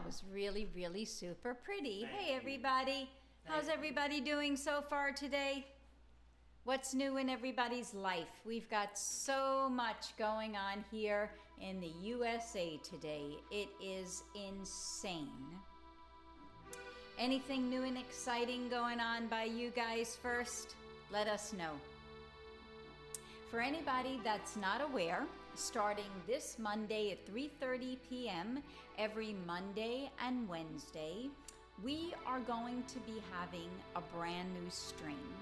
was really, really super pretty. Thank Hey, you. everybody. How's Thank you. everybody doing so far today? What's new in everybody's life? We've got so much going on here in the USA today. It is insane. Anything new and exciting going on by you guys first? Let us know. For anybody that's not aware, starting this Monday at 3:30 p.m. every Monday and Wednesday, we are going to be having a brand new stream.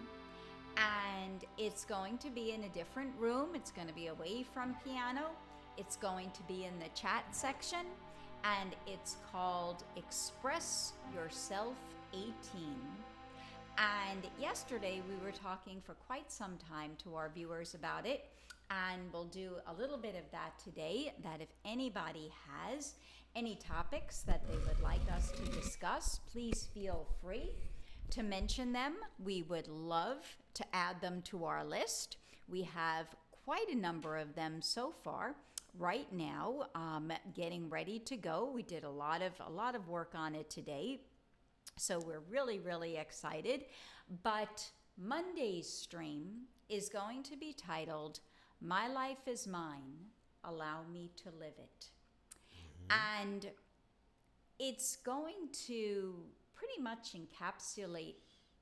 And it's going to be in a different room. It's going to be away from piano. It's going to be in the chat section. And it's called Express Yourself 18. And yesterday we were talking for quite some time to our viewers about it, and we'll do a little bit of that today, that if anybody has any topics that they would like us to discuss, please feel free to mention them. We would love to add them to our list. We have quite a number of them so far right now, getting ready to go. We did a lot of work on it today. So we're really, really excited. But Monday's stream is going to be titled, My Life is Mine, Allow Me to Live It. And it's going to pretty much encapsulate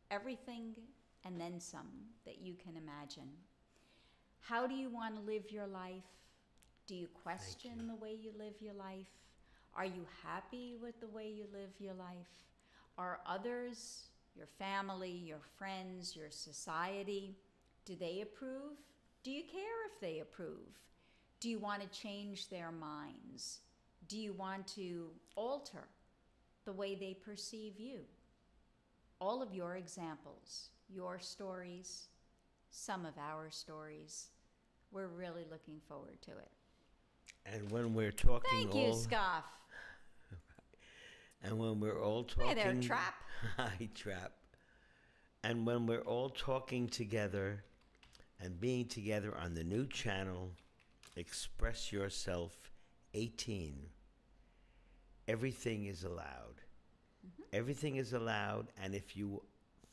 everything and then some that you can imagine. How do you want to live your life? Do you question the way you live your life? Are you happy with the way you live your life? Are others, your family, your friends, your society, do they approve? Do you care if they approve? Do you want to change their minds? Do you want to alter the way they perceive you? All of your examples, your stories, some of our stories. We're really looking forward to it. And when we're talking Thank you, Scoff. And when we're all talking... Hey there, Trap. Hi, Trap. And when we're all talking together and being together on the new channel, Express Yourself 18, everything is allowed. Everything is allowed, and if you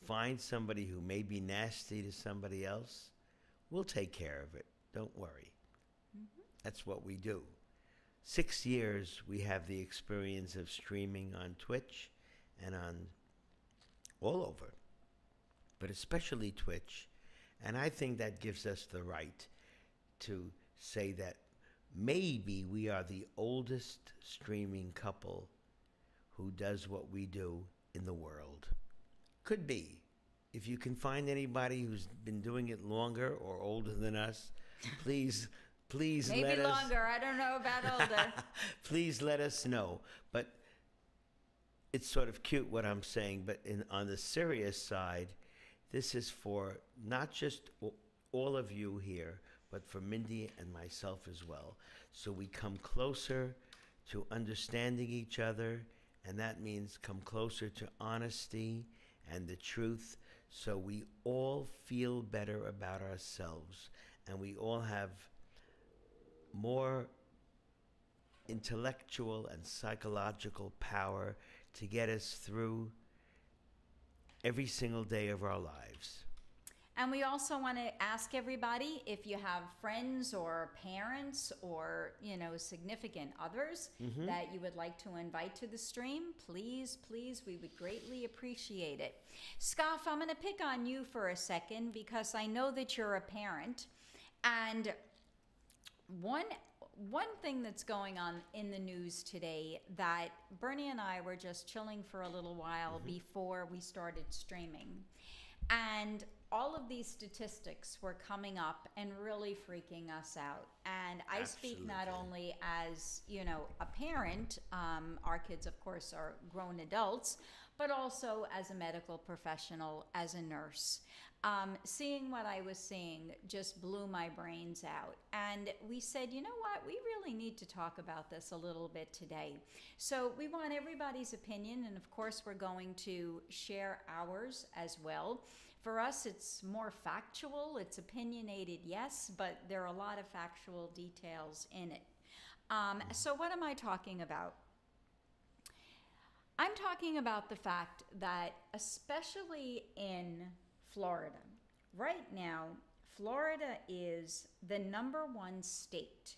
find somebody who may be nasty to somebody else, we'll take care of it. Don't worry. That's what we do. 6 years we have the experience of streaming on Twitch and on all over, but especially Twitch. And I think that gives us the right to say that maybe we are the oldest streaming couple who does what we do in the world. Could be. If you can find anybody who's been doing it longer or older than us, please Maybe let us... longer. I don't know about older. Please let us know. But it's sort of cute what I'm saying, but on the serious side, this is for not just all of you here, but for Mindy and myself as well. So we come closer to understanding each other, and that means come closer to honesty and the truth, so we all feel better about ourselves, and we all have more intellectual and psychological power to get us through every single day of our lives. And we also want to ask everybody, if you have friends or parents or, significant others that you would like to invite to the stream, please, we would greatly appreciate it. Scoff, I'm going to pick on you for a second because I know that you're a parent. And one thing that's going on in the news today that Bernie and I were just chilling for a little while before we started streaming. And all of these statistics were coming up and really freaking us out. And I speak not only as, a parent, our kids, of course, are grown adults, but also as a medical professional, as a nurse. Seeing what I was seeing just blew my brains out. And we said, you know what, we really need to talk about this a little bit today. So we want everybody's opinion, and of course we're going to share ours as well. For us, it's more factual, it's opinionated, yes, but there are a lot of factual details in it. So what am I talking about? I'm talking about the fact that, especially in Florida, right now, Florida is the #1 state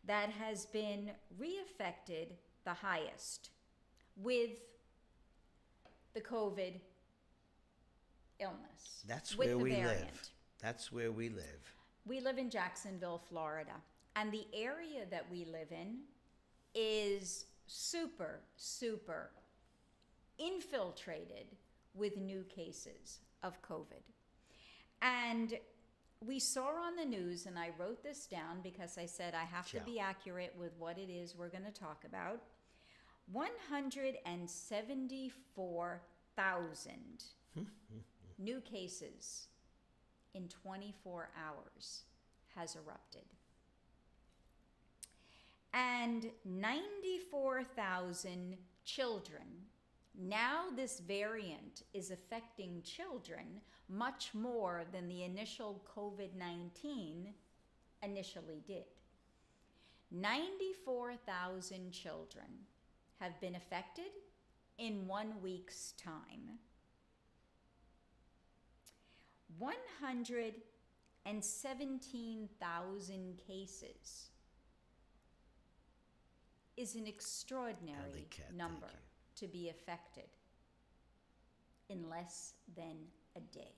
that has been reaffected the highest with the COVID illness. That's with where the we variant. live. That's where we live. We live in Jacksonville, Florida, and the area that we live in is super, super infiltrated with new cases of COVID. And we saw on the news, and I wrote this down because I said I have to be accurate with what it is we're going to talk about. 174,000 new cases in 24 hours has erupted. And 94,000 children. Now this variant is affecting children much more than the initial COVID-19 initially did. 94,000 children have been affected in 1 week's time. 117,000 cases is an extraordinary number to be affected in less than a day.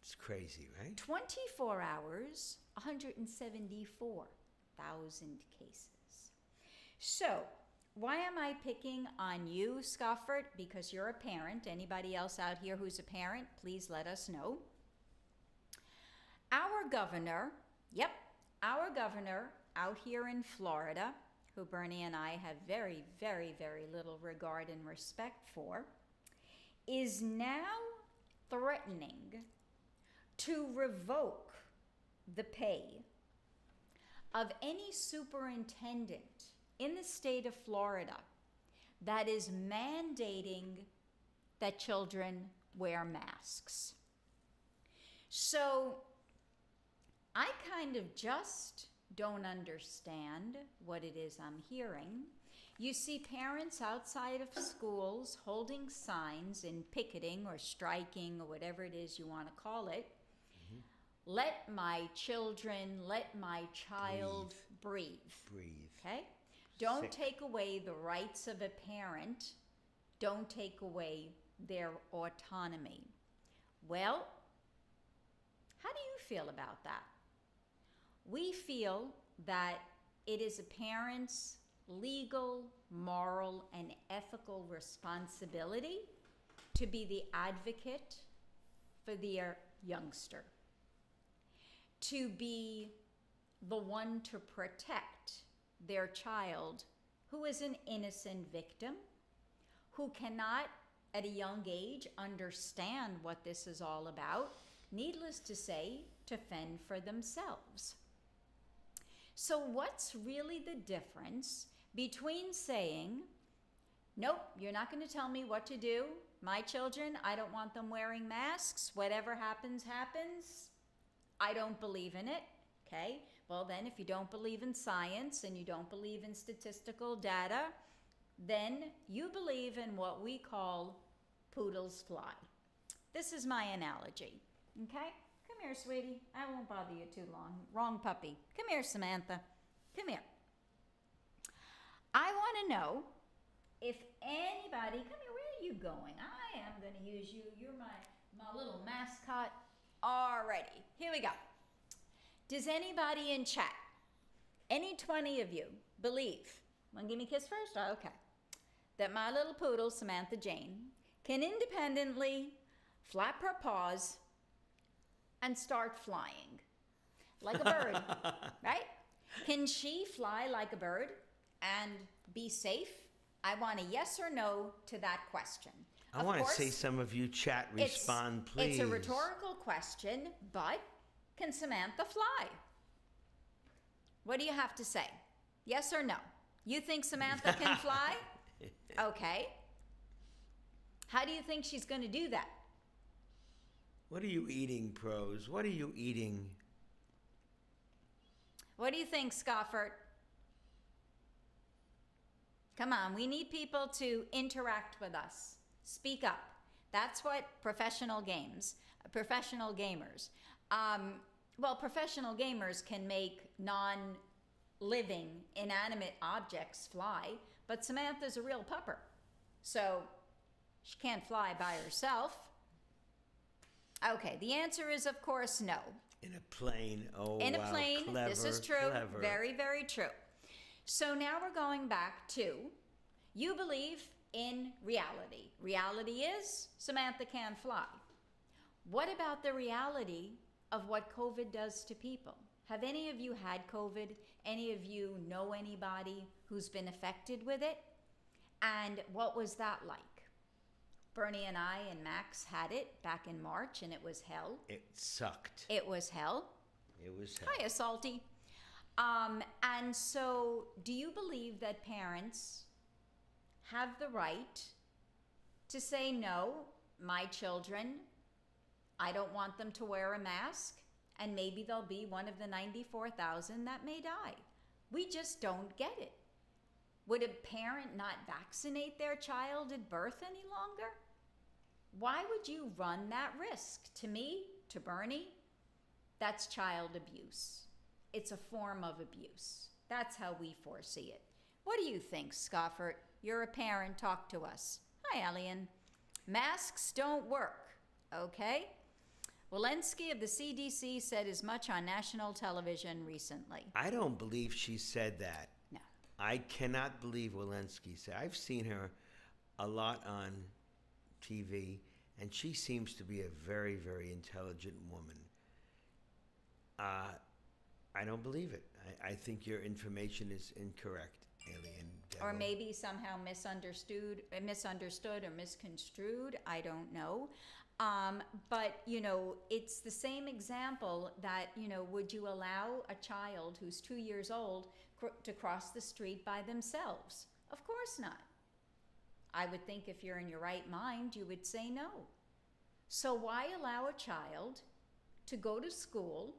It's crazy, right? 24 hours, 174,000 cases. So, why am I picking on you, Scoffert? Because you're a parent. Anybody else out here who's a parent, please let us know. Our governor out here in Florida, who Bernie and I have very, very, very little regard and respect for, is now threatening to revoke the pay of any superintendent in the state of Florida that is mandating that children wear masks. So I kind of just don't understand what it is I'm hearing. You see parents outside of schools holding signs and picketing or striking or whatever it is you want to call it. Let my children, let my child breathe. Okay? Don't take away the rights of a parent. Don't take away their autonomy. Well, how do you feel about that? We feel that it is a parent's legal, moral, and ethical responsibility to be the advocate for their youngster, to be the one to protect their child who is an innocent victim, who cannot at a young age understand what this is all about, needless to say, to fend for themselves. So what's really the difference between saying, nope, you're not going to tell me what to do. My children, I don't want them wearing masks. Whatever happens, happens. I don't believe in it. Okay? Well, then if you don't believe in science and you don't believe in statistical data, then you believe in what we call poodles fly. This is my analogy. Okay? Come here, sweetie. I won't bother you too long. Wrong puppy. Come here, Samantha. Come here. I want to know if anybody, come here, where are you going? I am going to use you. You're my little mascot. Alrighty, here we go. Does anybody in chat, any 20 of you, believe, want to give me a kiss first? Oh, okay. That my little poodle, Samantha Jane, can independently flap her paws and start flying like a bird, right? Can she fly like a bird and be safe? I want a yes or no to that question. I want to see some of you chat respond, please. It's a rhetorical question, but can Samantha fly? What do you have to say? Yes or no? You think Samantha can fly? Okay. How do you think she's going to do that? What are you eating, pros? What are you eating? What do you think, Scoffert? Come on, we need people to interact with us. Speak up. That's what professional gamers. Professional gamers can make non-living, inanimate objects fly, but Samantha's a real pupper. So she can't fly by herself. Okay, the answer is, of course, no. In a plane. Oh, In a wow, plane, clever, this is true. Clever. Very, very true. So now we're going back to, you believe in reality. Reality is Samantha can fly. What about the reality of what COVID does to people? Have any of you had COVID? Any of you know anybody who's been affected with it? And what was that like? Bernie and I and Max had it back in March, and it was hell. It sucked. It was hell. It was hell. Hiya, Salty. And so, do you believe that parents have the right to say, no, my children, I don't want them to wear a mask, and maybe they'll be one of the 94,000 that may die? We just don't get it. Would a parent not vaccinate their child at birth any longer? Why would you run that risk? To me, to Bernie, that's child abuse. It's a form of abuse. That's how we foresee it. What do you think, Scoffert? You're a parent. Talk to us. Hi, Alien. Masks don't work, okay? Walensky of the CDC said as much on national television recently. I don't believe she said that. No. I cannot believe Walensky said. I've seen her a lot on TV, and she seems to be a very, very intelligent woman. I don't believe it. I think your information is incorrect, Alien Devil. Or maybe somehow misunderstood or misconstrued. I don't know. But, it's the same example that, would you allow a child who's 2 years old to cross the street by themselves? Of course not. I would think if you're in your right mind, you would say no. So why allow a child to go to school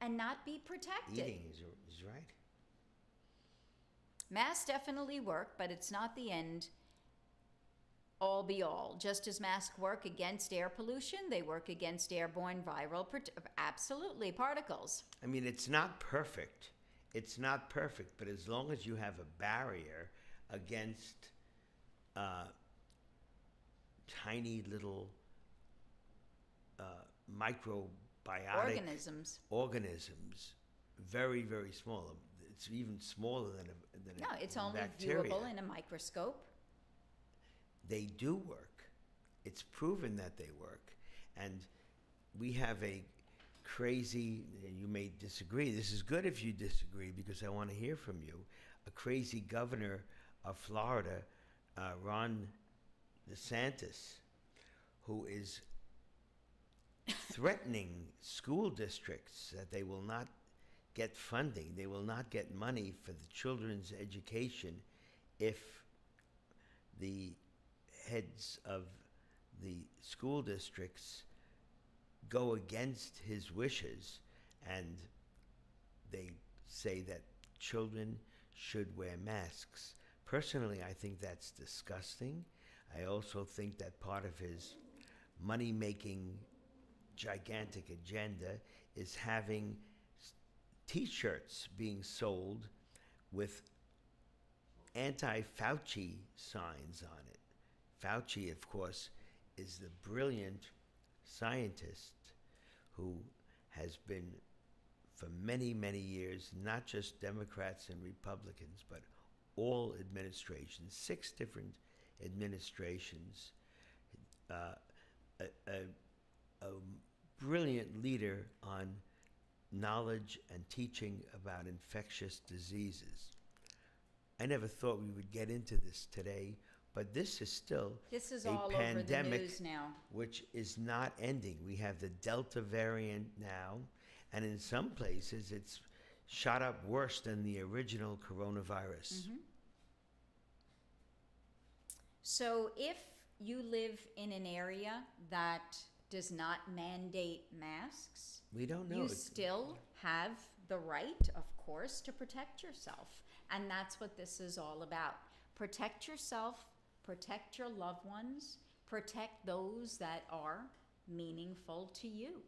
and not be protected? Eating is right. Masks definitely work, but it's not the end all be all. Just as masks work against air pollution, they work against airborne viral, absolutely, particles. I mean, it's not perfect. It's not perfect, but as long as you have a barrier against tiny little microbiotic organisms, very, very small. It's even smaller than a No, it's only bacteria. viewable in a microscope. They do work. It's proven that they work. And we have a crazy, you may disagree, this is good if you disagree because I want to hear from you, a crazy governor of Florida, Ron DeSantis, who is threatening school districts that they will not get funding, they will not get money for the children's education if the heads of the school districts go against his wishes and they say that children should wear masks. Personally, I think that's disgusting. I also think that part of his money-making gigantic agenda is having T-shirts being sold with anti-Fauci signs on it. Fauci, of course, is the brilliant scientist who has been for many, many years, not just Democrats and Republicans, but all administrations, 6 different administrations, a brilliant leader on knowledge and teaching about infectious diseases. I never thought we would get into this today, but this is still a all pandemic over the news now. which is not ending. We have the Delta variant now, and in some places it's shot up worse than the original coronavirus. Mm-hmm. So if you live in an area that does not mandate masks, We don't know. you It's- still have the right, of course, to protect yourself. And that's what this is all about. Protect yourself, protect your loved ones, protect those that are meaningful to you,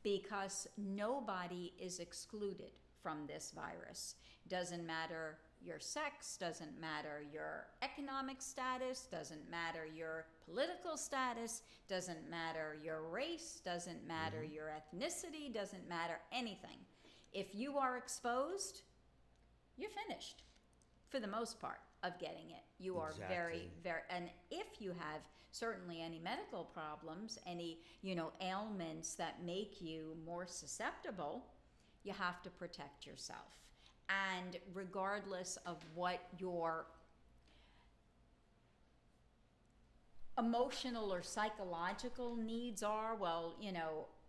because nobody is excluded from this virus. Doesn't matter your sex, doesn't matter your economic status, doesn't matter your political status, doesn't matter your race, doesn't matter your ethnicity, doesn't matter anything. If you are exposed, you're finished for the most part of getting it. You are very, and if you have certainly any medical problems, any, ailments that make you more susceptible, you have to protect yourself. And regardless of what your emotional or psychological needs are, well,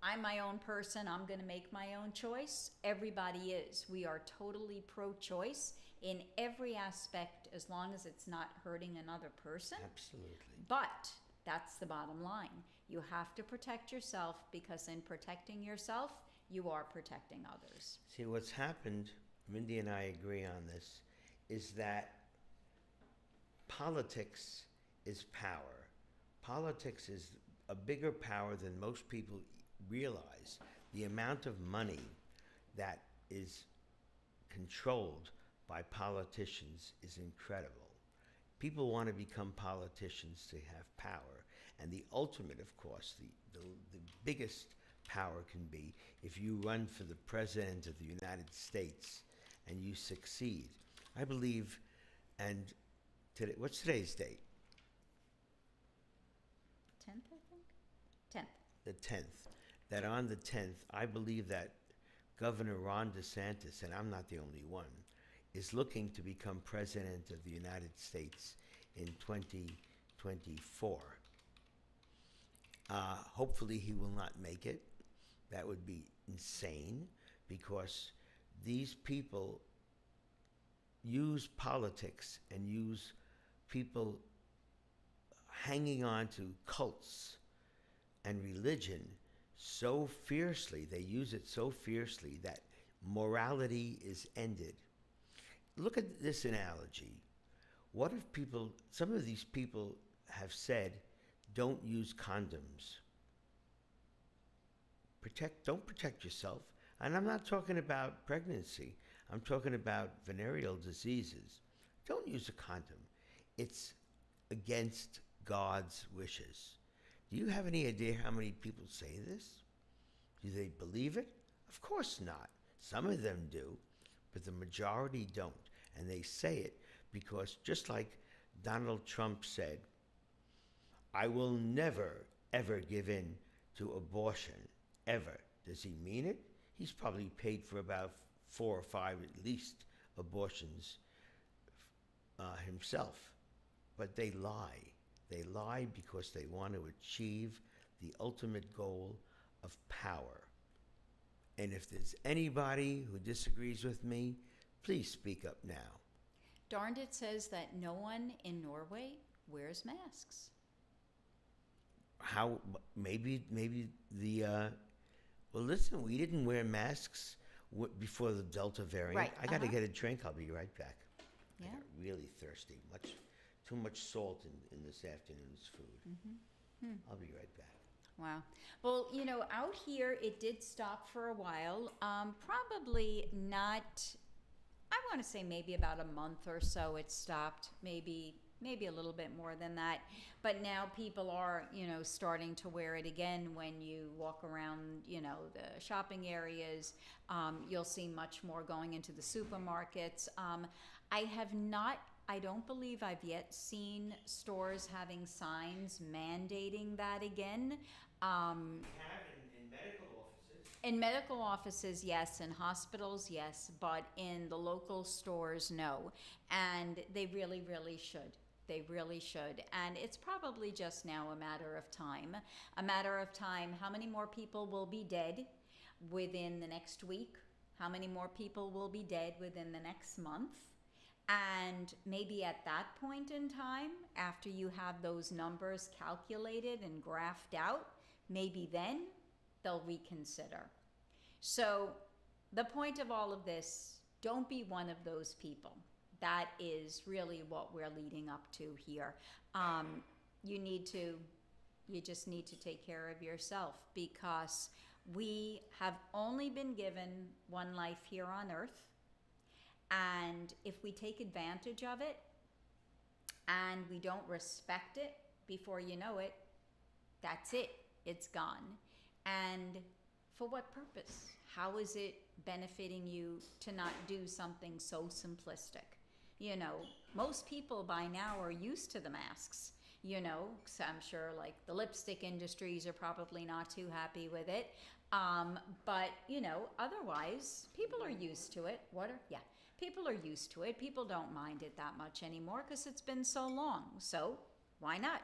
I'm my own person, I'm going to make my own choice. Everybody is. We are totally pro-choice in every aspect, as long as it's not hurting another person. Absolutely. But that's the bottom line. You have to protect yourself, because in protecting yourself, you are protecting others. See, what's happened, Mindy and I agree on this, is that politics is power. Politics is a bigger power than most people realize. The amount of money that is controlled by politicians is incredible. People want to become politicians to have power. And the ultimate, of course, the biggest power can be if you run for the president of the United States and you succeed. I believe, and today, what's today's date? 10th, I think? 10th. The 10th. That on the 10th, I believe that Governor Ron DeSantis, and I'm not the only one, is looking to become president of the United States in 2024. Hopefully he will not make it. That would be insane, because these people use politics and use people hanging on to cults and religion so fiercely, they use it so fiercely that morality is ended. Look at this analogy. What if some of these people have said, don't use condoms. Don't protect yourself. And I'm not talking about pregnancy. I'm talking about venereal diseases. Don't use a condom. It's against God's wishes. Do you have any idea how many people say this? Do they believe it? Of course not. Some of them do, but the majority don't. And they say it because, just like Donald Trump said, I will never, ever give in to abortion, ever. Does he mean it? He's probably paid for about 4 or 5 at least abortions himself. But they lie. They lie because they want to achieve the ultimate goal of power. And if there's anybody who disagrees with me, please speak up now. Darned it says that no one in Norway wears masks. How, maybe the, well, listen, we didn't wear masks before the Delta variant. Right, I got to get a drink. I'll be right back. Yeah. I got really thirsty. Too much salt in this afternoon's food. I'll be right back. Wow. Well, out here it did stop for a while. Probably not, I want to say maybe about a month or so it stopped, maybe a little bit more than that. But now people are, starting to wear it again. When you walk around, the shopping areas, you'll see much more going into the supermarkets. I don't believe I've yet seen stores having signs mandating that again. We have in medical offices. In medical offices, yes. In hospitals, yes. But in the local stores, no. And they really, really should. They really should. And it's probably just now a matter of time. A matter of time. How many more people will be dead within the next week? How many more people will be dead within the next month? And maybe at that point in time, after you have those numbers calculated and graphed out, maybe then they'll reconsider. So the point of all of this, don't be one of those people that is really what we're leading up to here. You just need to take care of yourself, because we have only been given one life here on earth. And if we take advantage of it and we don't respect it, before you know it, that's it. It's gone. And for what purpose? How is it benefiting you to not do something so simplistic? You know, most people by now are used to the masks. You know, so I'm sure like the lipstick industries are probably not too happy with it. But, you know, otherwise, people are used to it. People are used to it. People don't mind it that much anymore because it's been so long. So why not?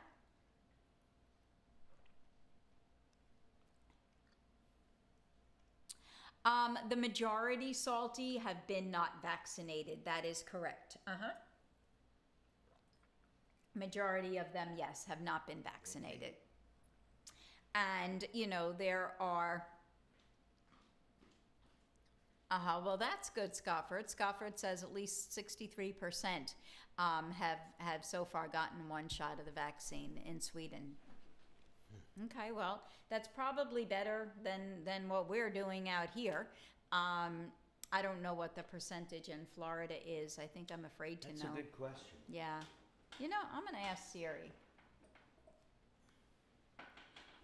The majority, Salty, have been not vaccinated. That is correct. Majority of them, yes, have not been vaccinated. And, you know, there are... well, that's good, Scofford. Scofford says at least 63% have so far gotten one shot of the vaccine in Sweden. Okay, well, that's probably better than what we're doing out here. I don't know what the percentage in Florida is. I think I'm afraid to know. That's a good question. Yeah. You know, I'm going to ask Siri.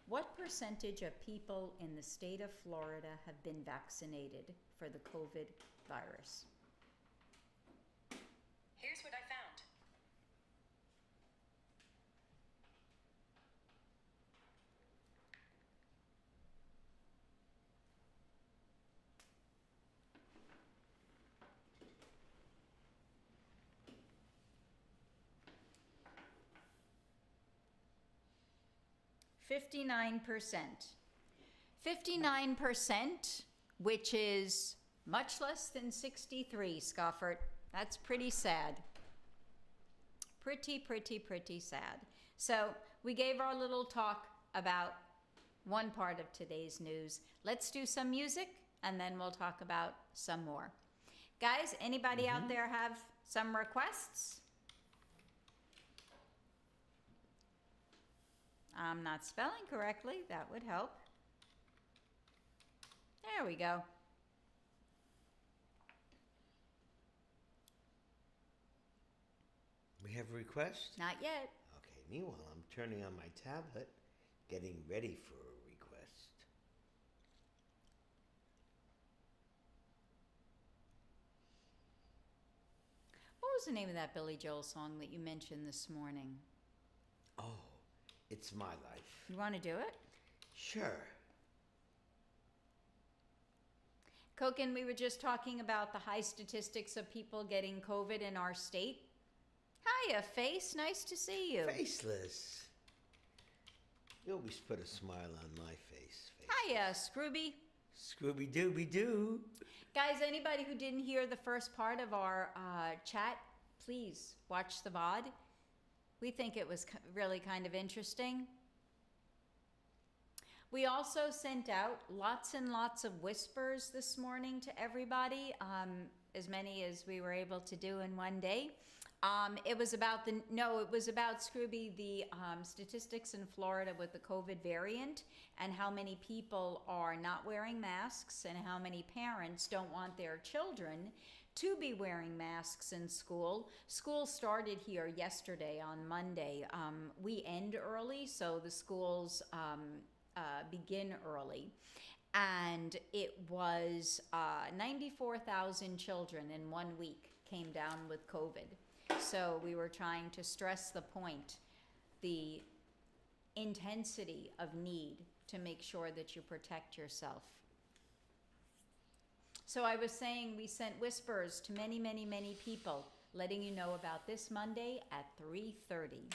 What percentage of people in the state of Florida have been vaccinated for the COVID virus? Here's what I found. $59. 59%, which is much less than 63, Scofford. That's pretty sad. Pretty sad. So we gave our little talk about one part of today's news. Let's do some music, and then we'll talk about some more. Guys, anybody out there have some requests? I'm not spelling correctly. That would help. There we go. We have a request? Not yet. Okay, meanwhile, I'm turning on my tablet, getting ready for a request. What was the name of that Billy Joel song that you mentioned this morning? Oh, It's My Life. You want to do it? Sure. Koken, we were just talking about the high statistics of people getting COVID in our state. Hiya, Face. Nice to see you. Faceless. You always put a smile on my face. Hiya, Scrooby. Scrooby-Dooby-Doo. Guys, anybody who didn't hear the first part of our chat, please watch the VOD. We think it was really kind of interesting. We also sent out lots and lots of whispers this morning to everybody, as many as we were able to do in one day. It was about Scrooby, the statistics in Florida with the COVID variant, and how many people are not wearing masks, and how many parents don't want their children to be wearing masks in school. School started here yesterday on Monday. We end early, so the schools begin early. And it was 94,000 children in 1 week came down with COVID. So we were trying to stress the point, the intensity of need to make sure that you protect yourself. So I was saying we sent whispers to many, many, many people, letting you know about this Monday at 3:30.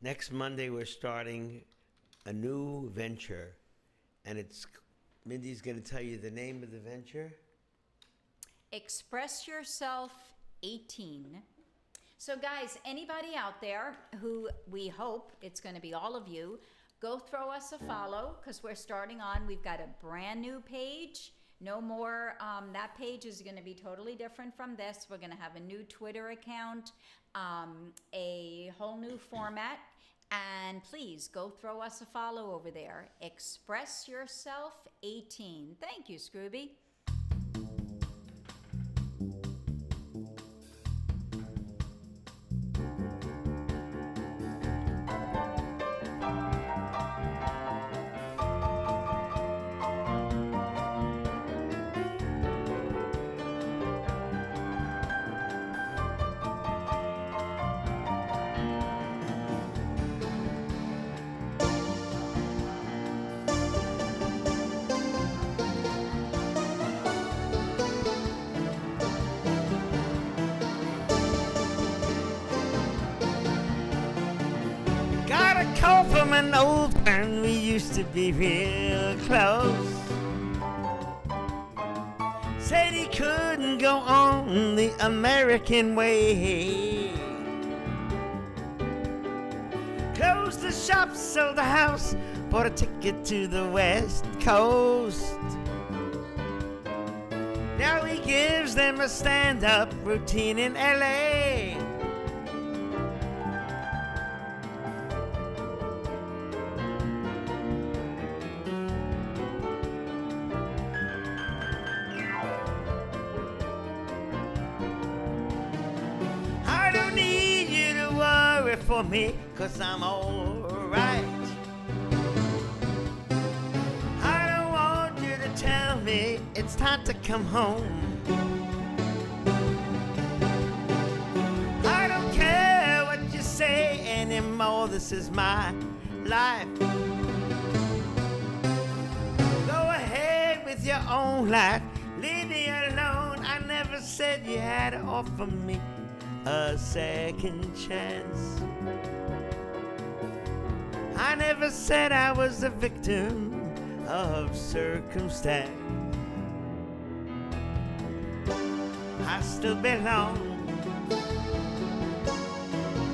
Next Monday, we're starting a new venture, and Mindy's going to tell you the name of the venture. Express Yourself 18. So guys, anybody out there who, we hope it's going to be all of you, go throw us a follow, because we're starting on, we've got a brand new page. No more, that page is going to be totally different from this. We're going to have a new Twitter account, a whole new format. And please go throw us a follow over there. Express Yourself 18. Thank you, Scrooby. Got a call from an old friend, we used to be real close. Said he couldn't go on the American way. Closed the shop, sold the house, bought a ticket to the West Coast. Now he gives them a stand-up routine in LA. I don't need you to worry for me, 'cause I'm alright. I don't want you to tell me it's time to come home. I don't care what you say anymore, this is my life. Go ahead with your own life, leave me alone. I never said you had to offer me a second chance. I never said I was a victim of circumstance. I still belong.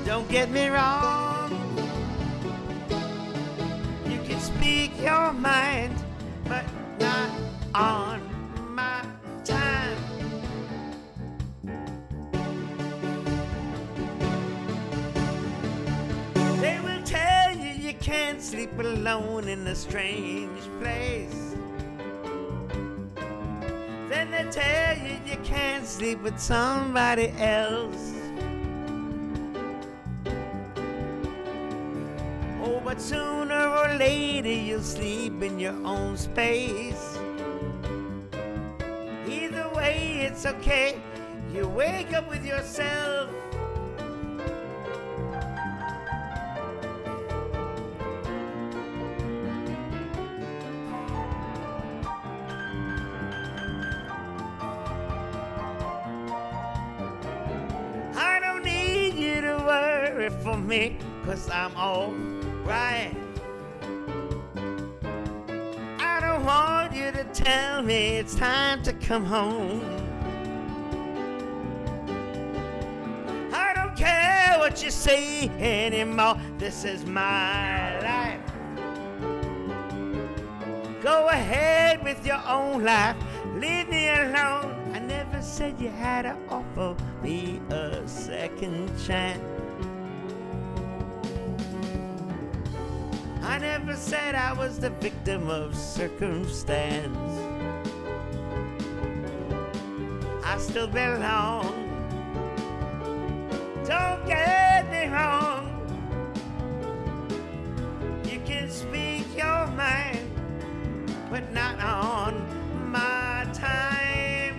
Don't get me wrong. You can speak your mind, but not on my time. They will tell you you can't sleep alone in a strange place. Then they tell you you can't sleep with somebody else. Oh, but sooner or later you'll sleep in your own space. Either way, it's okay. You wake up with yourself. I don't need you to worry for me, 'cause I'm alright. I don't want you to tell me it's time to come home. I don't care what you say anymore, this is my life. Go ahead with your own life, leave me alone. I never said you had to offer me a second chance. I never said I was the victim of circumstance. I still belong. Don't get me wrong. You can speak your mind, but not on my time.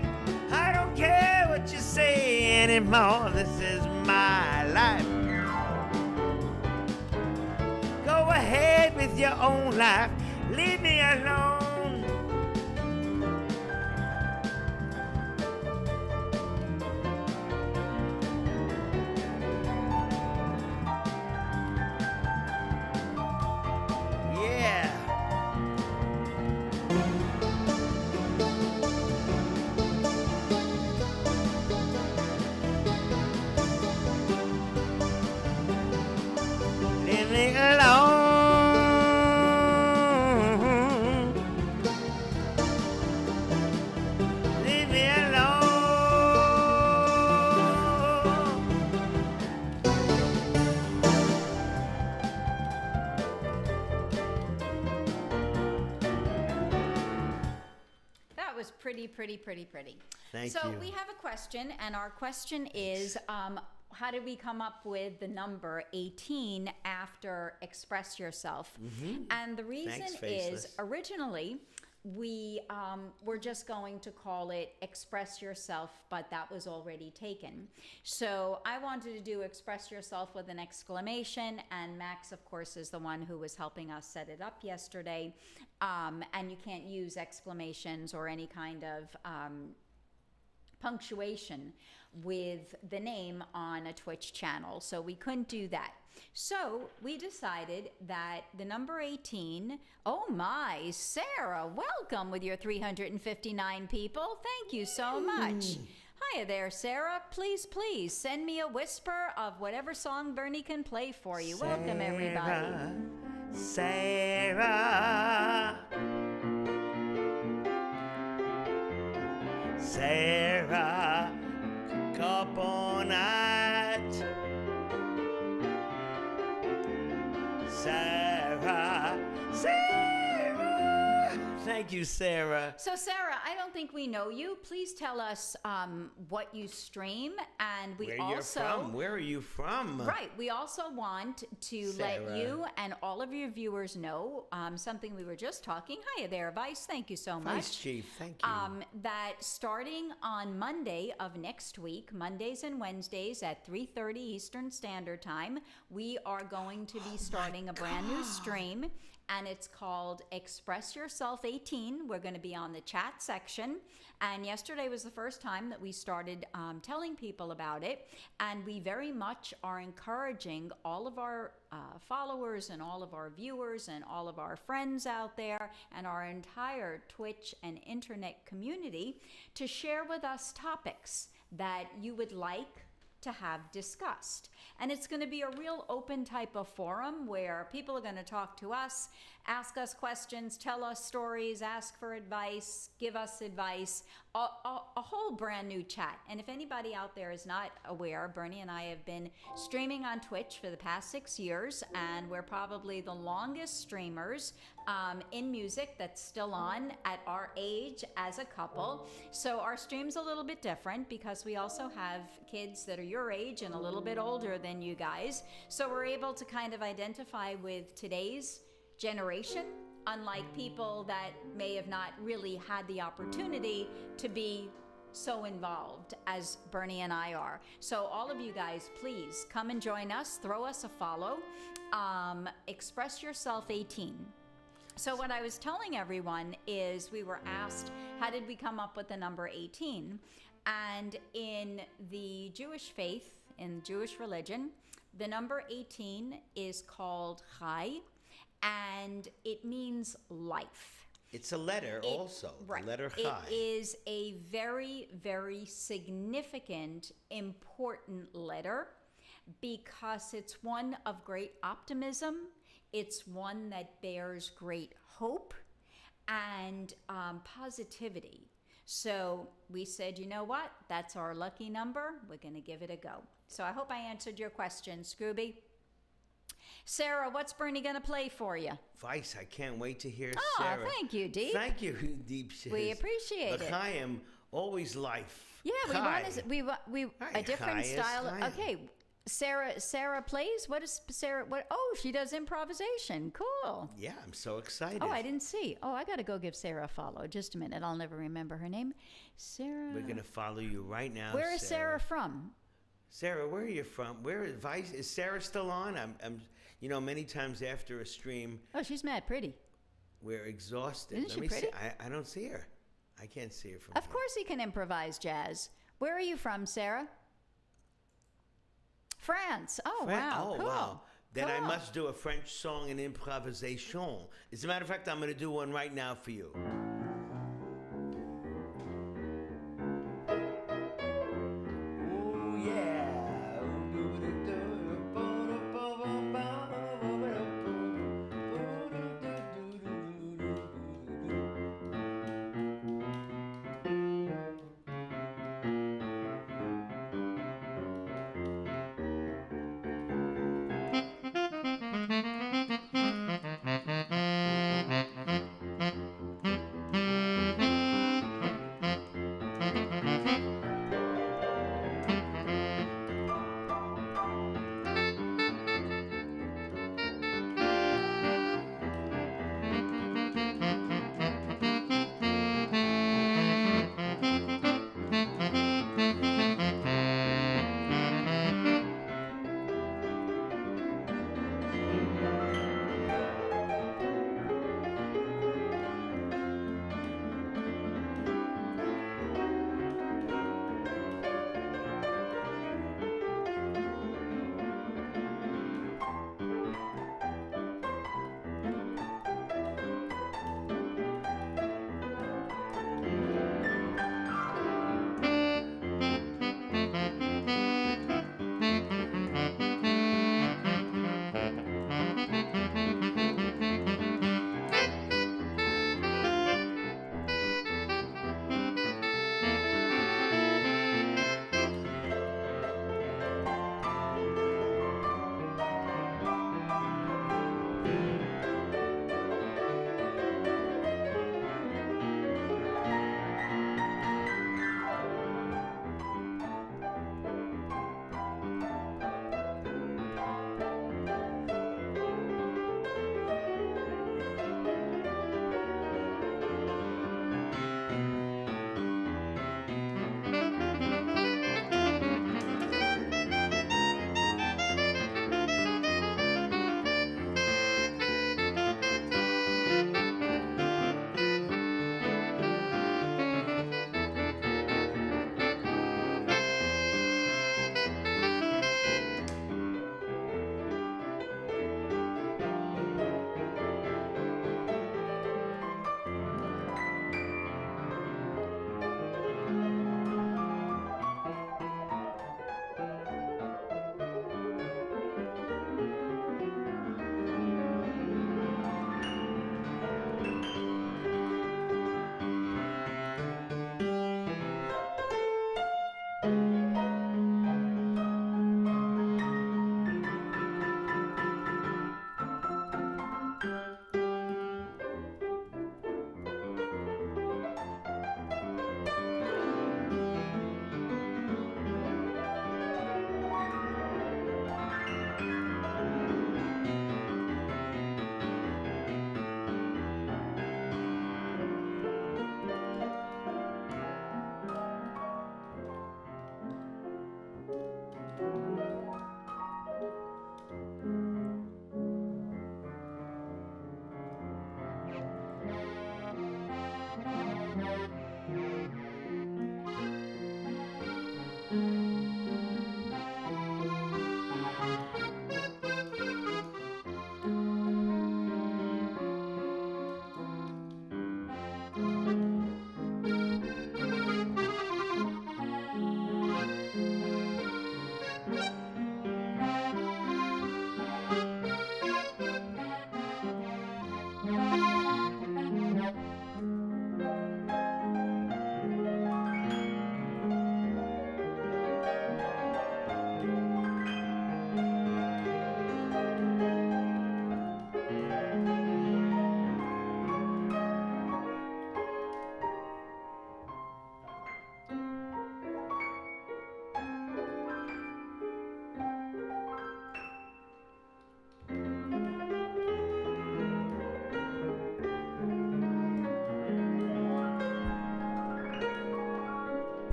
I don't care what you say anymore, this is my life. Go ahead with your own life, leave me alone. me alone. Leave me alone. That was pretty. Thank So you. we have a question, and our question is, how did we come up with the number 18 after express yourself? And the reason Thanks, is Faceless. originally we were just going to call it express yourself, but that was already taken. So I wanted to do express yourself with an exclamation, and Max, of course, is the one who was helping us set it up yesterday. And you can't use exclamations or any kind of punctuation with the name on a Twitch channel, so we couldn't do that. So we decided that the number 18, oh my, Sarah, welcome with your 359 people. Thank you so much. Hiya there, Sarah. Please send me a whisper of whatever song Bernie can play for you. Welcome, everybody. Sarah. Sarah, Carbonite. Sarah. Thank you, Sarah. So, Sarah, I don't think we know you. Please tell us what you stream, and we Where also you're from? Where are you from? Right. We also want to let Sarah. you and all of your viewers know something we were just talking. Hiya there, Vice. Thank you so much. Vice Chief, thank you. That starting on Monday of next week, Mondays and Wednesdays at 3:30 Eastern Standard Time, we are going to be starting a brand new stream. And it's called Express Yourself 18. We're going to be on the chat section. And yesterday was the first time that we started telling people about it. And we very much are encouraging all of our followers and all of our viewers and all of our friends out there and our entire Twitch and internet community to share with us topics that you would like to have discussed. And it's going to be a real open type of forum where people are going to talk to us, ask us questions, tell us stories, ask for advice, give us advice, a whole brand new chat. And if anybody out there is not aware, Bernie and I have been streaming on Twitch for the past 6 years, and we're probably the longest streamers in music that's still on at our age as a couple. So our stream's a little bit different because we also have kids that are your age and a little bit older than you guys. So we're able to kind of identify with today's generation, unlike people that may have not really had the opportunity to be so involved as Bernie and I are. So all of you guys, please come and join us, throw us a follow, Express Yourself 18. So what I was telling everyone is we were asked, how did we come up with the number 18? And in the Jewish faith, in Jewish religion, the number 18 is called Chai, and it means life. It's a letter also, Right. the letter Chai. It is a very, very significant, important letter because it's one of great optimism. It's one that bears great hope and positivity. So we said, you know what? That's our lucky number. We're going to give it a go. So I hope I answered your question, Scooby. Sarah, what's Bernie going to play for you? Vice, I can't wait to hear Oh, Sarah. thank you, Deep. Thank you, Deep. We appreciate it. L'chaim, always life. Yeah, Chai. we Hi, a different Chai is style. Chai. Okay, Sarah plays. What is Sarah? What? Oh, she does improvisation. Cool. Yeah, I'm so excited. Oh, I didn't see. Oh, I got to go give Sarah a follow. Just a minute. I'll never remember her name. Sarah. We're going to follow you right now. Where is Sarah from? Sarah, where are you from? Where is Vice? Is Sarah still on? I'm you know, many times after a stream, Oh, she's mad pretty. we're exhausted. Isn't Let she me pretty? see. I don't see her. I can't see her from Of here. course he can improvise jazz. Where are you from, Sarah? France. Oh, wow. Oh, Cool. wow. Then I Cool. must do a French song in improvisation. As a matter of fact, I'm going to do one right now for you. Ooh, yeah.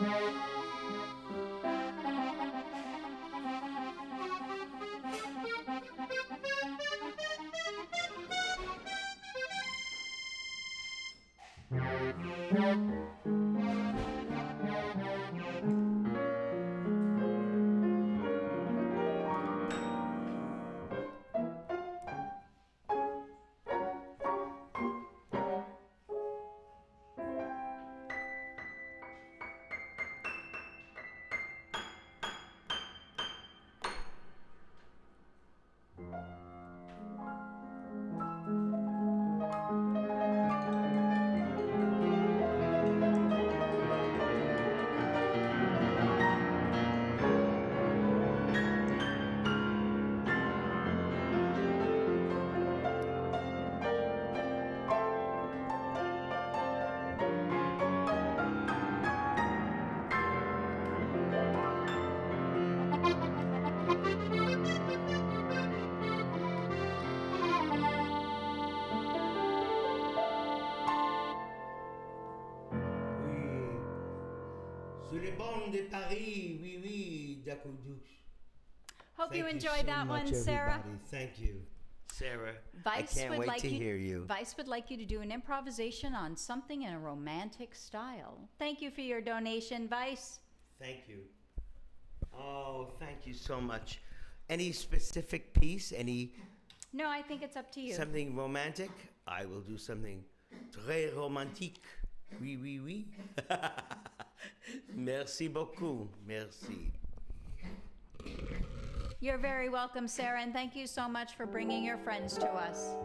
Oui. Sur les bancs de Paris, oui, oui, d'aqueduc. Hope you Thank enjoyed so that much, one, Sarah. everybody. Thank you. Sarah, I Vice can't would wait like to you, hear you. Vice would like you to do an improvisation on something in a romantic style. Thank you for your donation, Vice. Thank you. Oh, thank you so much. Any specific piece? Any No, I think it's up to you. something romantic? I will do something très romantique. Oui, oui, oui. Merci beaucoup. Merci. You're very welcome, Sarah, and thank you so much for bringing your friends to us.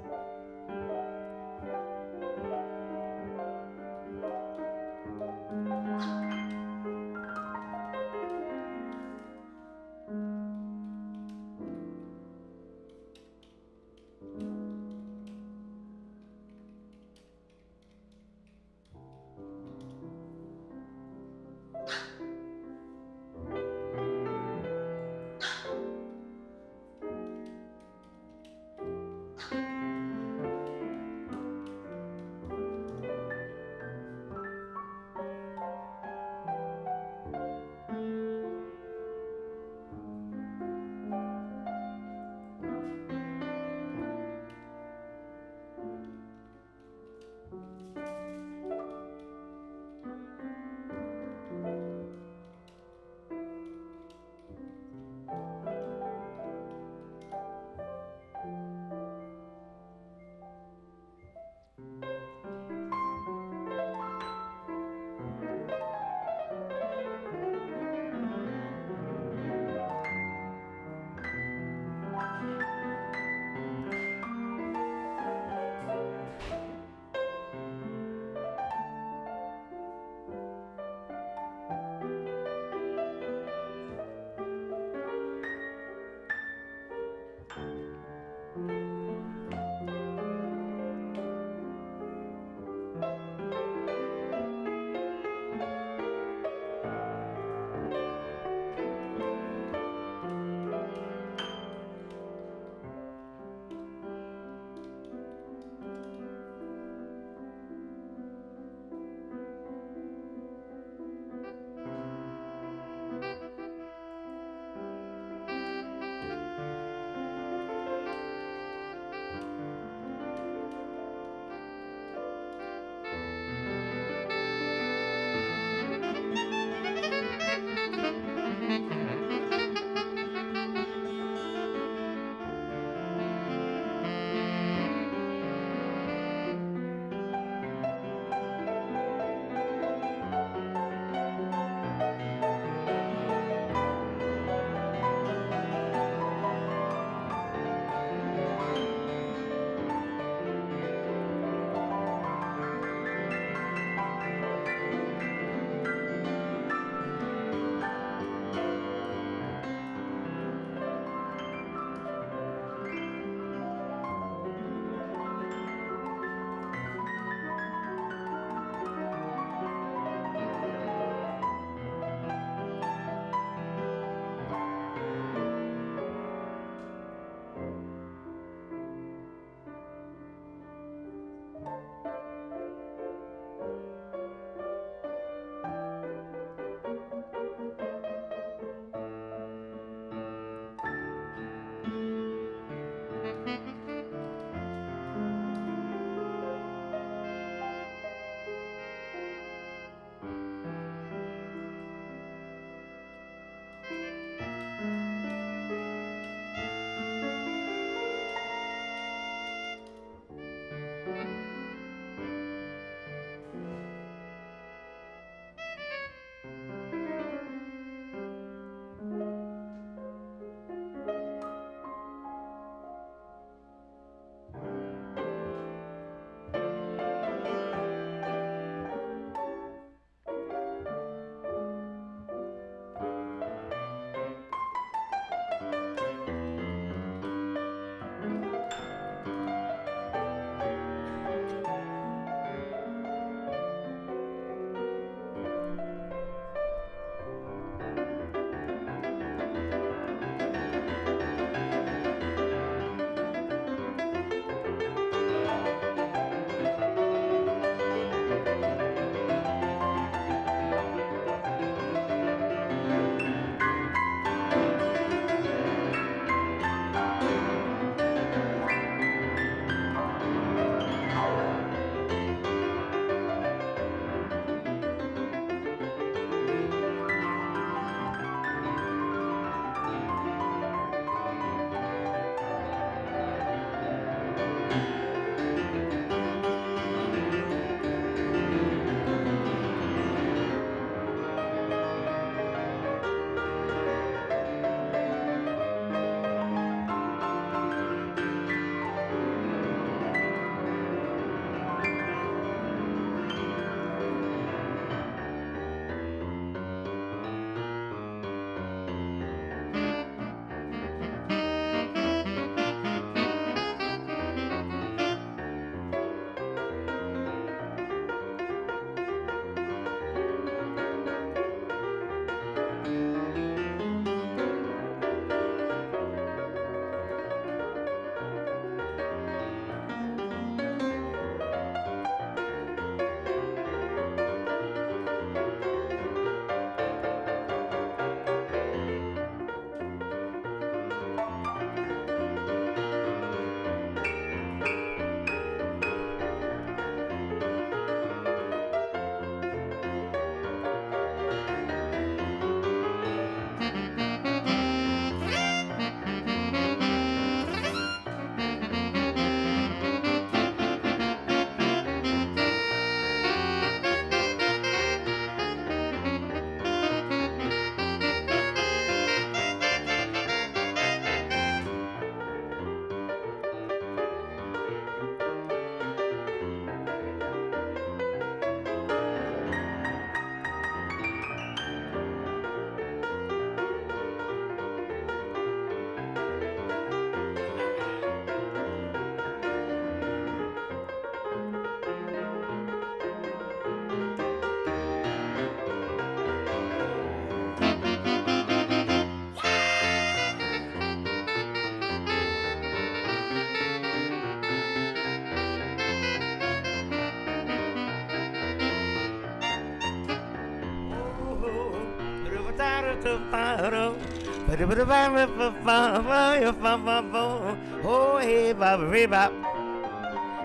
Oh, hey, Baba Reba.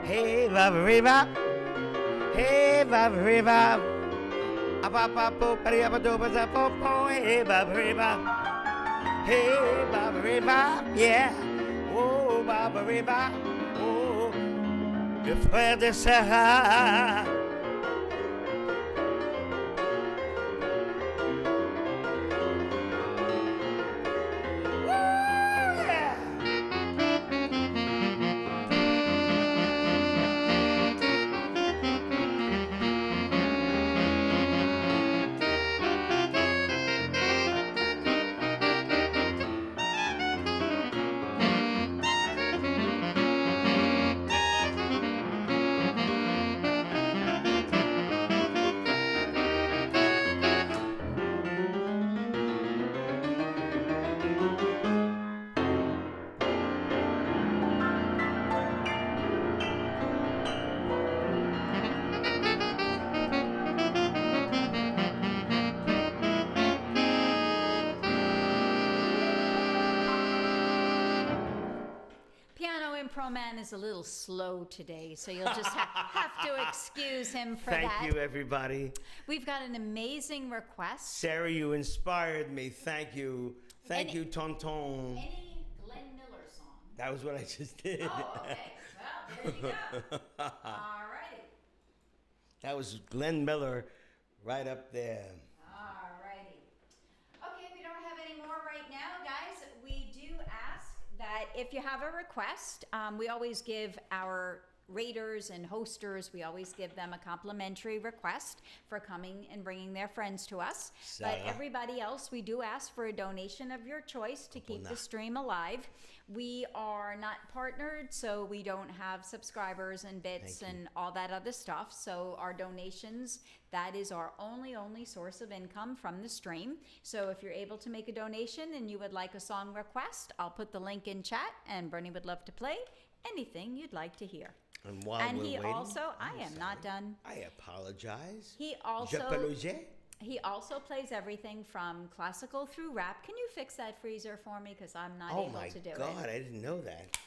Hey, Baba Reba. Hey, Baba Reba. Hey, Baba Reba. Hey, Baba Reba. Yeah. Oh, Baba Reba. Oh, le frère de Sarah. Piano Impro Man is a little slow today, so you'll just have to excuse him for that. Thank you, everybody. We've got an amazing request. Sarah, you inspired me. Thank you. Thank you, Tonton. Any Glenn Miller song? That was what I just did. Oh, okay. Well, there you go. All righty. That was Glenn Miller right up there. All righty. Okay, we don't have any more right now, guys. We do ask that if you have a request, we always give our raters and hosters, we always give them a complimentary request for coming and bringing their friends to us. But everybody else, we do ask for a donation of your choice to keep the stream alive. We are not partnered, so we don't have subscribers and bits and all that other stuff. So our donations, that is our only source of income from the stream. So if you're able to make a donation and you would like a song request, I'll put the link in chat, and Bernie would love to play anything you'd like to hear. And while we're waiting, I am not done. I apologize. He also plays everything from classical through rap. Can you fix that freezer for me? Because I'm not able to do it. Oh my God, I didn't know that.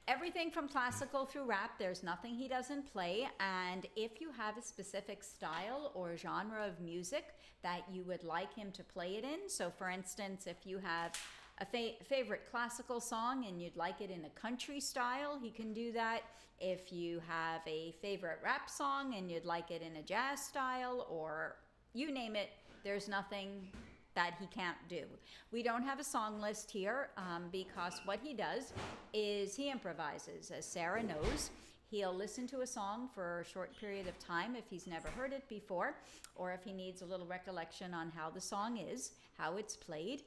Everything from classical through rap, there's nothing he doesn't play. And if you have a specific style or genre of music that you would like him to play it in, so for instance, if you have a favorite classical song and you'd like it in a country style, he can do that. If you have a favorite rap song and you'd like it in a jazz style, or you name it, there's nothing that he can't do. We don't have a song list here because what he does is he improvises. As Sarah knows, he'll listen to a song for a short period of time if he's never heard it before, or if he needs a little recollection on how the song is, how it's played.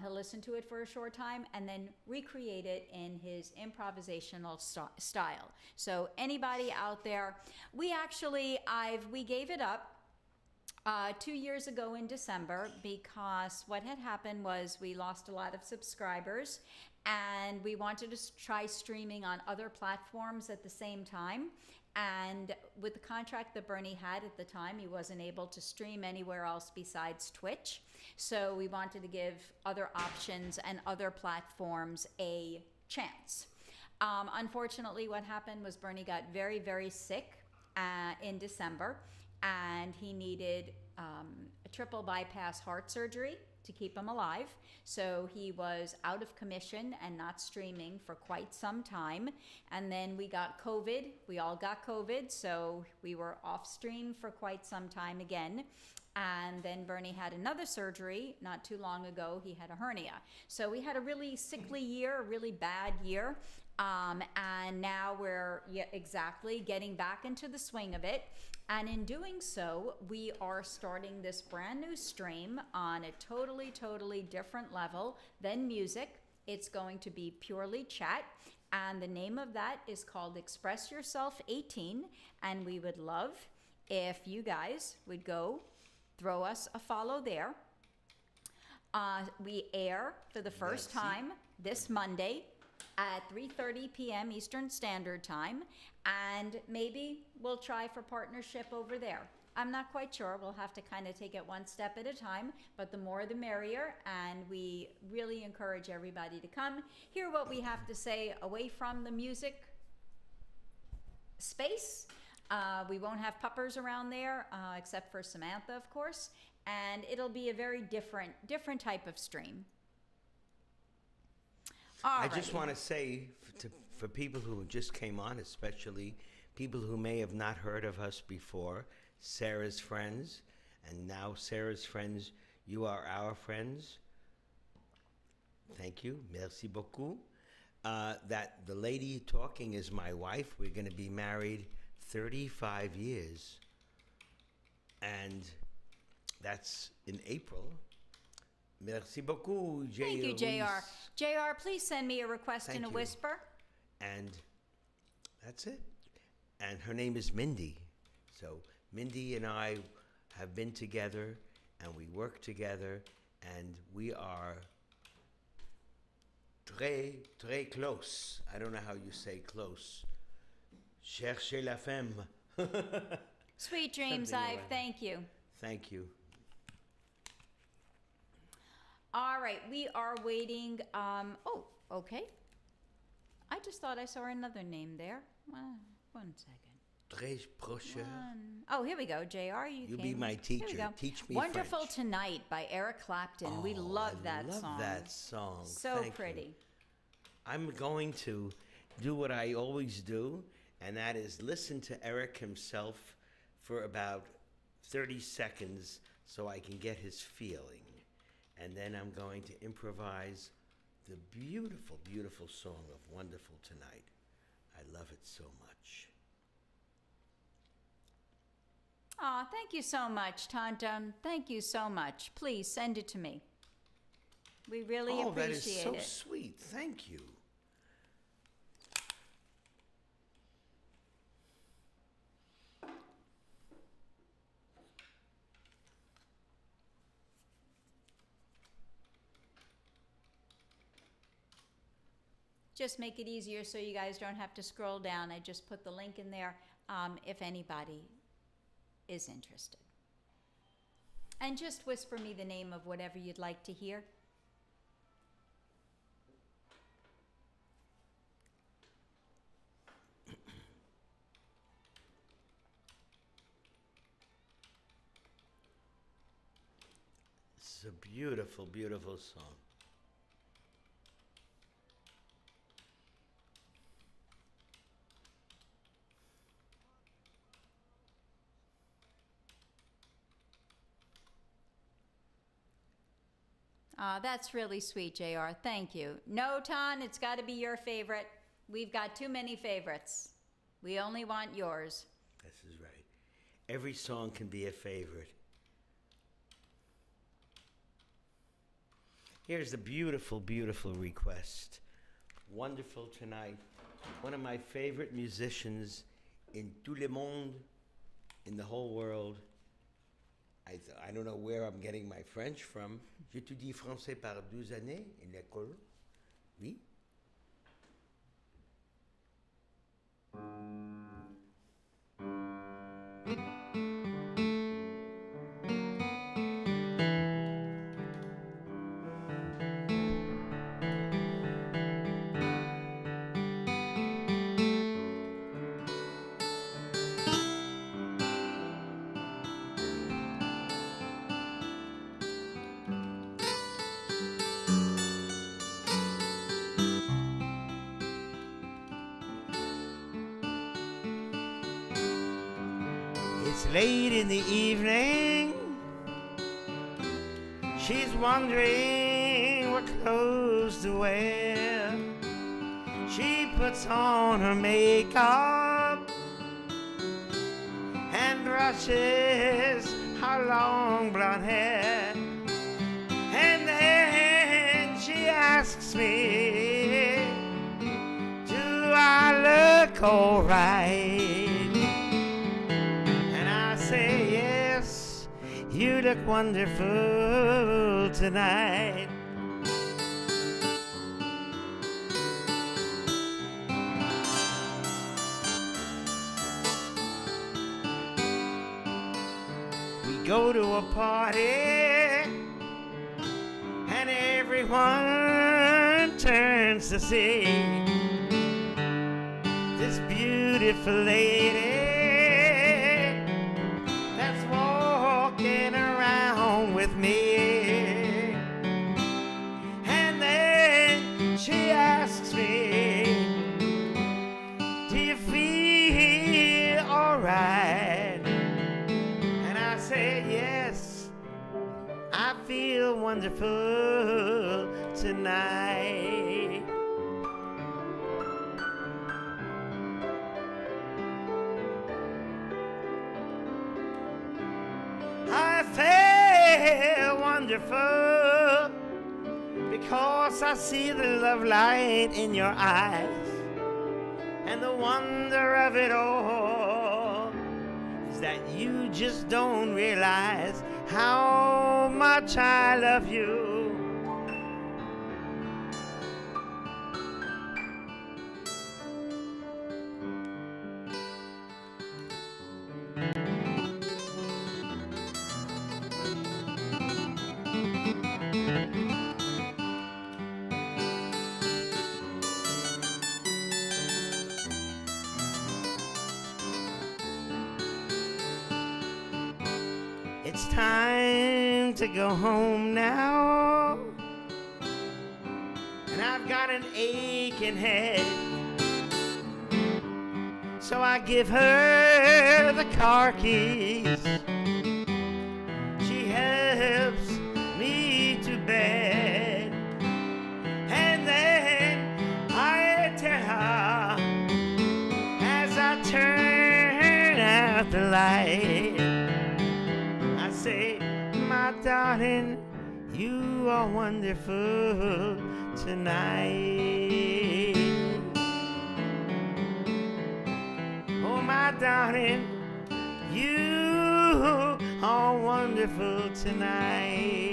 He'll listen to it for a short time and then recreate it in his improvisational style. So anybody out there, we gave it up 2 years ago in December, because what had happened was we lost a lot of subscribers and we wanted to try streaming on other platforms at the same time. And with the contract that Bernie had at the time, he wasn't able to stream anywhere else besides Twitch. So we wanted to give other options and other platforms a chance. Unfortunately, what happened was Bernie got very, very sick in December, and he needed a triple bypass heart surgery to keep him alive. So he was out of commission and not streaming for quite some time. And then we got COVID. We all got COVID, so we were off stream for quite some time again. And then Bernie had another surgery not too long ago. He had a hernia. So we had a really sickly year, a really bad year. And now we're getting back into the swing of it. And in doing so, we are starting this brand new stream on a totally, totally different level than music. It's going to be purely chat. And the name of that is called Express Yourself 18. And we would love if you guys would go throw us a follow there. We air for the first time this Monday at 3:30 p.m. Eastern Standard Time, and maybe we'll try for partnership over there. I'm not quite sure. We'll have to kind of take it one step at a time, but the more the merrier, and we really encourage everybody to come, hear what we have to say away from the music space. We won't have puppers around there, except for Samantha, of course, and it'll be a very different type of stream. I just want to say for people who just came on, especially people who may have not heard of us before, Sarah's friends, and now Sarah's friends, you are our friends. Thank you. Merci beaucoup. That the lady talking is my wife. We're going to be married 35 years. And that's in April. Merci beaucoup, J. Thank you, JR. JR, please send me a request in a whisper. And that's it. And her name is Mindy. So Mindy and I have been together, and we work together, and we are très close. I don't know how you say close. Cherchez la femme. Sweet dreams, Ive. Thank you. Thank you. All right, we are waiting. Oh, okay. I just thought I saw another name there. 1 second. Très proche. Oh, here we go, JR. You be my teacher. Teach me Wonderful French. Tonight by Eric Clapton. We love that song. I love that song. So Thank pretty. You. I'm going to do what I always do, and that is listen to Eric himself for about 30 seconds so I can get his feeling. And then I'm going to improvise the beautiful, beautiful song of Wonderful Tonight. I love it so much. Aw, thank you so much, Tonton. Thank you so much. Please send it to me. We really appreciate it. Oh, that is so sweet. Thank you. Just make it easier so you guys don't have to scroll down. I just put the link in there if anybody is interested. And just whisper me the name of whatever you'd like to hear. It's a beautiful, beautiful song. That's really sweet, JR. Thank you. No, Ton, it's got to be your favorite. We've got too many favorites. We only want yours. This is right. Every song can be a favorite. Here's the beautiful, beautiful request. Wonderful Tonight. One of my favorite musicians in tout le monde, in the whole world. I don't know where I'm getting my French from. J'étudie français par 12 années in l'école. Oui. It's late in the evening. She's wondering what clothes to wear. She puts on her makeup and brushes her long blonde hair. And then she asks me, do I look alright? Say yes, you look wonderful tonight. go to a party and everyone turns to see this beautiful lady that's walking around with me. And then she asks me, do you feel alright? And I say, yes, I feel wonderful tonight. I feel wonderful because I see the love light in your eyes, and the wonder of it all is that you just don't realize how much I love you. It's time to go home now, and I've got an aching head, so I give her the car keys. She helps me to bed, and then I tell her as I turn out the light, say, my darling, you are wonderful tonight. Oh, my darling, you are wonderful tonight.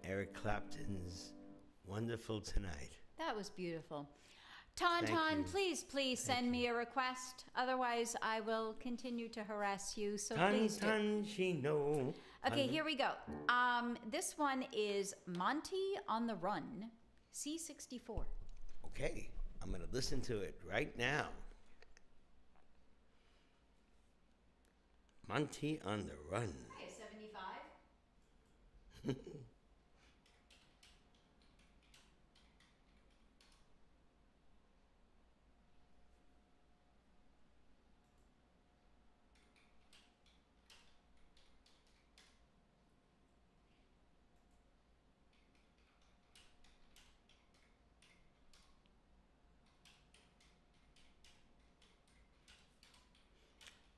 Eric Clapton's Wonderful Tonight. That was beautiful. Tauntaun, please send me a request. Otherwise, I will continue to harass you. So please do. Tauntaun. Okay, here we go. This one is Monty on the Run, C64. Okay, I'm going to listen to it right now. Monty on the Run. Okay, 75.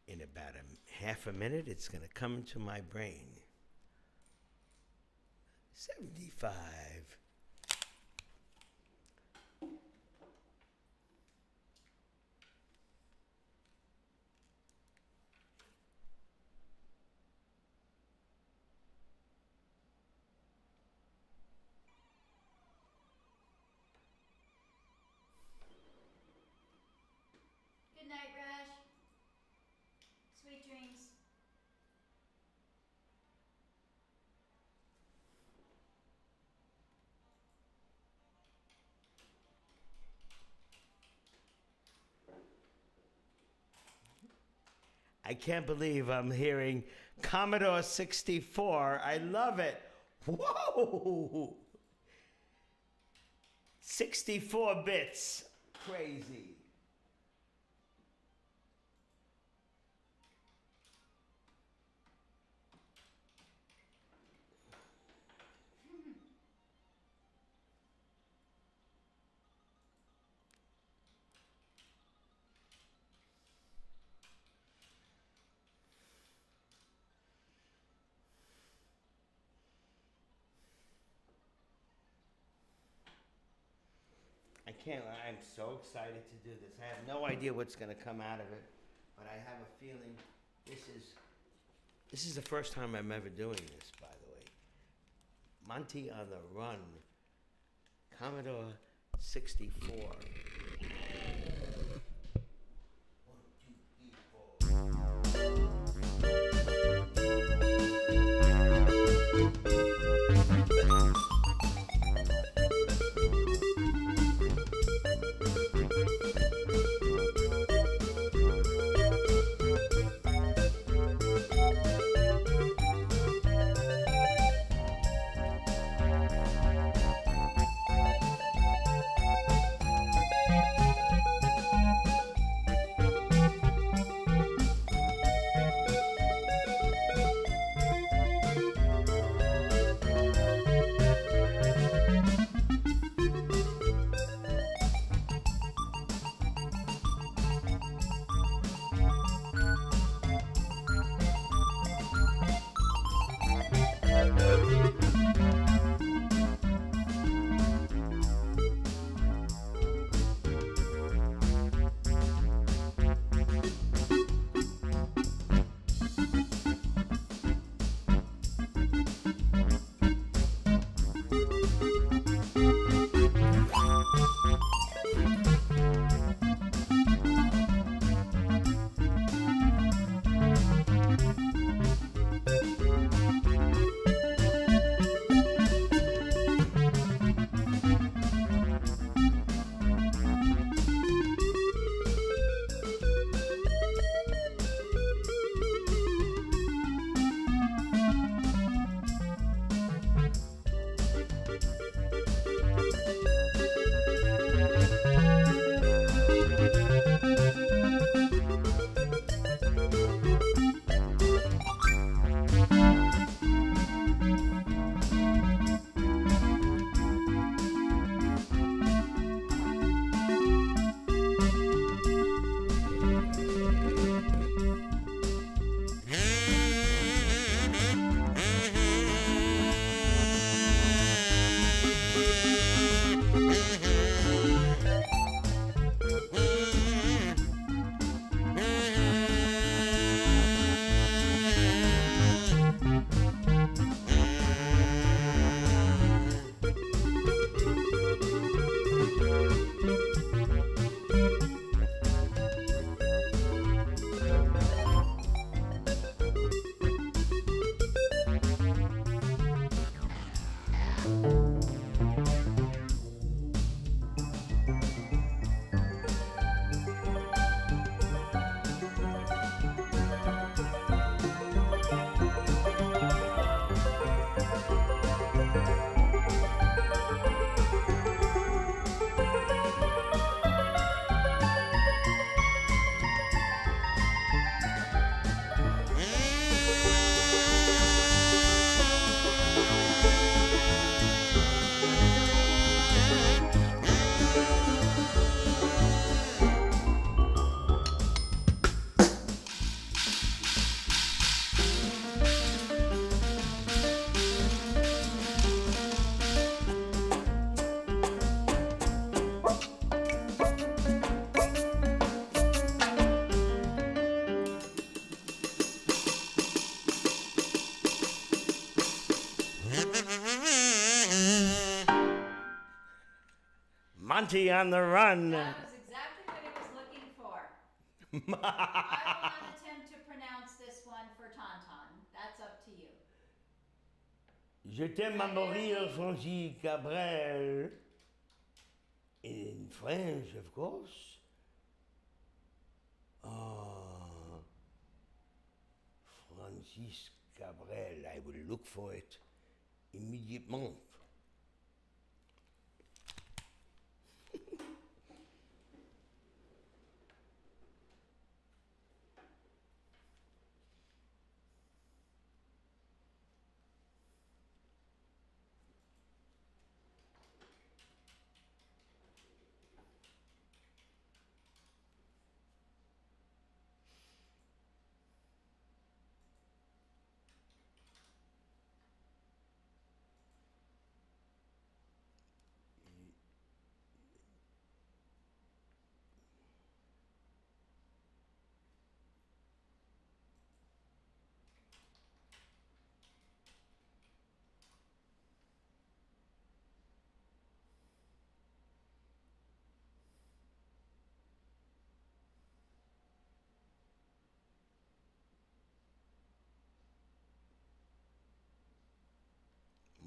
In about a half a minute, it's going to come into my brain. 75. Good night, Rash. Sweet dreams. I can't believe I'm hearing Commodore 64. I love it. Whoa! 64 bits. Crazy. can't. I'm so excited to do this. I have no idea what's going to come out of it, but I have a feeling this is the first time I'm ever doing this. By the way, Monty on the Run, Commodore 64. Monty on the Run. That was exactly what it was looking for. I will not attempt to pronounce this one for Tauntaun. That's up to you. Je t'aime à mourir, Francis Cabrel. In French, of course. Francis Cabrel. I will look for it immediately.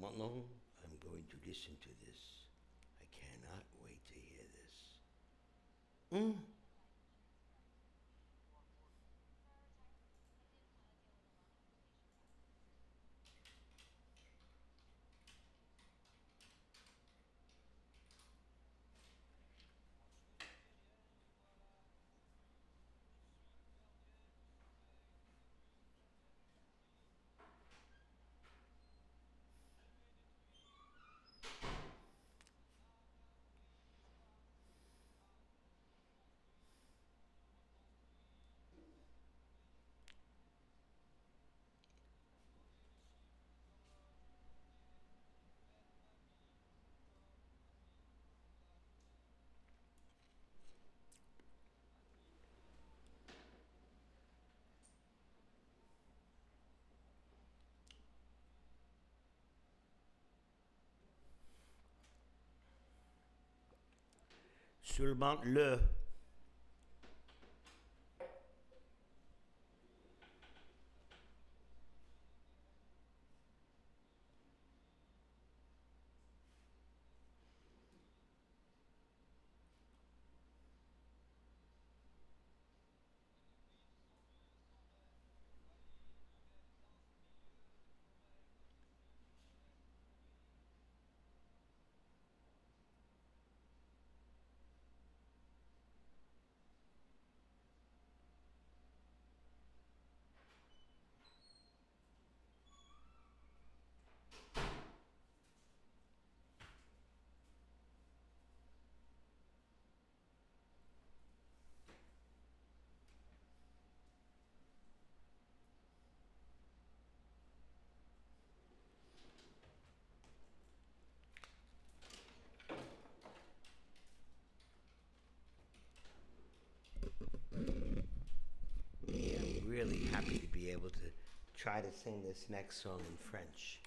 Maintenant, I'm going to listen to this. I cannot wait to hear this. Seulement le. Yeah, I'm really happy to be able to try to sing this next song in French.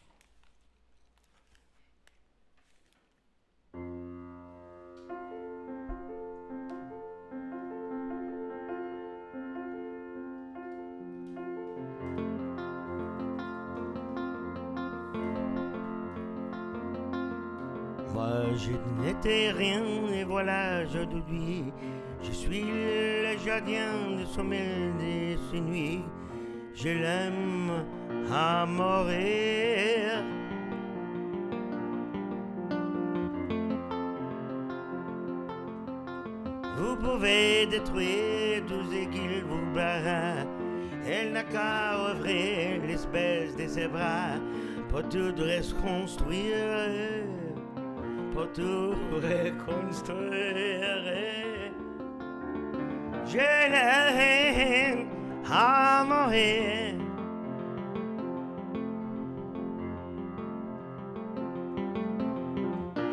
Moi je n'étais rien et voilà aujourd'hui je suis le gardien du sommeil de ces nuits. Je l'aime à mourir. Vous pouvez détruire tout ce qu'il vous plaira. Elle n'a qu'à ouvrir l'espèce de ses bras pour tout reconstruire. Pour tout reconstruire. Je l'aime à mourir.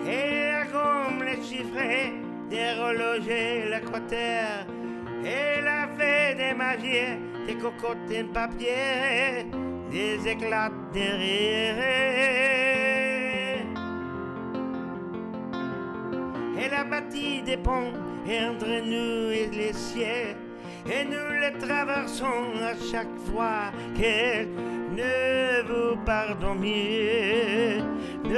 Et comme les chiffres des horlogers, l'équateur, elle a fait des magies, des cocottes en papier, des éclats de rire. Elle a bâti des ponts entre nous et les cieux, et nous les traversons à chaque fois qu'elle ne veut pas dormir, ne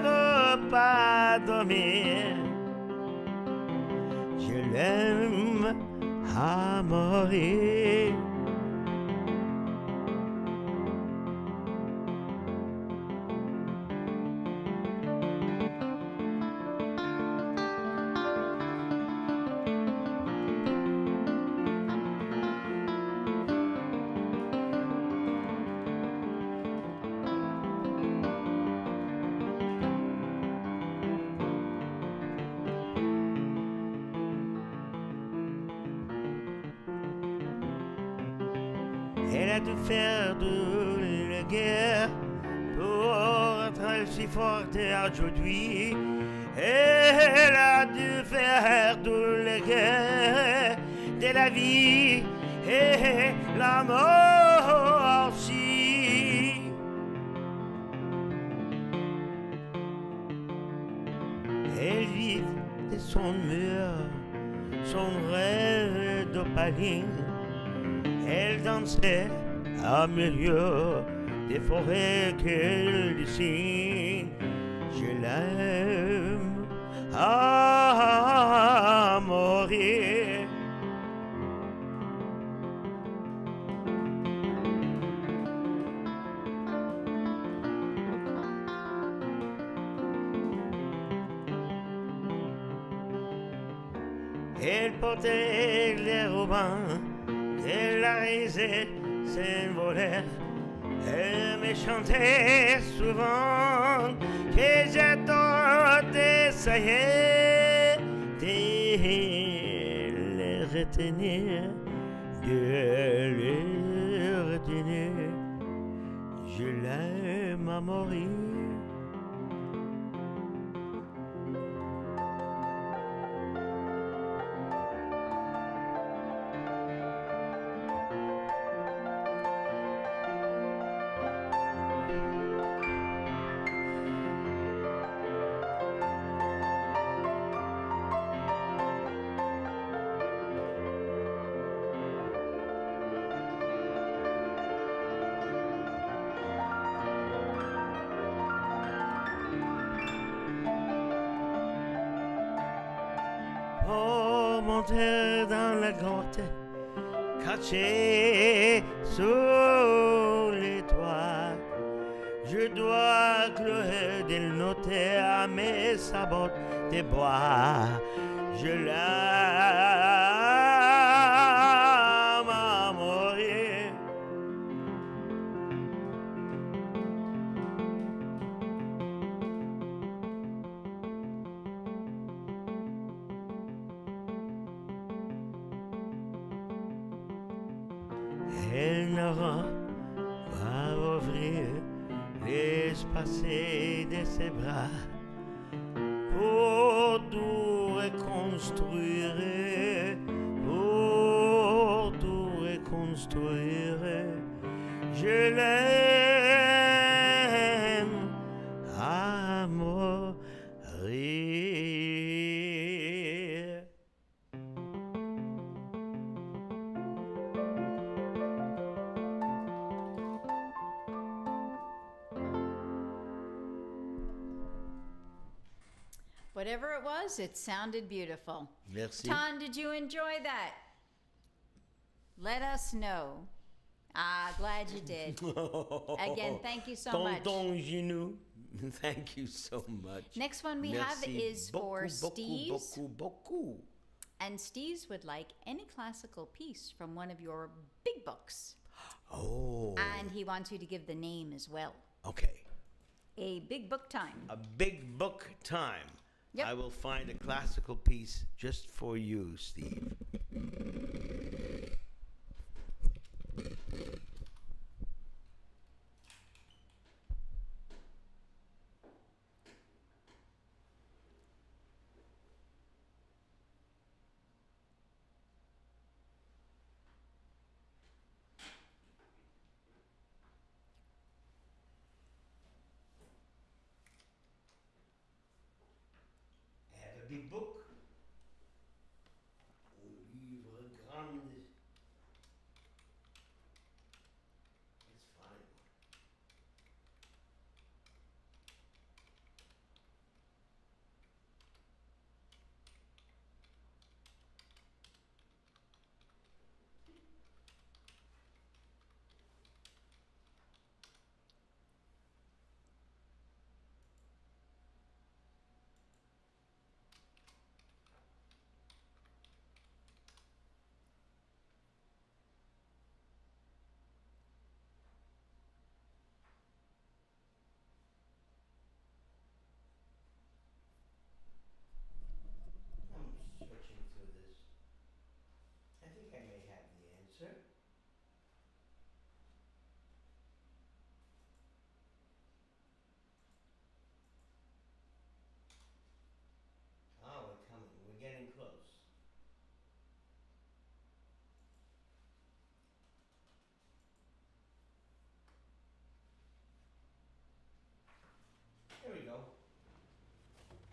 veut pas dormir. Je l'aime à mourir. Elle a dû faire de la guerre pour être si forte aujourd'hui. Elle a dû faire de la guerre de la vie et la mort aussi. Elle vit de son mur, son rêve d'opaline. Elle dansait à milieu des forêts qu'elle dessine. Je l'aime à mourir. Elle portait les robins de la risée s'envolèrent. Elle me chantait souvent que j'adore d'essayer de les retenir, de les retenir. Je l'aime à mourir. Pour monter dans la grotte, caché sous les toits, je dois clouer des notes à mes sabots de bois. Je l'aime à mourir. Elle n'aura pas ouvrir l'espace de ses bras pour tout reconstruire, pour tout reconstruire. Je l'aime à mourir. Whatever it was, it sounded beautiful. Merci. Ton, did you enjoy that? Let us know. Ah, glad you did. Again, thank you so much. Tonton Ginou, thank you so much. Next one we have Merci is for Steve's. beaucoup. And Steve's would like any classical piece from one of your big books. Oh. And he wants you to give the name as well. Okay. A big book time. A big book time. Yep. I will find a classical piece just for you, Steve. Big book. Un livre grande. It's fine. Searching through this. I think I may have the answer. Oh, we're coming. We're getting close. There we go.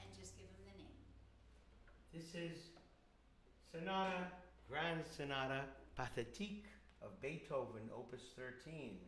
And just give him the name. This is Sonata, Grand Sonata Pathétique of Beethoven, Opus 13.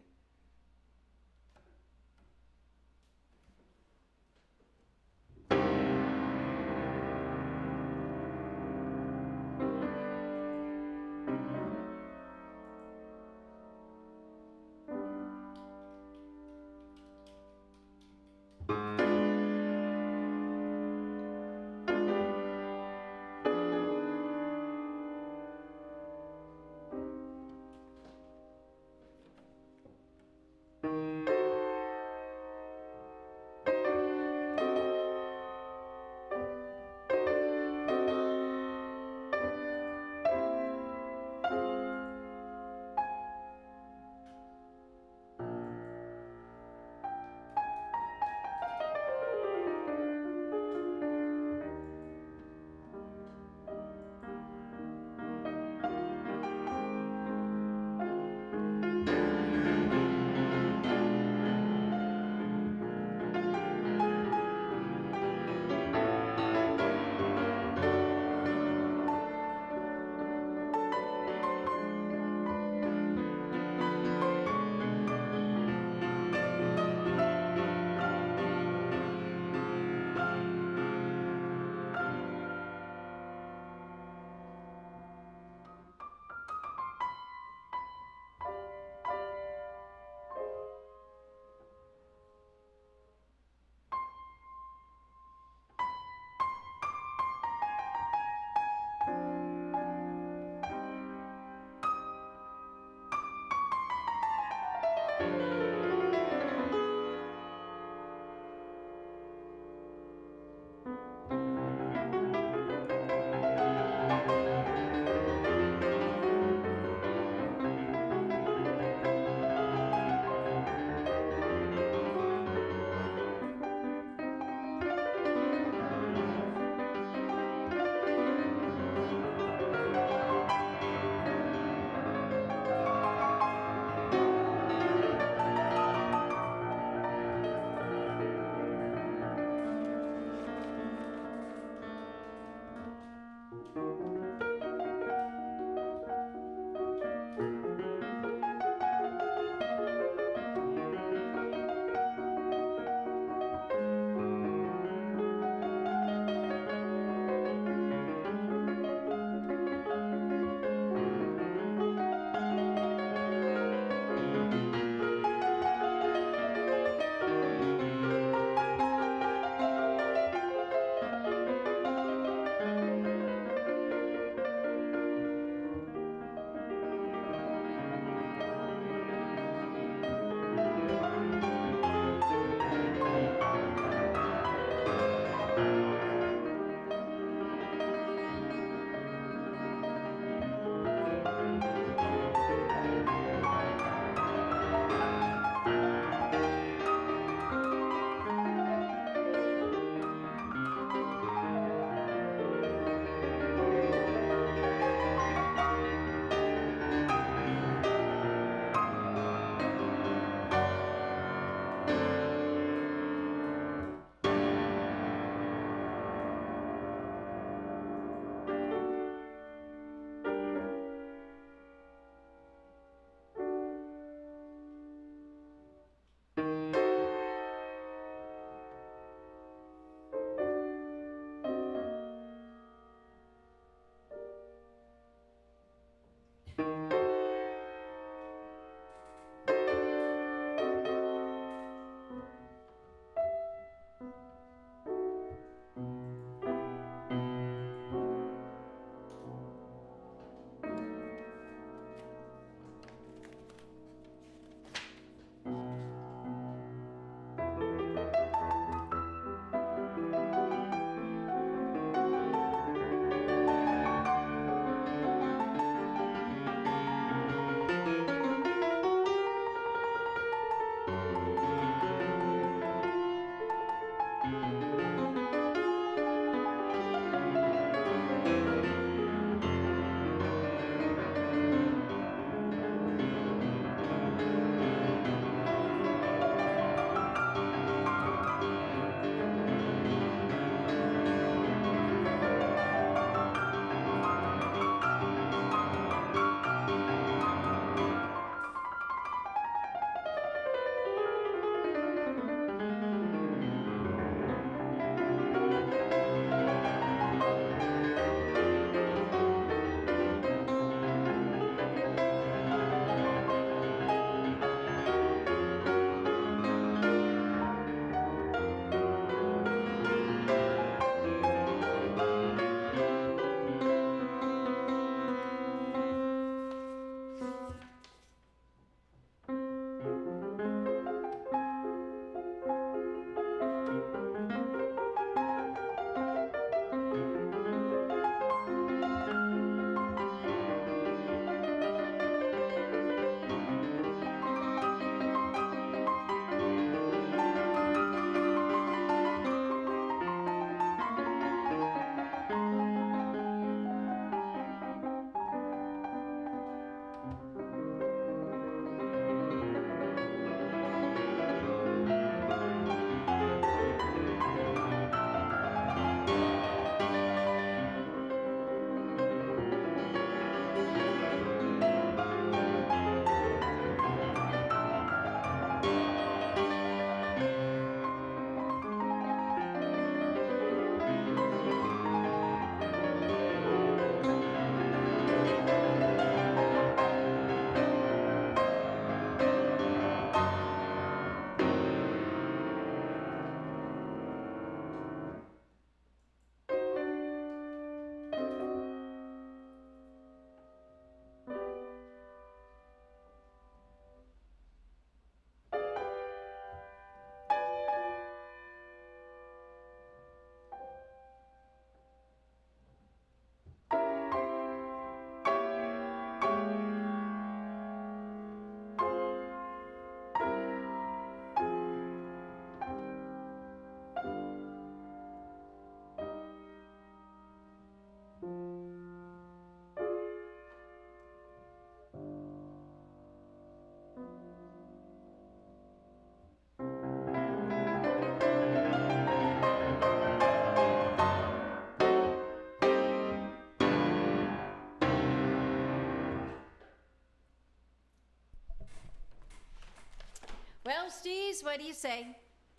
Well, Steez, what do you say?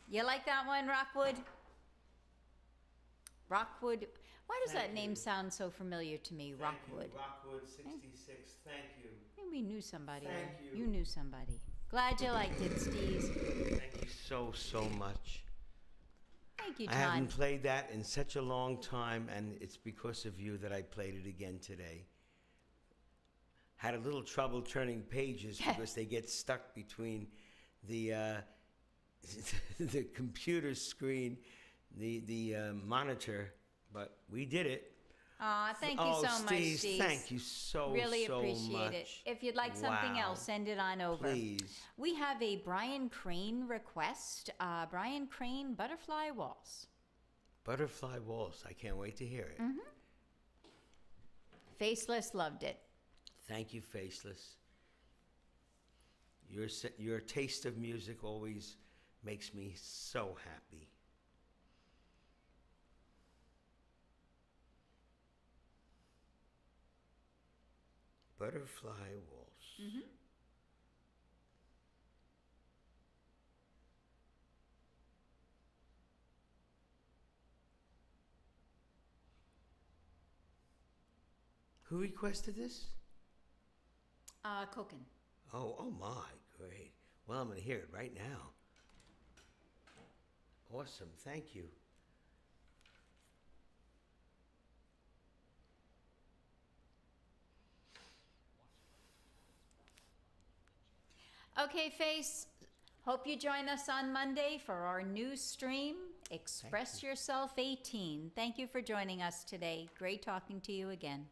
You like that one, Rockwood? Rockwood. Why does that name sound so familiar to me, Rockwood? Rockwood 66, thank you. I think we knew somebody. Thank you. You knew somebody. Glad you liked it, Steez. Thank you so much. Thank you, I John. haven't played that in such a long time, and it's because of you that I played it again today. Had a little trouble turning pages because they get stuck between the the computer screen, the monitor, but we did it. Aw, thank you so much, Steez. Thank you so Really so appreciate much. it. If you'd like something Wow. else, send it on over. Please. We have a Brian Crane request. Brian Crane, Butterfly Waltz. Butterfly Waltz. I can't wait to hear it. Faceless loved it. Thank you, Faceless. Your taste of music always makes me so happy. Butterfly Waltz. Who requested this? Koken. Oh my, great. Well, I'm going to hear it right now. Awesome, thank you. Okay, Face. Hope you join us on Monday for our new stream, Express Yourself 18. Thank you for joining us today. Great talking to you again.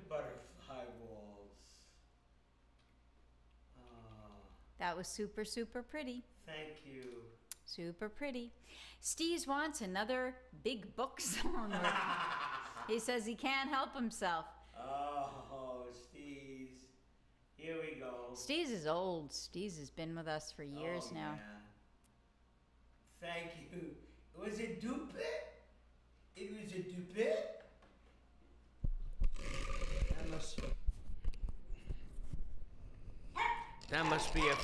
butterfly walls. Oh, That was super, super pretty. thank you. Super pretty. Steez wants another big book song. He says he can't help himself. Oh, Steez. Here we go. Steez is old. Steez has been with us for years now. Yeah. Thank you. Was it Dupe? It was a Dupe? That must be a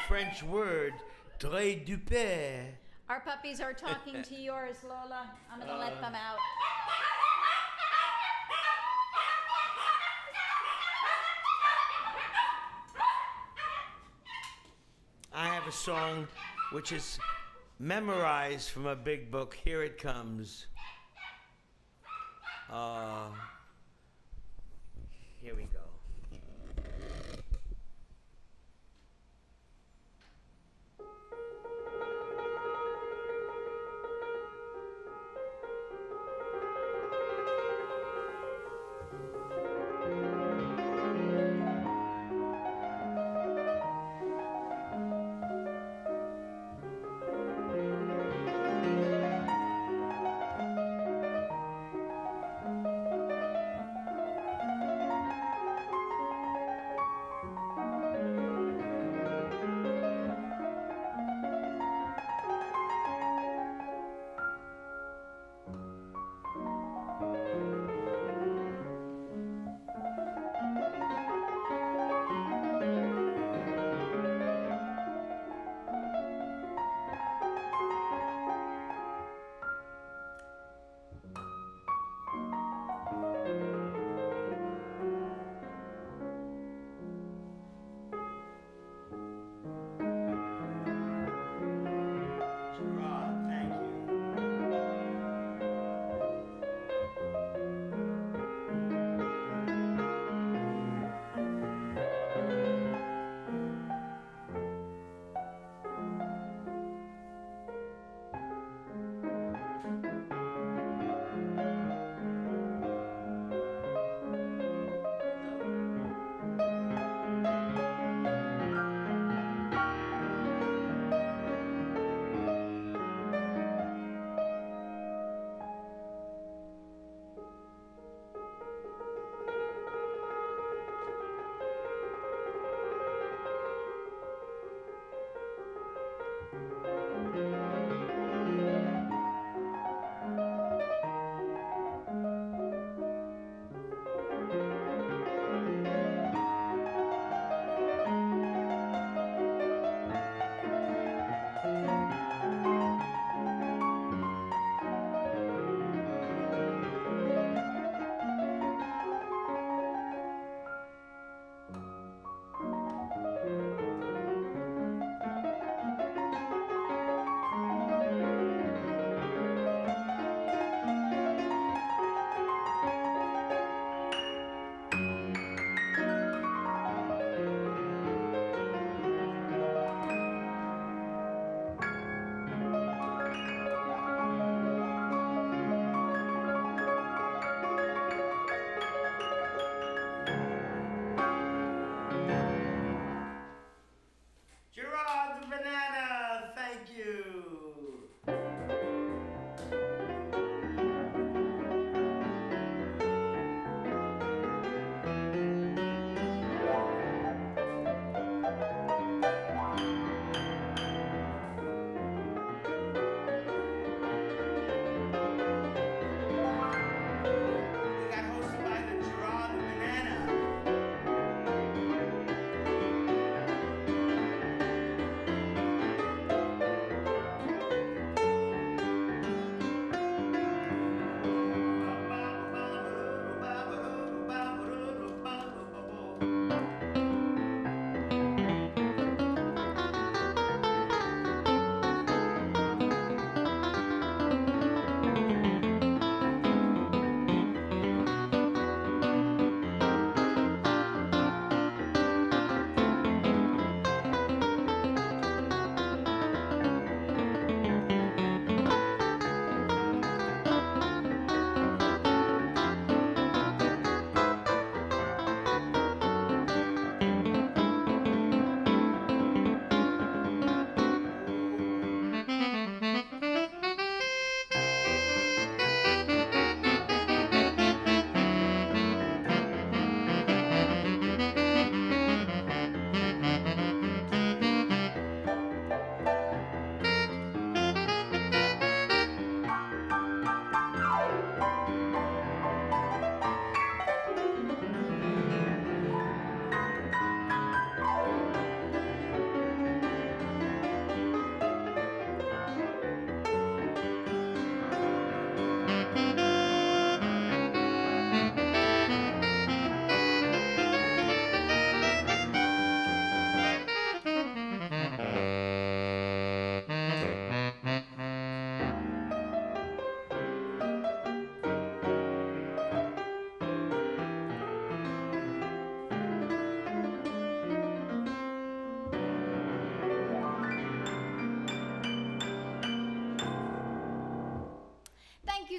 French word. Très Dupe. Our puppies are talking to yours, Lola. I'm going to let them out. I have a song which is memorized from a big book. Here it comes. Here we go.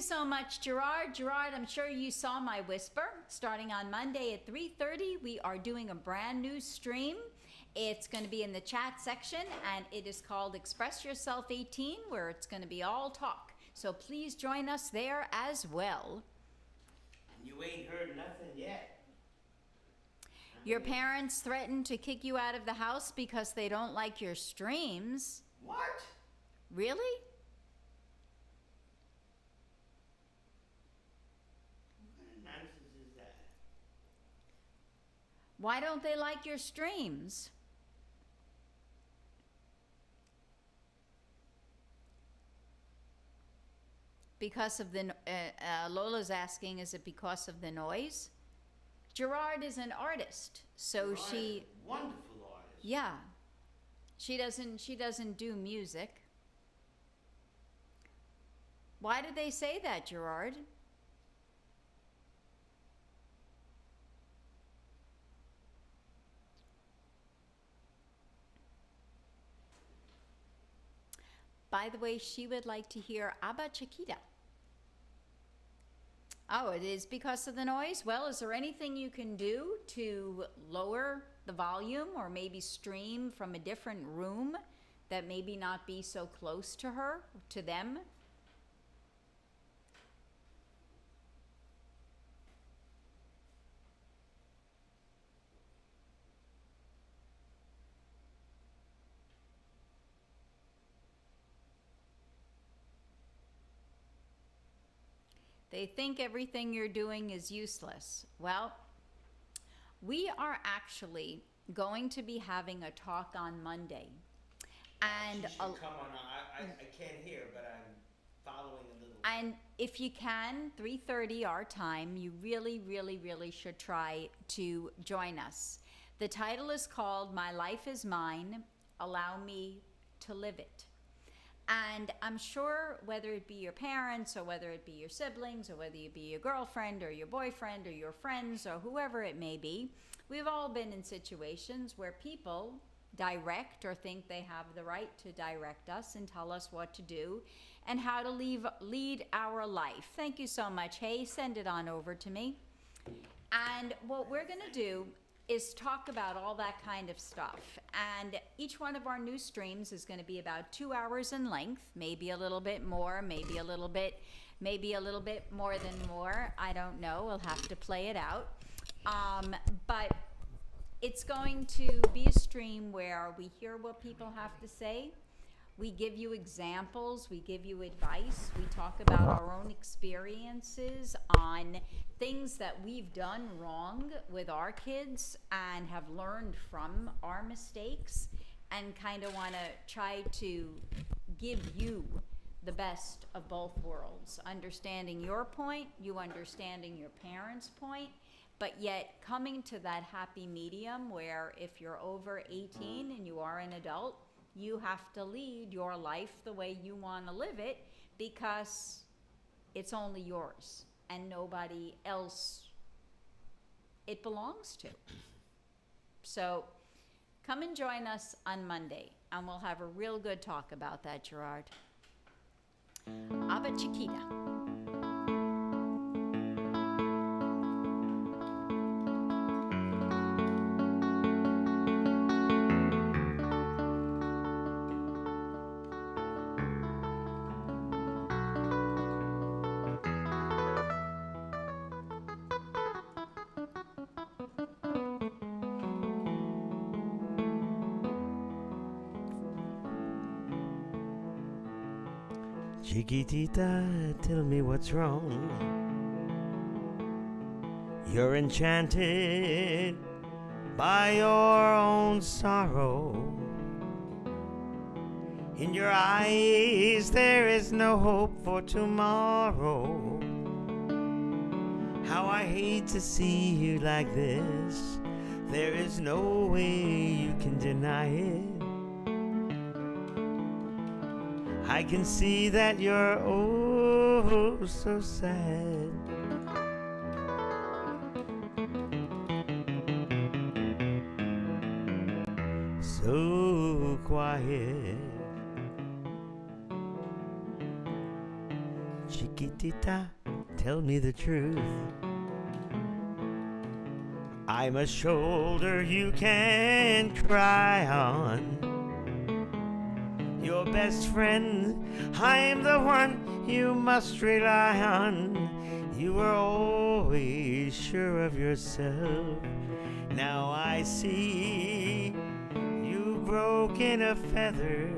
so much, Gerard. Gerard, I'm sure you saw my whisper. Starting on Monday at 3:30, we are doing a brand new stream. It's going to be in the chat section, and it is called Express Yourself 18, where it's going to be all talk. So please join us there as well. And you ain't heard nothing yet. Your parents threatened to kick you out of the house because they don't like your streams. What? Really? Why don't they like your streams? Because of the, Lola's asking, is it because of the noise? Gerard is an artist, so Gerard she, is a wonderful artist. yeah, she doesn't do music. Why did they say that, Gerard? By the way, she would like to hear Abba Chiquita. Oh, it is because of the noise? Well, is there anything you can do to lower the volume or maybe stream from a different room that maybe not be so close to her, to them? They think everything you're doing is useless. Well, we are actually going to be having a talk on Monday. And She should come on. I can't hear, but I'm following a little. And if you can, 3:30 our time, you really should try to join us. The title is called My Life is Mine, Allow Me to Live It. And I'm sure whether it be your parents or whether it be your siblings or whether it be your girlfriend or your boyfriend or your friends or whoever it may be, we've all been in situations where people direct or think they have the right to direct us and tell us what to do and how to lead our life. Thank you so much. Hey, send it on over to me. And what we're going to do is talk about all that kind of stuff. And each one of our new streams is going to be about 2 hours in length, maybe a little bit more, maybe a little bit more than more. I don't know. We'll have to play it out. But it's going to be a stream where we hear what people have to say. We give you examples, we give you advice, we talk about our own experiences on things that we've done wrong with our kids and have learned from our mistakes, and kind of want to try to give you the best of both worlds, understanding your point, you understanding your parents' point, but yet coming to that happy medium where if you're over 18 and you are an adult, you have to lead your life the way you want to live it, because it's only yours and nobody else it belongs to. So come and join us on Monday and we'll have a real good talk about that, Gerard. Abba Chiquita. Chiquitita, tell me what's wrong. You're enchanted by your own sorrow. In your eyes there is no hope for tomorrow. How I hate to see you like this. There is no way you can deny it. I can see that you're oh so sad. So quiet. Chiquitita, tell me the truth. I'm a shoulder you can cry on. Your best friend, I'm the one you must rely on. You were always sure of yourself. Now I see you've broken a feather.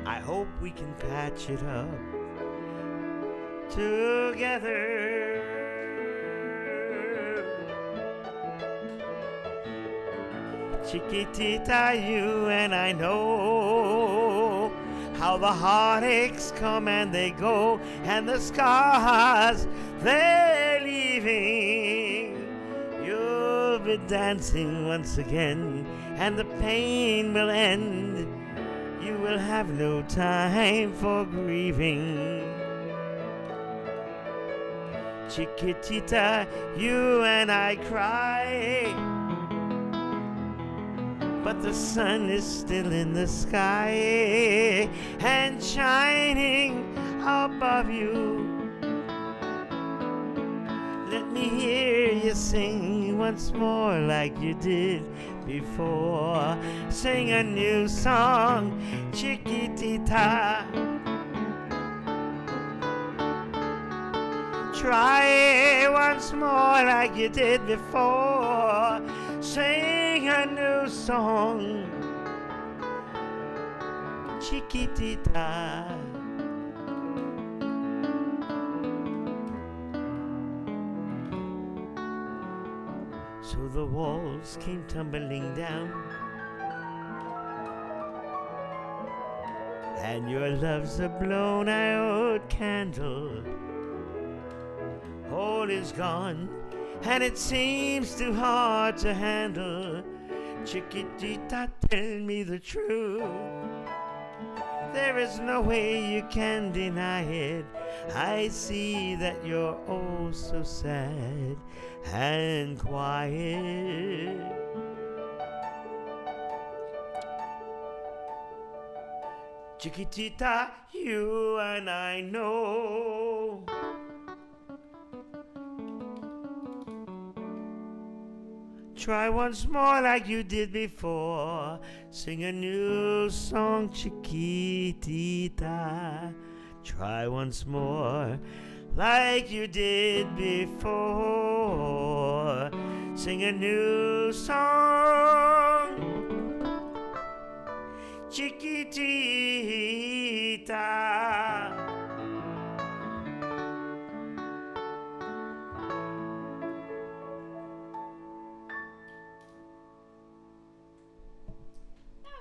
I hope we can patch it up together. Chiquitita, you and I know how the heartaches come and they go, and the scars they're leaving. You'll be dancing once again, and the pain will end. You will have no time for grieving. Chiquitita, you and I cry, but the sun is still in the sky and shining above you. Let me hear you sing once more like you did before. Sing a new song, Chiquitita. Try once more like you did before. Sing a new song, Chiquitita. So the walls came tumbling down, and your love's a blown out candle. All is gone, and it seems too hard to handle. Chiquitita, tell me the truth. There is no way you can deny it. I see that you're oh so sad and quiet. Chiquitita, you and I know try once more like you did before. Sing a new song, Chiquitita. Try once more like you did before. Sing a new song, Chiquitita.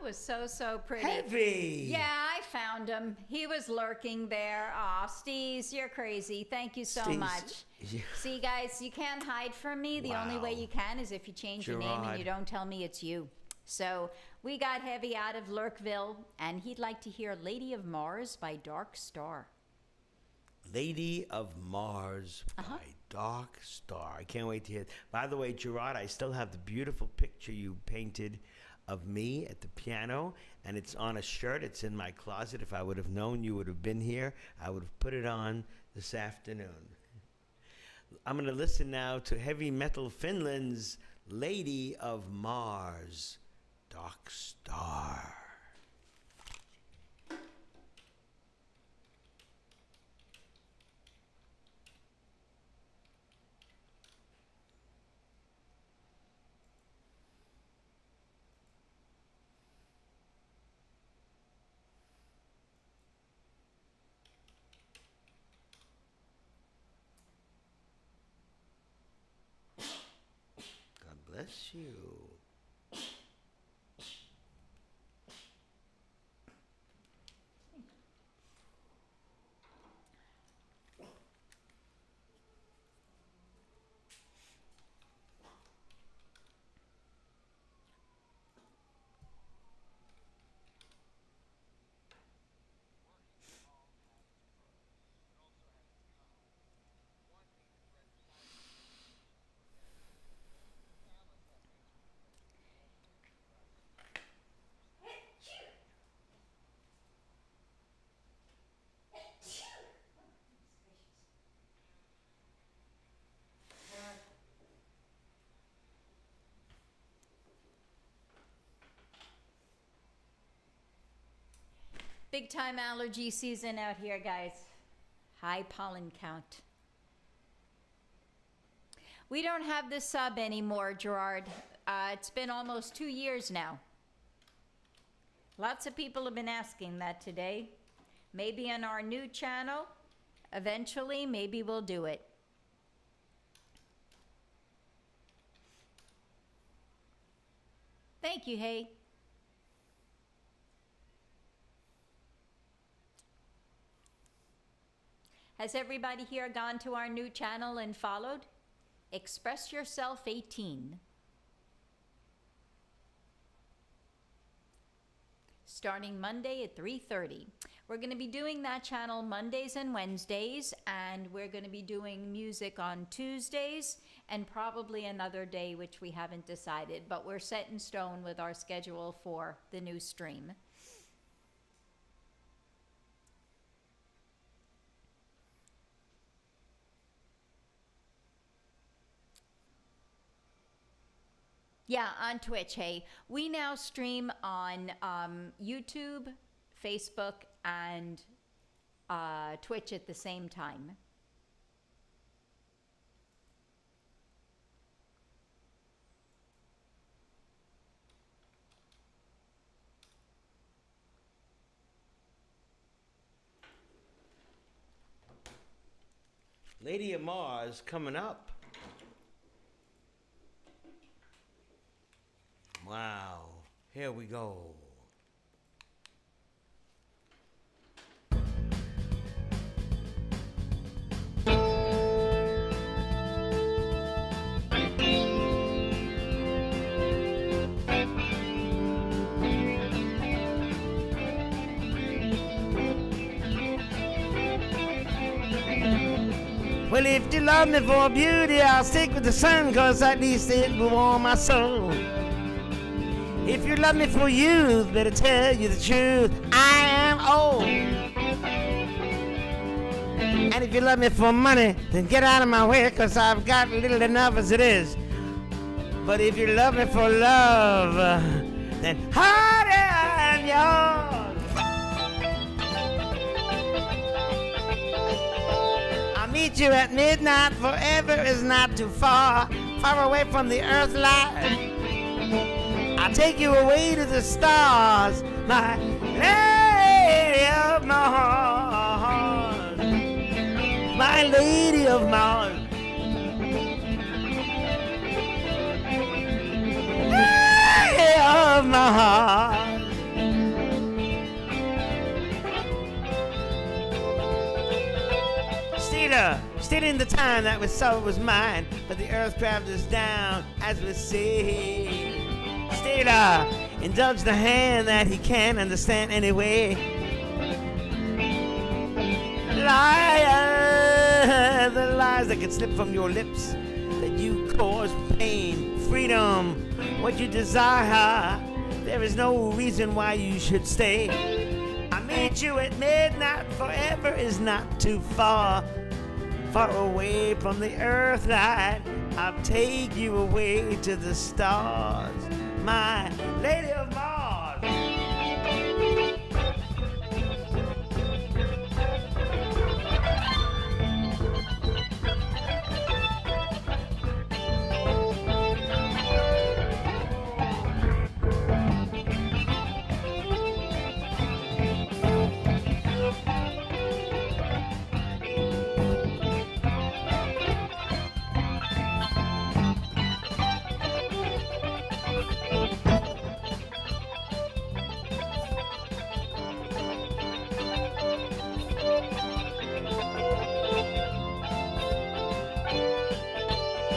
Was so pretty. Heavy. Yeah, I found him. He was lurking there. Aw, Steez, you're crazy. Thank you so Steez, much. yeah. See, guys, you can't hide from me. The only way you can is if you change your name and you don't tell me it's you. So we got Heavy out of Lurkville, and he'd like to hear Lady of Mars by Dark Star. Lady of Mars by Dark Star. I can't wait to hear it. By the way, Gerard, I still have the beautiful picture you painted of me at the piano, and it's on a shirt. It's in my closet. If I would have known you would have been here, I would have put it on this afternoon. I'm going to listen now to Heavy Metal Finland's Lady of Mars, Dark Star. Bless you. Big time allergy season out here, guys. High pollen count. We don't have the sub anymore, Gerard. It's been almost 2 years now. Lots of people have been asking that today. Maybe on our new channel, eventually, maybe we'll do it. Thank you, Hey. Has everybody here gone to our new channel and followed? Express Yourself 18. Starting Monday at 3:30. We're going to be doing that channel Mondays and Wednesdays, and we're going to be doing music on Tuesdays and probably another day which we haven't decided, but we're set in stone with our schedule for the new stream. Yeah, on Twitch, Hey. We now stream on YouTube, Facebook, and Twitch at the same time. Lady of Mars coming up. Wow, here we go. Well, if you love me for beauty, I'll stick with the sun, 'cause at least it will warm my soul. If you love me for youth, better tell you the truth, I am old. And if you love me for money, then get out of my way, 'cause I've got little enough as it is. But if you love me for love, then harder I'm yours. I'll meet you at midnight, forever is not too far, far away from the earth light. I'll take you away to the stars, my lady of Mars, my lady of Mars. Lady of Mars. Still in the time that we saw was mine, but the earth grabbed us down as we see. Still, indulge the hand that he can't understand anyway. Liar, the lies that can slip from your lips, that you cause pain, freedom, what you desire. There is no reason why you should stay. I meet you at midnight, forever is not too far, far away from the earth light. I'll take you away to the stars, my lady of Mars.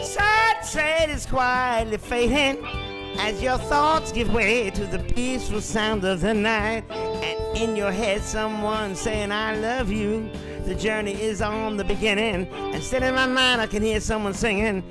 Sunset is quietly fading as your thoughts give way to the peaceful sound of the night, and in your head someone saying I love you. The journey is on the beginning, and still in my mind I can hear someone singing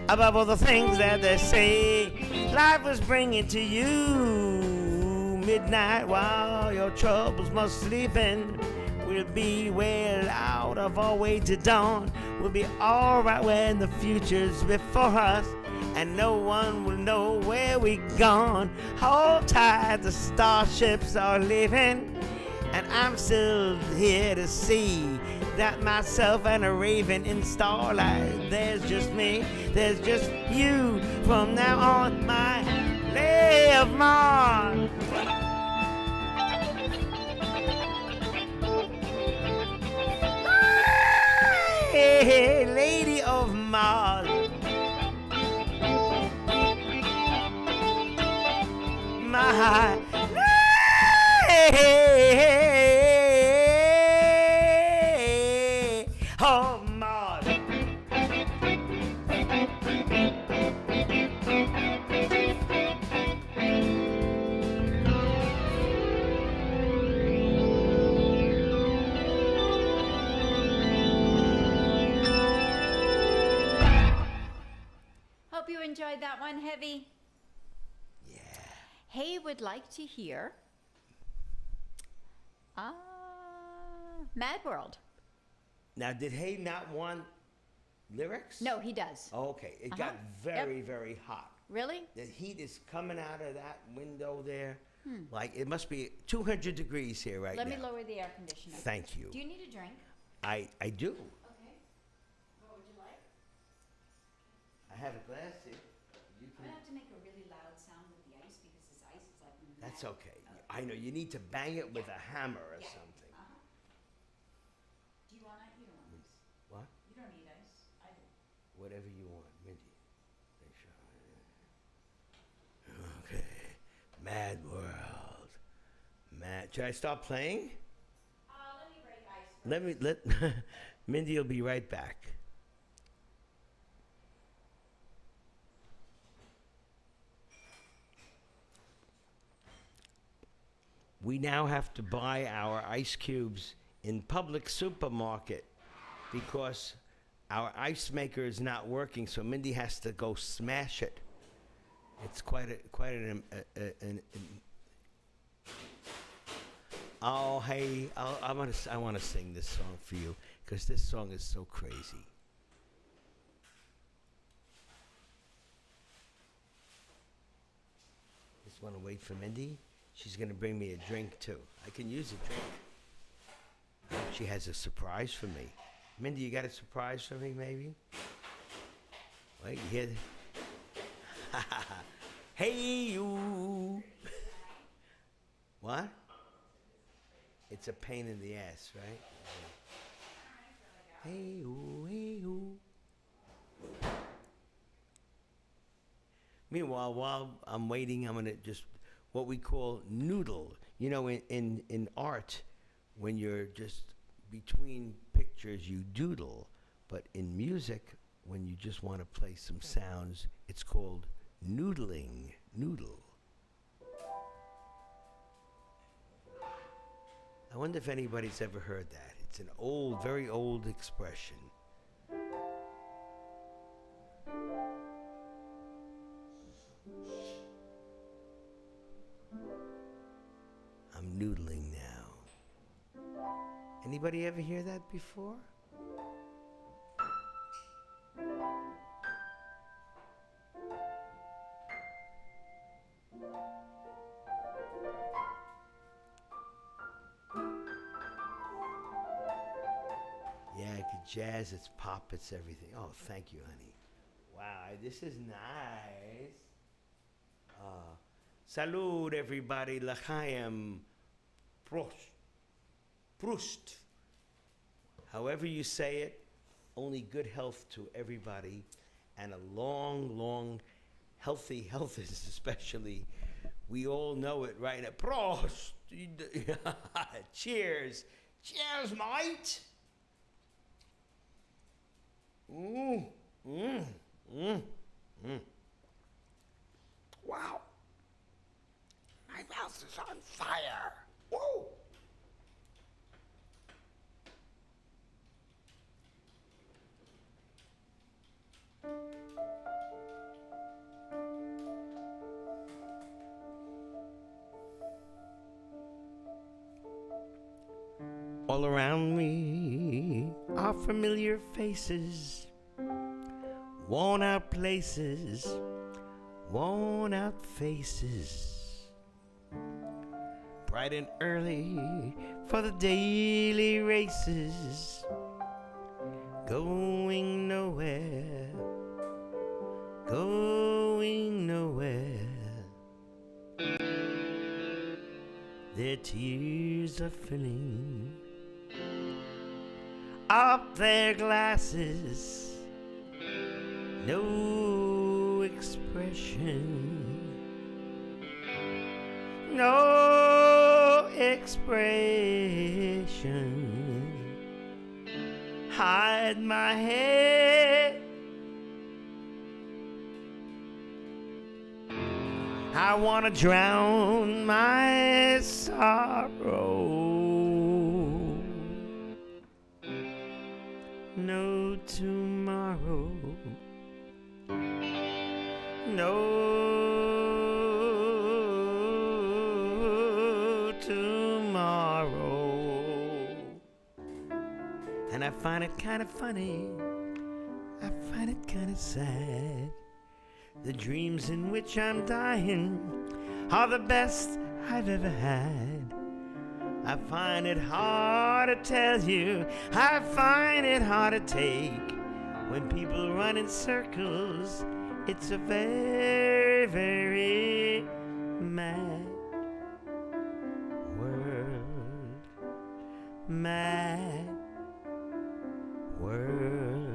above all the things that they say. Life was bringing to you midnight while your troubles must sleeping. We'll be well out of our way to dawn. We'll be alright when the future's before us, and no one will know where we're gone. Hold tight, the starships are leaving, And I'm still here to see that myself and a raven in starlight. There's just me, there's just you. From now on, my lay of Mars. Hey, lady of Mars. My lady of Mars. Hope you enjoyed that one, Heavy. Yeah. Hay would like to hear Mad World. Now, did Hay not want lyrics? No, he does. Oh, okay. It got very, very hot. Really? The heat is coming out of that window there. Like, it must be 200 degrees here right Let now. me lower the air conditioner. Thank you. Do you need a drink? I do. Okay. What would you like? I have a glass here. You I'm can, gonna have to make a really loud sound with the ice because this ice is like that's okay. I know. You need to bang it with a hammer or something. Do you want ice? You don't want ice. What? You don't need ice. I do. Whatever you want, Mindy. Make sure. Okay. Mad World. Mad. Should I start playing? Let me break ice. Let Mindy will be right back. We now have to buy our ice cubes in public supermarket because our ice maker is not working, so Mindy has to go smash it. It's quite an oh, hey, I want to sing this song for you because this song is so crazy. Just want to wait for Mindy. She's going to bring me a drink, too. I can use a drink. I hope she has a surprise for me. Mindy, you got a surprise for me, maybe? Wait, you hear that? Hey, you. What? It's a pain in the ass, right? Hey, you, hey, you. Meanwhile, while I'm waiting, I'm going to just what we call noodle. You know, in art, when you're just between pictures, you doodle. But in music, when you just want to play some sounds, it's called noodling. Noodle. I wonder if anybody's ever heard that. It's an old, very old expression. I'm noodling now. Anybody ever hear that before? Yeah, it could jazz, it's pop, it's everything. Oh, thank you, honey. Wow, this is nice. Salud, everybody. L'chaim. Prost. Prost. However you say it, only good health to everybody and a long, long, healthy health is especially. We all know it, right? Prost. Cheers. Cheers, mate. Wow. My mouth is on fire. Whoa. All around me are familiar faces, worn out places, worn out faces. bright and early for the daily races, going nowhere, going nowhere. Their tears are filling up their glasses, no expression, no expression. Hide my head, I wanna drown my sorrow. No tomorrow, no tomorrow. And I find it kind of funny, I find it kind of sad. The dreams in which I'm dying are the best I've ever had. I find it hard to tell you, I find it hard to take. When people run in circles, it's a very, very mad world. Mad world.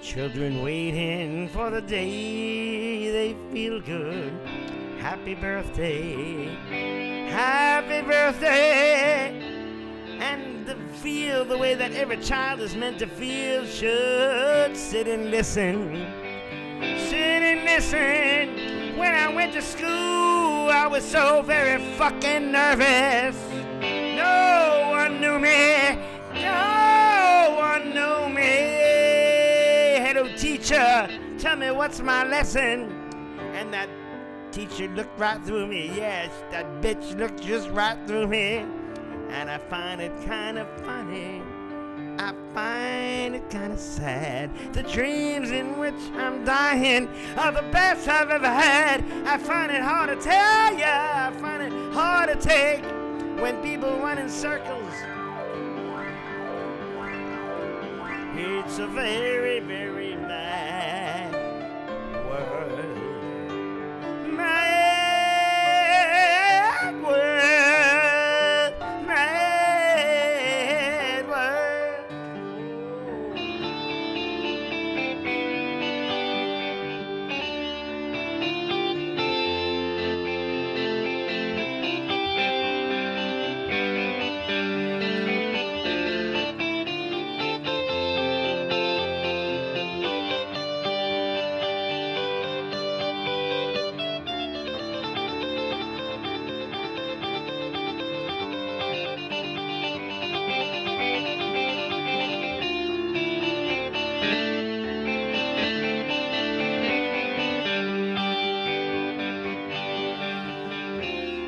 Children waiting for the day they feel good. Happy birthday, happy birthday. And to feel the way that every child is meant to feel should sit and listen. Sit and listen. When I went to school, I was so very fucking nervous. No one knew me. No one knew me. Hello, teacher, tell me what's my lesson. And that teacher looked right through me. Yes, that bitch looked just right through me. And I find it kind of funny, I find it kind of sad. The dreams in which I'm dying are the best I've ever had. I find it hard to tell ya, I find it hard to take when people run in circles. It's a very, very mad world. Mad world. Mad world.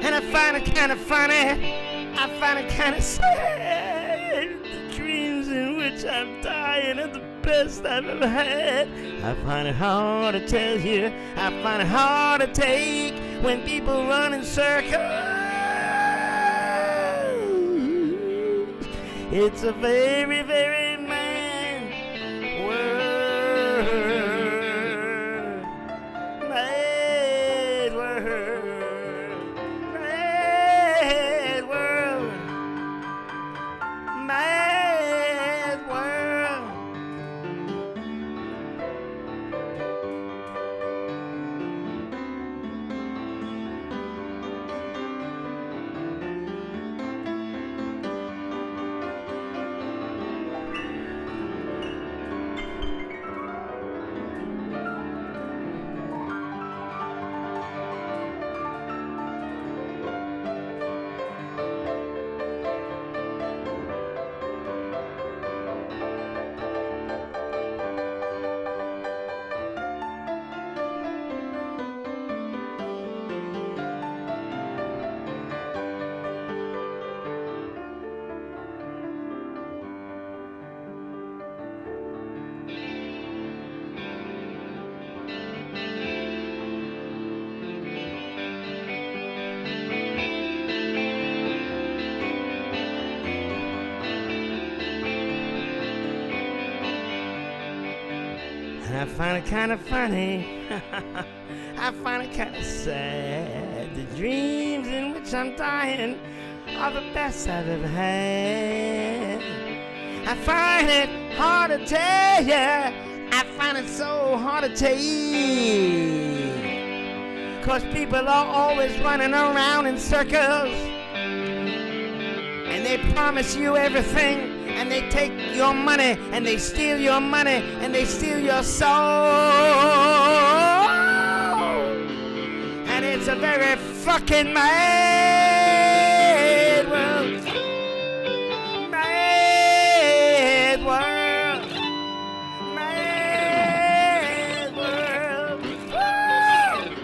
And I find it kind of funny, I find it kind of sad. The dreams in which I'm dying are the best I've ever had. I find it hard to tell you, I find it hard to take when people run in circles. It's a very, very mad world. Mad world. Mad world. Mad world. I find it kind of funny. I find it kind of sad. The dreams in which I'm dying are the best I've ever had. I find it hard to tell ya. I find it so hard to take. 'Cause people are always running around in circles. And they promise you everything. And they take your money, and they steal your money, and they steal your soul. And it's a very fucking mad world. Mad world. Mad world. Woo!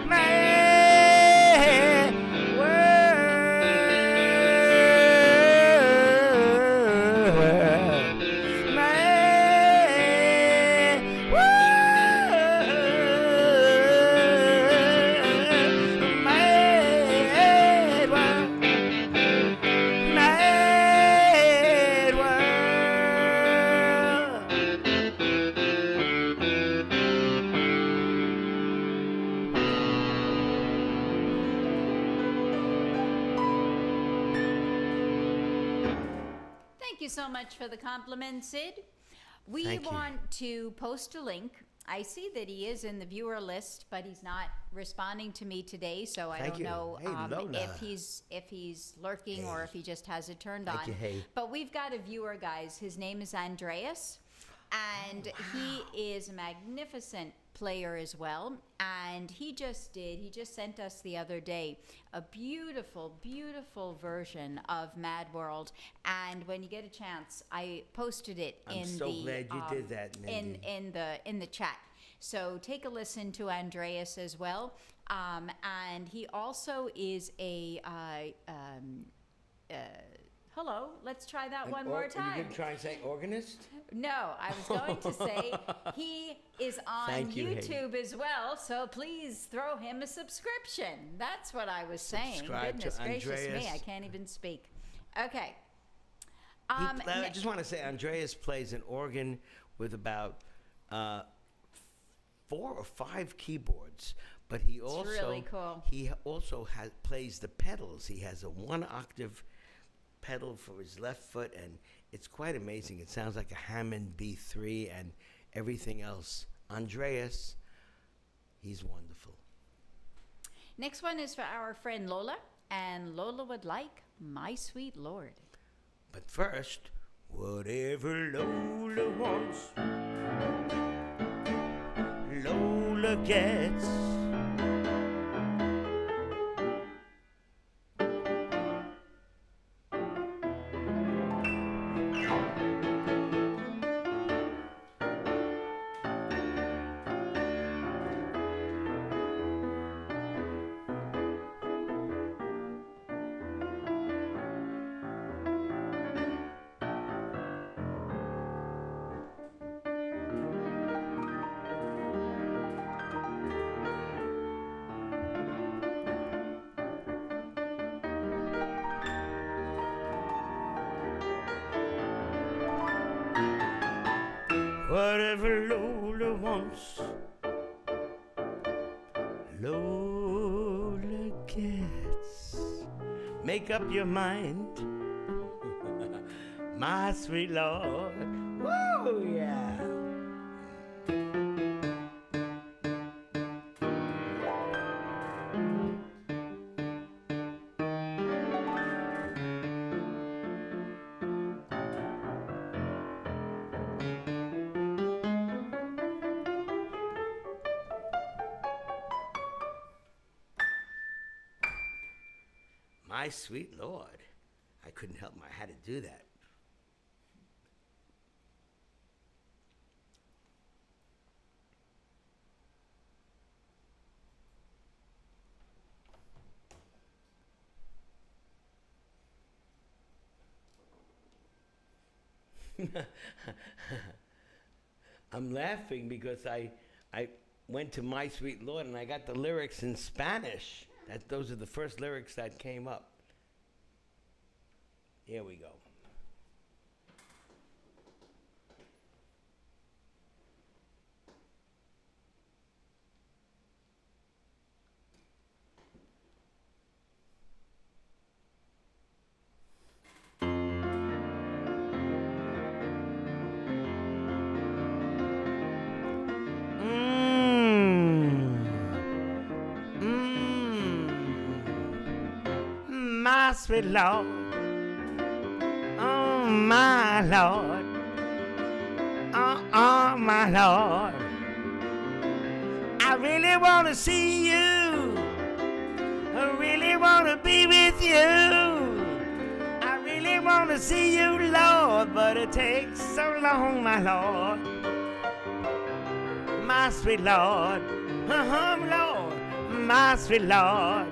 Mad Thank you so much for the compliment, Sid. We Thank you. want to post a link. I see that he is in the viewer list, but he's not responding to me today, so I Thank don't you. know Hey, Lola. if he's lurking or if he just has it turned Thank on. you, hey. But we've got a viewer, guys. His name is Andreas, and he is a magnificent player as well. And he just sent us the other day a beautiful, beautiful version of Mad World. And when you get a chance, I posted it I'm in so the glad you did that, in Mindy. in the chat. So take a listen to Andreas as well. And he also is a hello. Let's try that one more Are you time. going to try and say organist? No, I was going to say he is on Thank you, Hayden. YouTube as well, so please throw him a subscription. That's what I was saying. Subscribe to Goodness gracious me, Andreas. I can't even speak. Okay. I just want to say Andreas plays an organ with about 4 or 5 keyboards, but he also really cool. plays the pedals. He has a 1-octave pedal for his left foot, and it's quite amazing. It sounds like a Hammond B3 and everything else. Andreas, he's wonderful. Next one is for our friend Lola, and Lola would like My Sweet Lord. But first, whatever Lola wants, Lola gets. Whatever Lola wants, Lola gets. Make up your mind, my sweet Lord. Woo, yeah. My sweet Lord. I couldn't help I had to do that. I'm laughing because I went to My Sweet Lord and I got the lyrics in Spanish. Those are the first lyrics that came up. Here we go. my sweet Lord. Oh, my Lord. Oh, my Lord. I really want to see you. I really want to be with you. I really want to see you, Lord, but it takes so long, my Lord. My sweet Lord. Lord. My sweet Lord.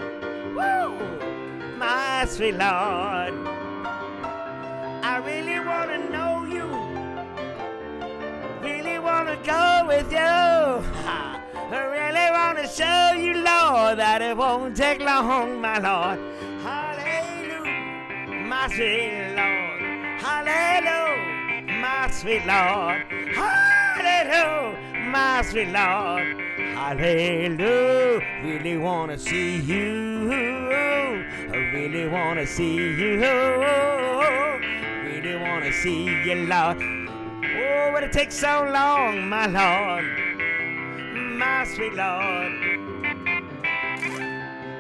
Woo! My sweet Lord. I really want to know you. Really want to go with you. I really want to show you, Lord, that it won't take long, my Lord. Hallelujah, my sweet Lord. Hallelujah, my sweet Lord. Hallelujah, my sweet Lord. Hallelujah, really want to see you. I really want to see you. Really want to see you, Lord. Oh, but it takes so long, my Lord. My sweet Lord.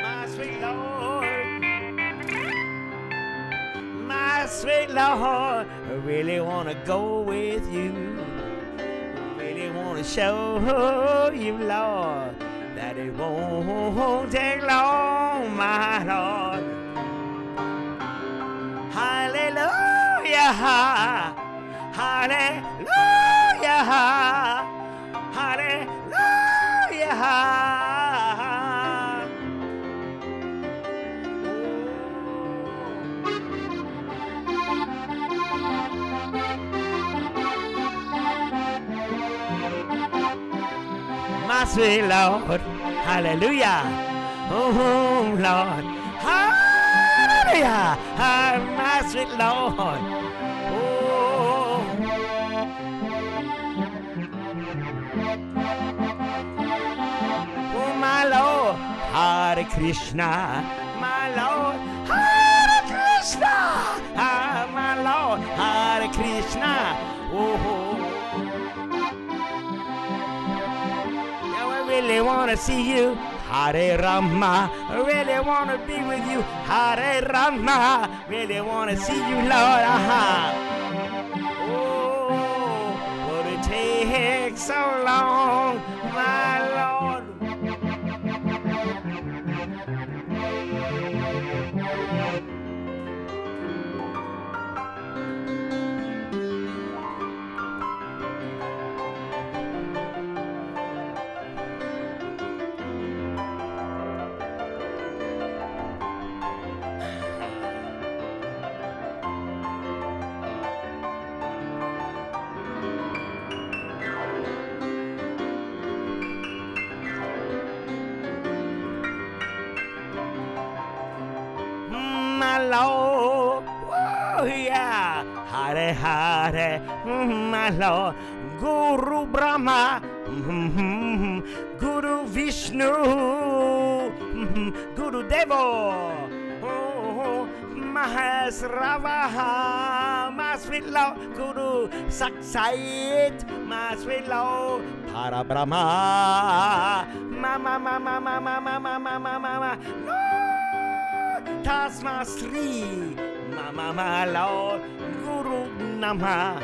My sweet Lord. My sweet Lord. I really want to go with you. Really want to show you, Lord, that it won't take long, my Lord. Hallelujah. Hallelujah. Hallelujah. My sweet Lord, hallelujah, oh Lord, hallelujah, my sweet Lord, oh, oh my Lord, Hare Krishna, my Lord, Hare Krishna, my Lord, Hare Krishna, oh. I really want to see you, Hare Rama. I really want to be with you, Hare Rama. Really want to see you, Lord. Oh, but it takes so long, my Lord. My Lord, oh yeah, Hare Hare, my Lord, Guru Brahma, Guru Vishnu, Guru Devo, oh, Mahasravaha, my sweet Lord, Guru Saksait, my sweet Lord, Para Brahma, Mama, Tasma Sri, Mama Lord, Guru Nama.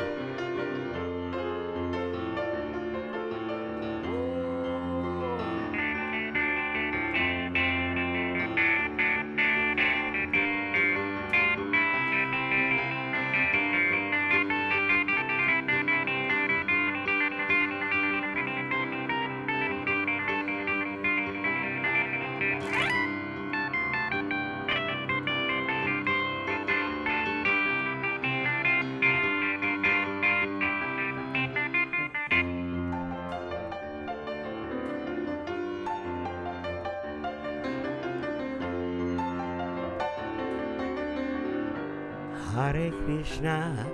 Hare Krishna,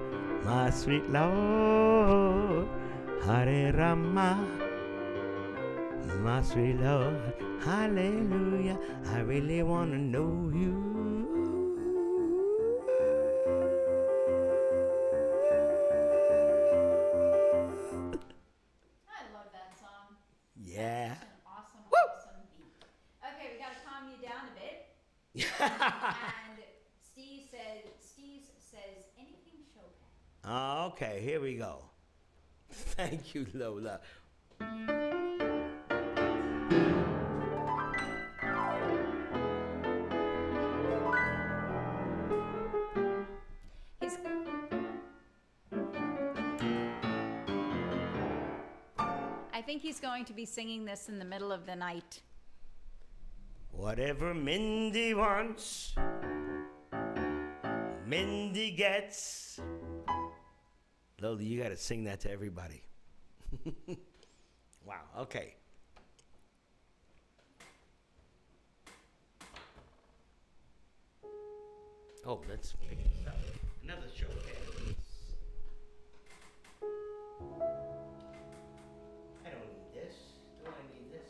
my sweet Lord, Hare Rama, my sweet Lord, hallelujah, I really want to know you. I love that song. Yeah. That's an awesome beat. Okay, we got to calm you down a bit. And Okay, here we go. Thank you, Lola. He's I think he's going to be singing this in the middle of the night. Whatever Mindy wants, Mindy gets. Lola, you got to sing that to everybody. Wow, okay. Oh, let's pick this up. Another showcase. I don't need this. Do I need this?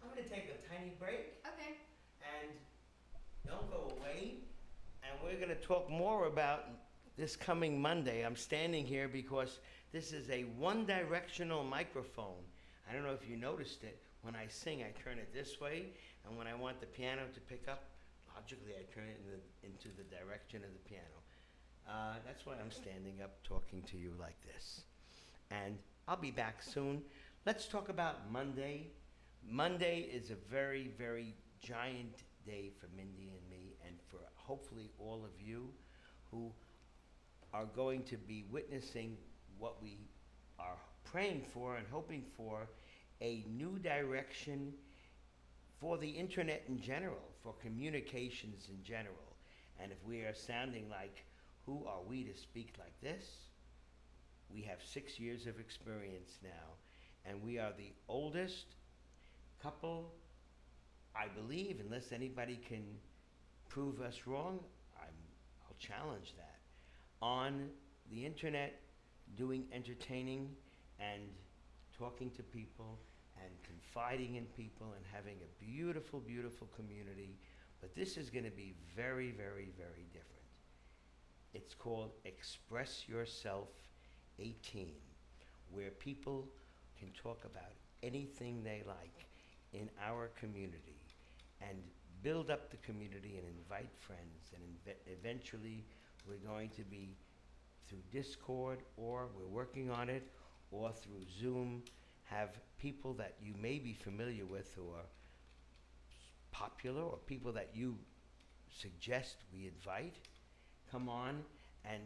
I'm going to take a tiny break. Okay. And don't go away. And we're going to talk more about this coming Monday. I'm standing here because this is a one-directional microphone. I don't know if you noticed it. When I sing, I turn it this way. And when I want the piano to pick up, logically, I turn it into the direction of the piano. That's why I'm standing up talking to you like this. And I'll be back soon. Let's talk about Monday. Monday is a very, very giant day for Mindy and me, and for hopefully all of you who are going to be witnessing what we are praying for and hoping for, a new direction for the internet in general, for communications in general. And if we are sounding like, who are we to speak like this? We have 6 years of experience now, and we are the oldest couple, I believe, unless anybody can prove us wrong, I'll challenge that, on the internet, doing entertaining and talking to people and confiding in people and having a beautiful, beautiful community. But this is going to be very, very, very different. It's called Express Yourself 18, where people can talk about anything they like in our community and build up the community and invite friends. And eventually, we're going to be through Discord, or we're working on it, or through Zoom, have people that you may be familiar with who are popular, or people that you suggest we invite, come on and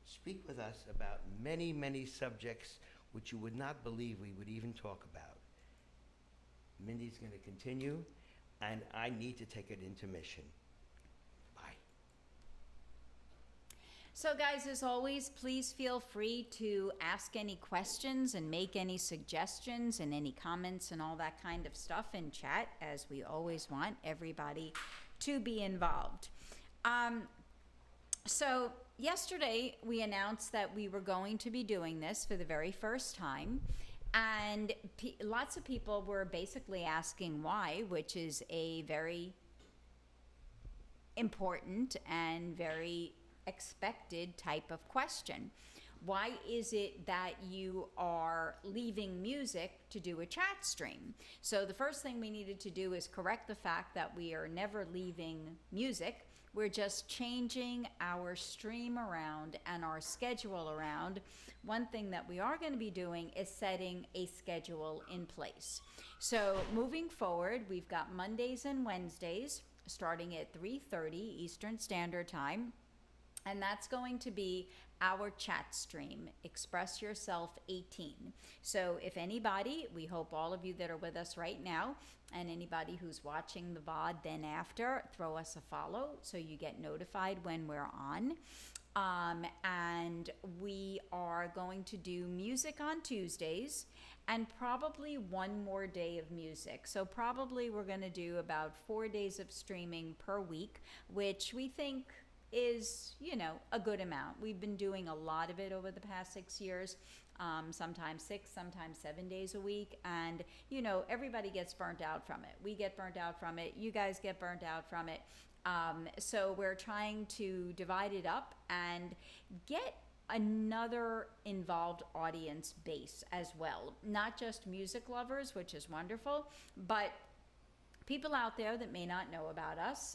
speak with us about many, many subjects which you would not believe we would even talk about. Mindy's going to continue, and I need to take an intermission. Bye. So guys, as always, please feel free to ask any questions and make any suggestions and any comments and all that kind of stuff in chat, as we always want everybody to be involved. So yesterday we announced that we were going to be doing this for the very first time, and lots of people were basically asking why, which is a very important and very expected type of question. Why is it that you are leaving music to do a chat stream? So the first thing we needed to do is correct the fact that we are never leaving music. We're just changing our stream around and our schedule around. One thing that we are going to be doing is setting a schedule in place. So moving forward, we've got Mondays and Wednesdays starting at 3:30 Eastern Standard Time. And that's going to be our chat stream, Express Yourself 18. So if anybody, we hope all of you that are with us right now, and anybody who's watching the VOD then after, throw us a follow so you get notified when we're on. And we are going to do music on Tuesdays and probably one more day of music. So probably we're going to do about 4 days of streaming per week, which we think is, you know, a good amount. We've been doing a lot of it over the past 6 years, sometimes 6, sometimes 7 days a week. And, you know, everybody gets burnt out from it. We get burnt out from it. You guys get burnt out from it. So we're trying to divide it up and get another involved audience base as well. Not just music lovers, which is wonderful, but people out there that may not know about us,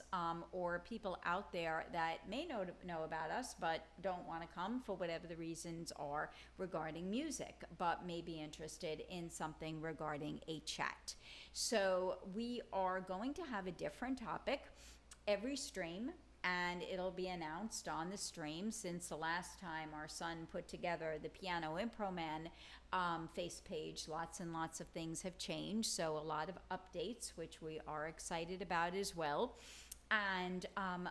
or people out there that may know about us but don't want to come for whatever the reasons are regarding music, but may be interested in something regarding a chat. So we are going to have a different topic every stream, and it'll be announced on the stream. Since the last time our son put together the Piano Impro Man face page, lots and lots of things have changed, so a lot of updates, which we are excited about as well. And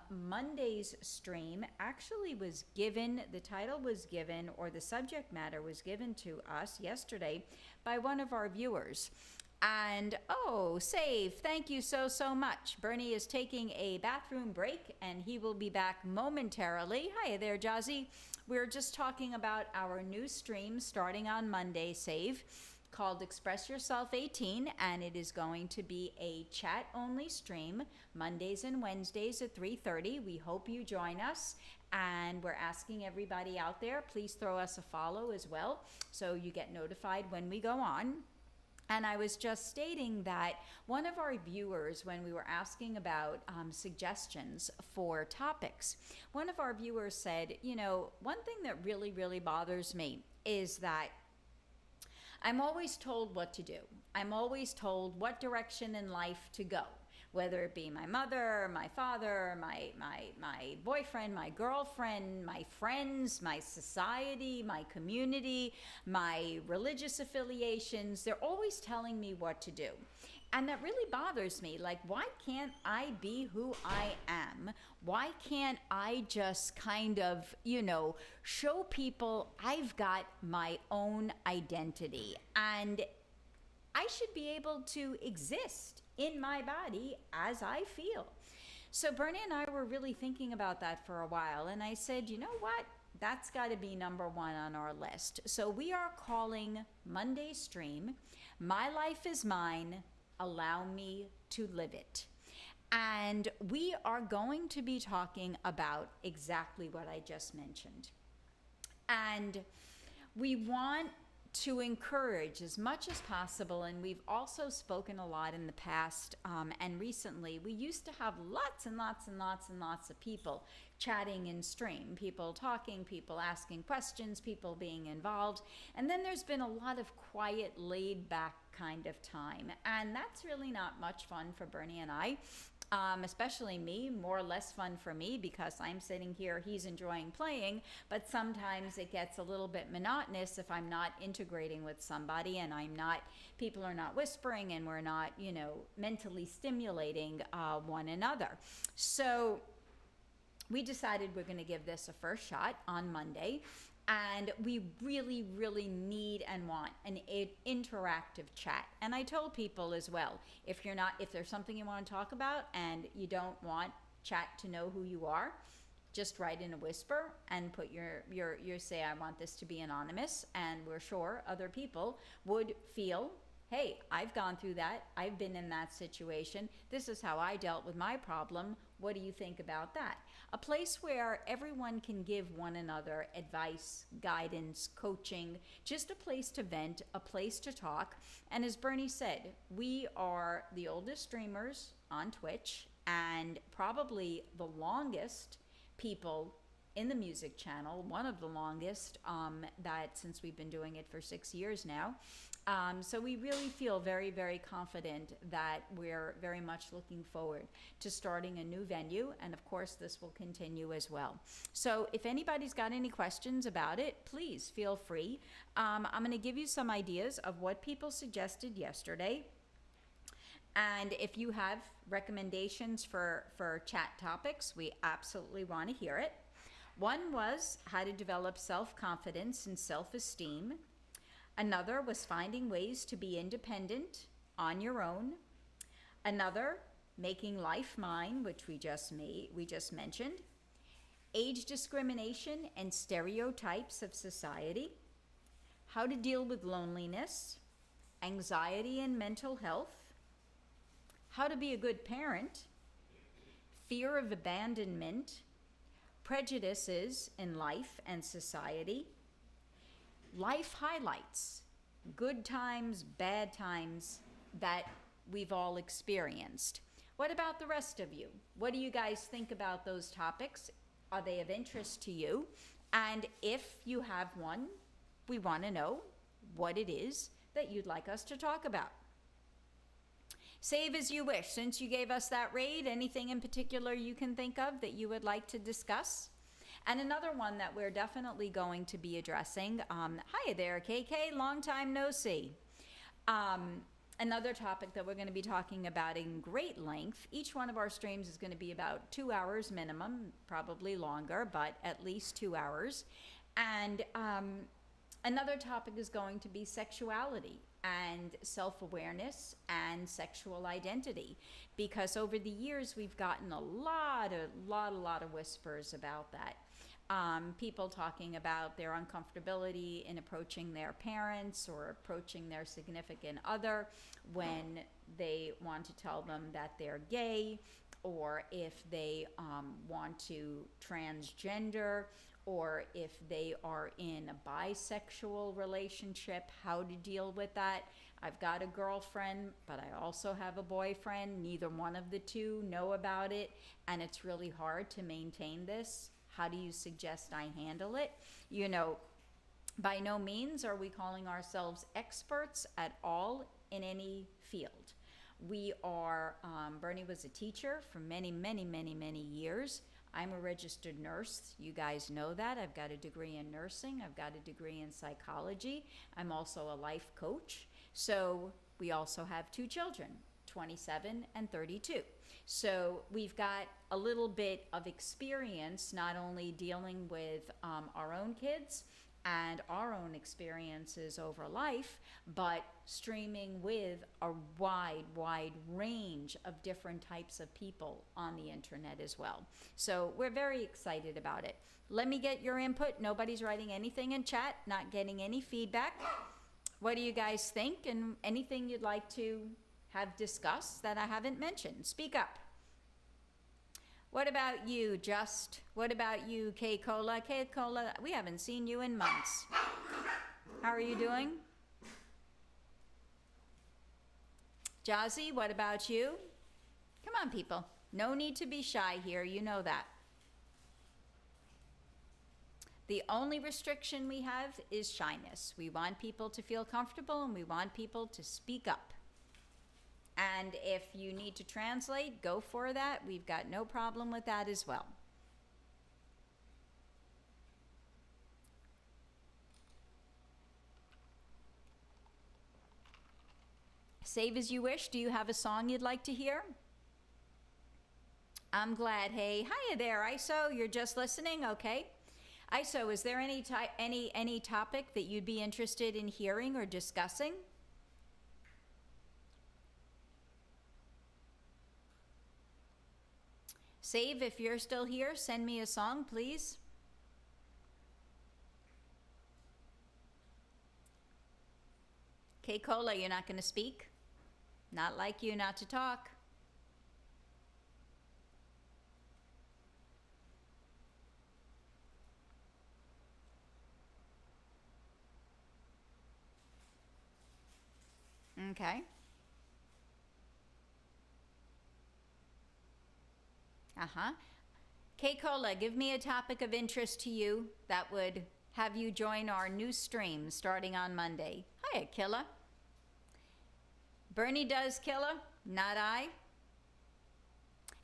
Monday's stream actually was given, the title was given, or the subject matter was given to us yesterday by one of our viewers. And oh, Save, thank you so much. Bernie is taking a bathroom break and he will be back momentarily. Hiya there, Jazzy. We're just talking about our new stream starting on Monday, Save, called Express Yourself 18, and it is going to be a chat only stream Mondays and Wednesdays at 3:30. We hope you join us, and we're asking everybody out there, please throw us a follow as well so you get notified when we go on. And I was just stating that one of our viewers, when we were asking about suggestions for topics, one of our viewers said, you know, one thing that really, really bothers me is that I'm always told what to do. I'm always told what direction in life to go, whether it be my mother, my father, my boyfriend, my girlfriend, my friends, my society, my community, my religious affiliations. They're always telling me what to do. And that really bothers me. Like, why can't I be who I am? Why can't I just kind of, you know, show people I've got my own identity and I should be able to exist in my body as I feel? So Bernie and I were really thinking about that for a while, and I said, you know what? That's got to be number one on our list. So we are calling Monday stream, My Life is Mine, Allow Me to Live It. And we are going to be talking about exactly what I just mentioned. And we want to encourage as much as possible, and we've also spoken a lot in the past and recently. We used to have lots and lots and lots and lots of people chatting in stream, people talking, people asking questions, people being involved, and then there's been a lot of quiet, laid back kind of time, and that's really not much fun for Bernie and I. Especially me, more or less fun for me because I'm sitting here, he's enjoying playing, but sometimes it gets a little bit monotonous if I'm not integrating with somebody and people are not whispering and we're not, mentally stimulating one another. So we decided we're going to give this a first shot on Monday. And we really, really need and want an interactive chat. And I told people as well, if there's something you want to talk about and you don't want chat to know who you are, just write in a whisper and put your say, I want this to be anonymous. And we're sure other people would feel, hey, I've gone through that. I've been in that situation. This is how I dealt with my problem. What do you think about that? A place where everyone can give one another advice, guidance, coaching, just a place to vent, a place to talk. And as Bernie said, we are the oldest streamers on Twitch and probably the longest people in the music channel, one of the longest, that since we've been doing it for 6 years now. So we really feel very, very confident that we're very much looking forward to starting a new venue. And of course, this will continue as well. So if anybody's got any questions about it, please feel free. I'm going to give you some ideas of what people suggested yesterday. And if you have recommendations for chat topics, we absolutely want to hear it. One was how to develop self-confidence and self-esteem. Another was finding ways to be independent on your own. Another, making life mine, which we just mentioned. Age discrimination and stereotypes of society. How to deal with loneliness, anxiety and mental health. How to be a good parent. Fear of abandonment. Prejudices in life and society. Life highlights, good times, bad times that we've all experienced. What about the rest of you? What do you guys think about those topics? Are they of interest to you? And if you have one, we want to know what it is that you'd like us to talk about. Save as you wish. Since you gave us that raid, anything in particular you can think of that you would like to discuss? And another one that we're definitely going to be addressing, hi there, KK, long time no see. Another topic that we're going to be talking about in great length. Each one of our streams is going to be about 2 hours minimum, probably longer, but at least 2 hours. And another topic is going to be sexuality and self-awareness and sexual identity, because over the years we've gotten a lot of whispers about that. People talking about their uncomfortability in approaching their parents or approaching their significant other when they want to tell them that they're gay, or if they want to transgender, or if they are in a bisexual relationship, how to deal with that. I've got a girlfriend, but I also have a boyfriend. Neither one of the two know about it, and it's really hard to maintain this. How do you suggest I handle it? By no means are we calling ourselves experts at all in any field. We are, Bernie was a teacher for many, many, many, many years. I'm a registered nurse. You guys know that. I've got a degree in nursing. I've got a degree in psychology. I'm also a life coach. So we also have 2 children, 27 and 32. So we've got a little bit of experience not only dealing with our own kids and our own experiences over life, but streaming with a wide range of different types of people on the internet as well. So we're very excited about it. Let me get your input. Nobody's writing anything in chat, not getting any feedback. What do you guys think? And anything you'd like to have discussed that I haven't mentioned? Speak up. What about you, Just? What about you, K-Cola? K-Cola, we haven't seen you in months. How are you doing? Jazzy, what about you? Come on, people. No need to be shy here. You know that. The only restriction we have is shyness. We want people to feel comfortable and we want people to speak up. And if you need to translate, go for that. We've got no problem with that as well. Save as you wish. Do you have a song you'd like to hear? I'm glad. Hey, hiya there, ISO. You're just listening? Okay. ISO, is there any topic that you'd be interested in hearing or discussing? Save, if you're still here, send me a song, please. K-Cola, you're not going to speak? Not like you not to talk. Okay. K-Cola, give me a topic of interest to you that would have you join our new stream starting on Monday. Hiya, Killa. Bernie does, Killa, not I.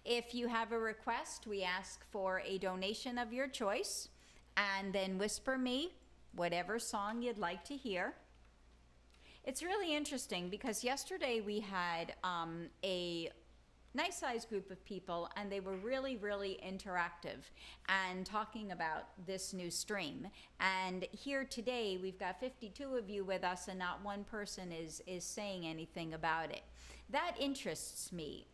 If you have a request, we ask for a donation of your choice, and then whisper me whatever song you'd like to hear. It's really interesting because yesterday we had a nice sized group of people and they were really, really interactive and talking about this new stream. And here today we've got 52 of you with us and not one person is saying anything about it. That interests me.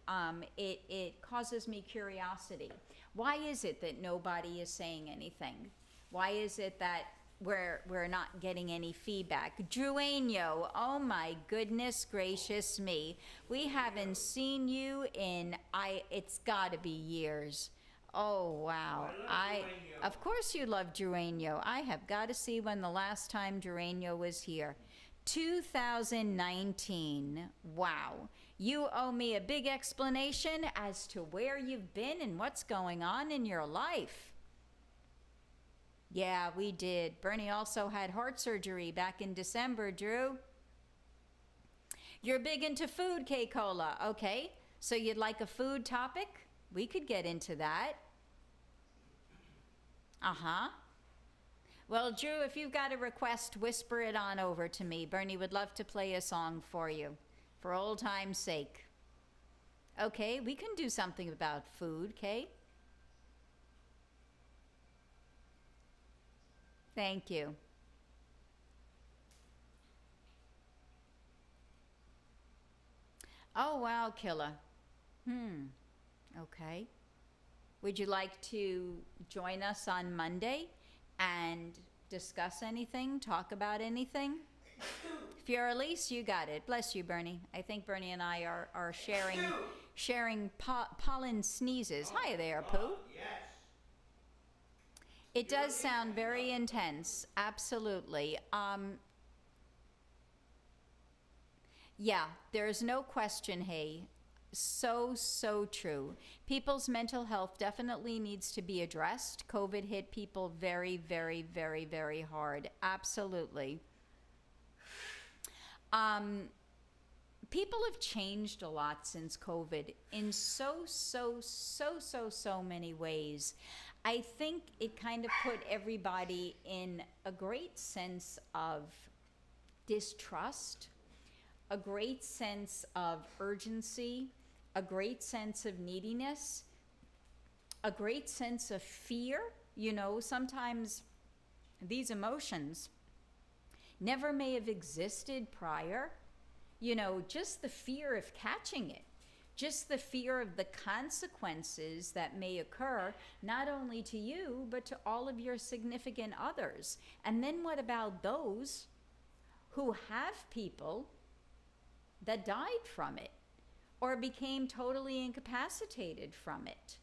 It causes me curiosity. Why is it that nobody is saying anything? Why is it that we're not getting any feedback? Druenio, oh my goodness gracious me. We haven't seen you in, it's gotta be years. Oh wow. Of course you love Druenio. I have got to see when the last time Druenio was here. 2019. Wow. You owe me a big explanation as to where you've been and what's going on in your life. Yeah, we did. Bernie also had heart surgery back in December, Drew. You're big into food, K-Cola. Okay, so you'd like a food topic? We could get into that. Well, Drew, if you've got a request, whisper it on over to me. Bernie would love to play a song for you, for old time's sake. Okay, we can do something about food, Kay? Thank you. Oh, wow, Killa. Okay. Would you like to join us on Monday and discuss anything, talk about anything? If you're Elise, you got it. Bless you, Bernie. I think Bernie and I are sharing pollen sneezes. Hi there, Pooh. Yes. It does sound very intense, absolutely. Yeah, there's no question, hey. So true. People's mental health definitely needs to be addressed. COVID hit people very, very, very, very hard. Absolutely. People have changed a lot since COVID in so many ways. I think it kind of put everybody in a great sense of distrust, a great sense of urgency, a great sense of neediness, a great sense of fear. You know, sometimes these emotions never may have existed prior. You know, just the fear of catching it. Just the fear of the consequences that may occur, not only to you, but to all of your significant others. And then what about those who have people that died from it or became totally incapacitated from it?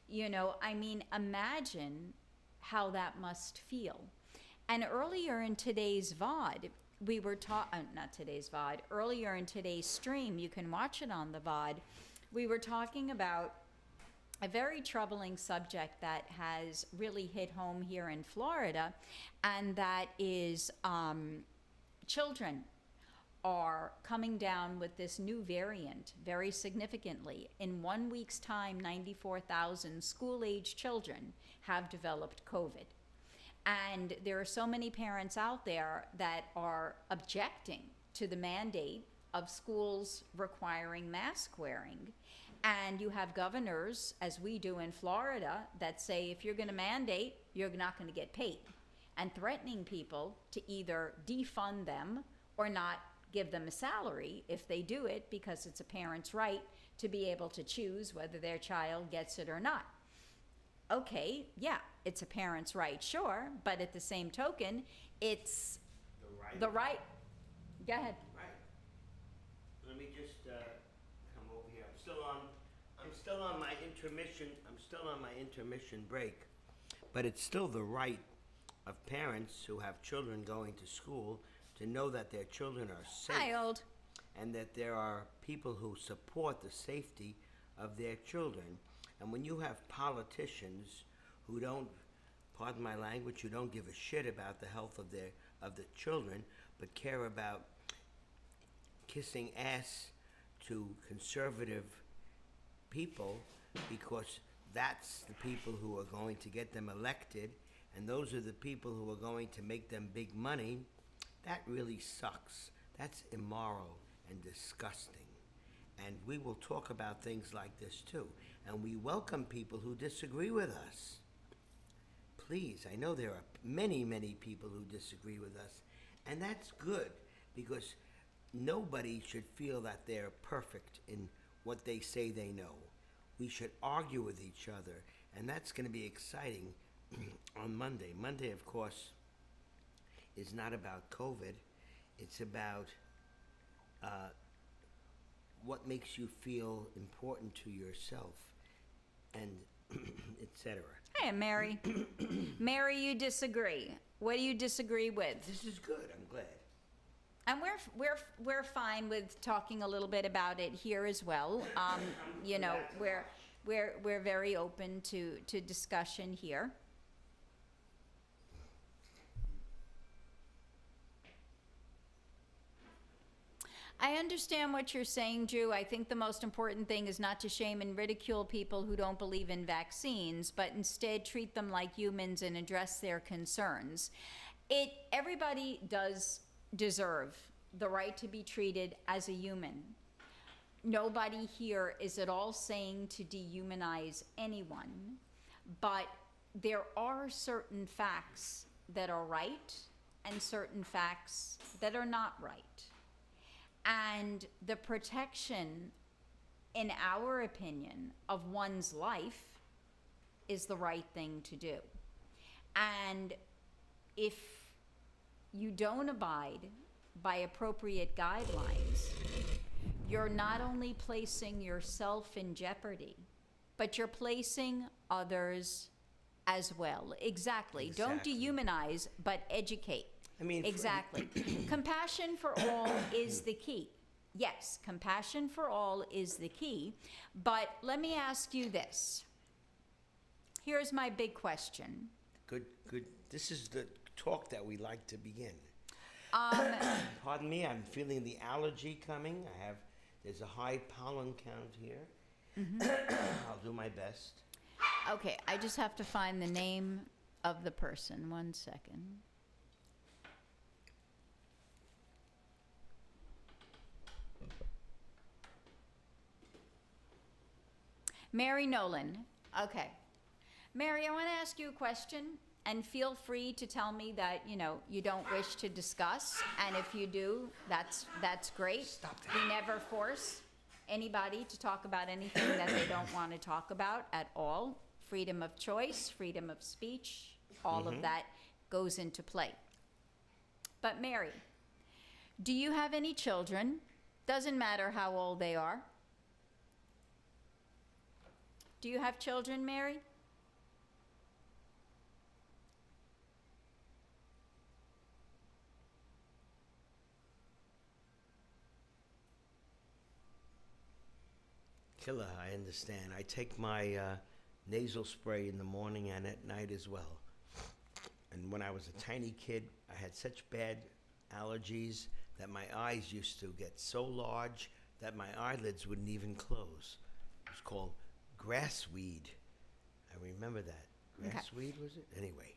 You know, I mean, imagine how that must feel. And earlier in today's VOD, we were not today's VOD, earlier in today's stream, you can watch it on the VOD, we were talking about a very troubling subject that has really hit home here in Florida, and that is children are coming down with this new variant very significantly. In 1 week's time, 94,000 school-age children have developed COVID. And there are so many parents out there that are objecting to the mandate of schools requiring mask wearing. And you have governors, as we do in Florida, that say if you're going to mandate, you're not going to get paid, and threatening people to either defund them or not give them a salary if they do it, because it's a parent's right to be able to choose whether their child gets it or not. Okay, yeah, it's a parent's right, sure, but at the same token, it's the right. Go ahead. Right. Let me just come over here. I'm still on my intermission. I'm still on my intermission break, but it's still the right of parents who have children going to school to know that their children are safe. Hi, old. And that there are people who support the safety of their children. And when you have politicians who don't, pardon my language, who don't give a shit about the health of the children, but care about kissing ass to conservative people because that's the people who are going to get them elected, and those are the people who are going to make them big money, that really sucks. That's immoral and disgusting. And we will talk about things like this too. And we welcome people who disagree with us. Please, I know there are many, many people who disagree with us. And that's good, because nobody should feel that they're perfect in what they say they know. We should argue with each other. And that's going to be exciting on Monday. Monday, of course, is not about COVID. It's about what makes you feel important to yourself, and etc. Hey, Mary. Mary, you disagree. What do you disagree with? This is good. I'm glad. And we're fine with talking a little bit about it here as well. You know, we're very open to discussion here. I understand what you're saying, Drew. I think the most important thing is not to shame and ridicule people who don't believe in vaccines, but instead treat them like humans and address their concerns. Everybody does deserve the right to be treated as a human. Nobody here is at all saying to dehumanize anyone, but there are certain facts that are right and certain facts that are not right. And the protection, in our opinion, of one's life is the right thing to do. And if you don't abide by appropriate guidelines, you're not only placing yourself in jeopardy, but you're placing others as well. Exactly. Don't dehumanize, but educate. I mean, exactly. Compassion for all is the key. Yes, compassion for all is the key. But let me ask you this. Here's my big question. Good. This is the talk that we like to begin. Pardon me, I'm feeling the allergy coming. There's a high pollen count here. Mm-hmm. I'll do my best. Okay, I just have to find the name of the person. 1 second. Mary Nolan. Okay. Mary, I want to ask you a question, and feel free to tell me that, you don't wish to discuss, and if you do, that's great. Stop that. We never force anybody to talk about anything that they don't want to talk about at all. Freedom of choice, freedom of speech, all of that goes into play. But Mary, do you have any children? Doesn't matter how old they are. Do you have children, Mary? Killer, I understand. I take my nasal spray in the morning and at night as well. And when I was a tiny kid, I had such bad allergies that my eyes used to get so large that my eyelids wouldn't even close. It was called grassweed. I remember that. Okay. Grassweed, was it? Anyway.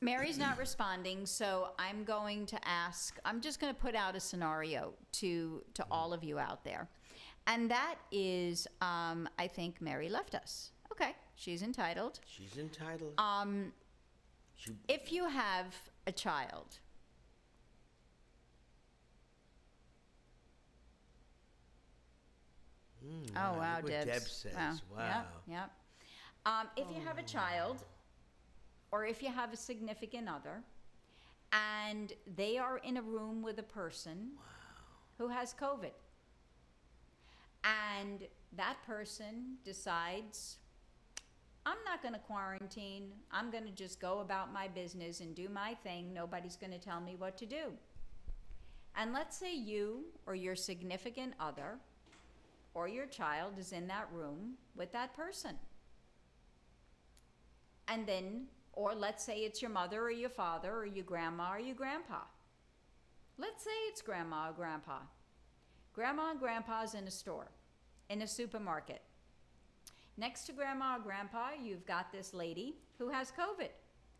Mary's not responding, so I'm going to ask, I'm just going to put out a scenario to all of you out there. And that is, I think Mary left us. Okay, she's entitled. She's entitled. If you have a child, oh wow, look what Debs. Deb says. Wow. Yep. If you have a child, or if you have a significant other, and they are in a room with a person who has COVID, and that person decides, I'm not going to quarantine. I'm going to just go about my business and do my thing. Nobody's going to tell me what to do. And let's say you or your significant other or your child is in that room with that person. And then, or let's say it's your mother or your father or your grandma or your grandpa. Let's say it's grandma or grandpa. Grandma and grandpa's in a store, in a supermarket. Next to grandma or grandpa, you've got this lady who has COVID,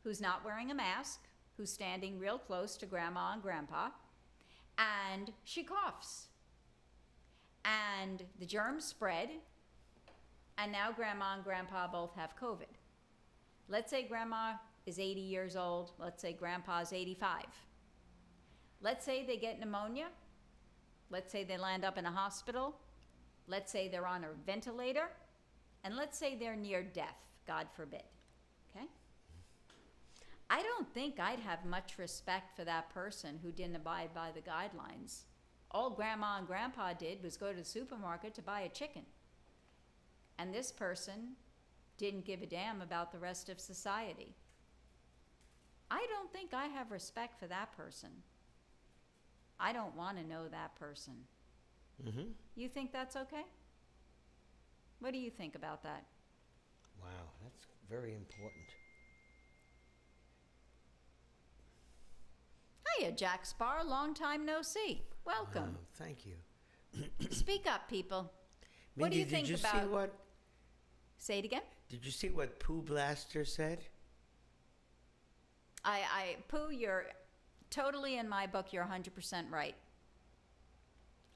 who's not wearing a mask, who's standing real close to grandma and grandpa, and she coughs. And the germs spread, and now grandma and grandpa both have COVID. Let's say grandma is 80 years old. Let's say grandpa's 85. Let's say they get pneumonia. Let's say they land up in a hospital. Let's say they're on a ventilator. And let's say they're near death, God forbid. Okay? I don't think I'd have much respect for that person who didn't abide by the guidelines. All grandma and grandpa did was go to the supermarket to buy a chicken. And this person didn't give a damn about the rest of society. I don't think I have respect for that person. I don't want to know that person. Mm-hmm. You think that's okay? What do you think about that? Wow, that's very important. Hiya, Jack Spar. Long time no see. Welcome. Wow, thank you. Speak up, people. What Mindy, do you think did you about... See what, Say it again? did you see what Pooh Blaster said? Pooh, you're totally in my book. You're 100% right.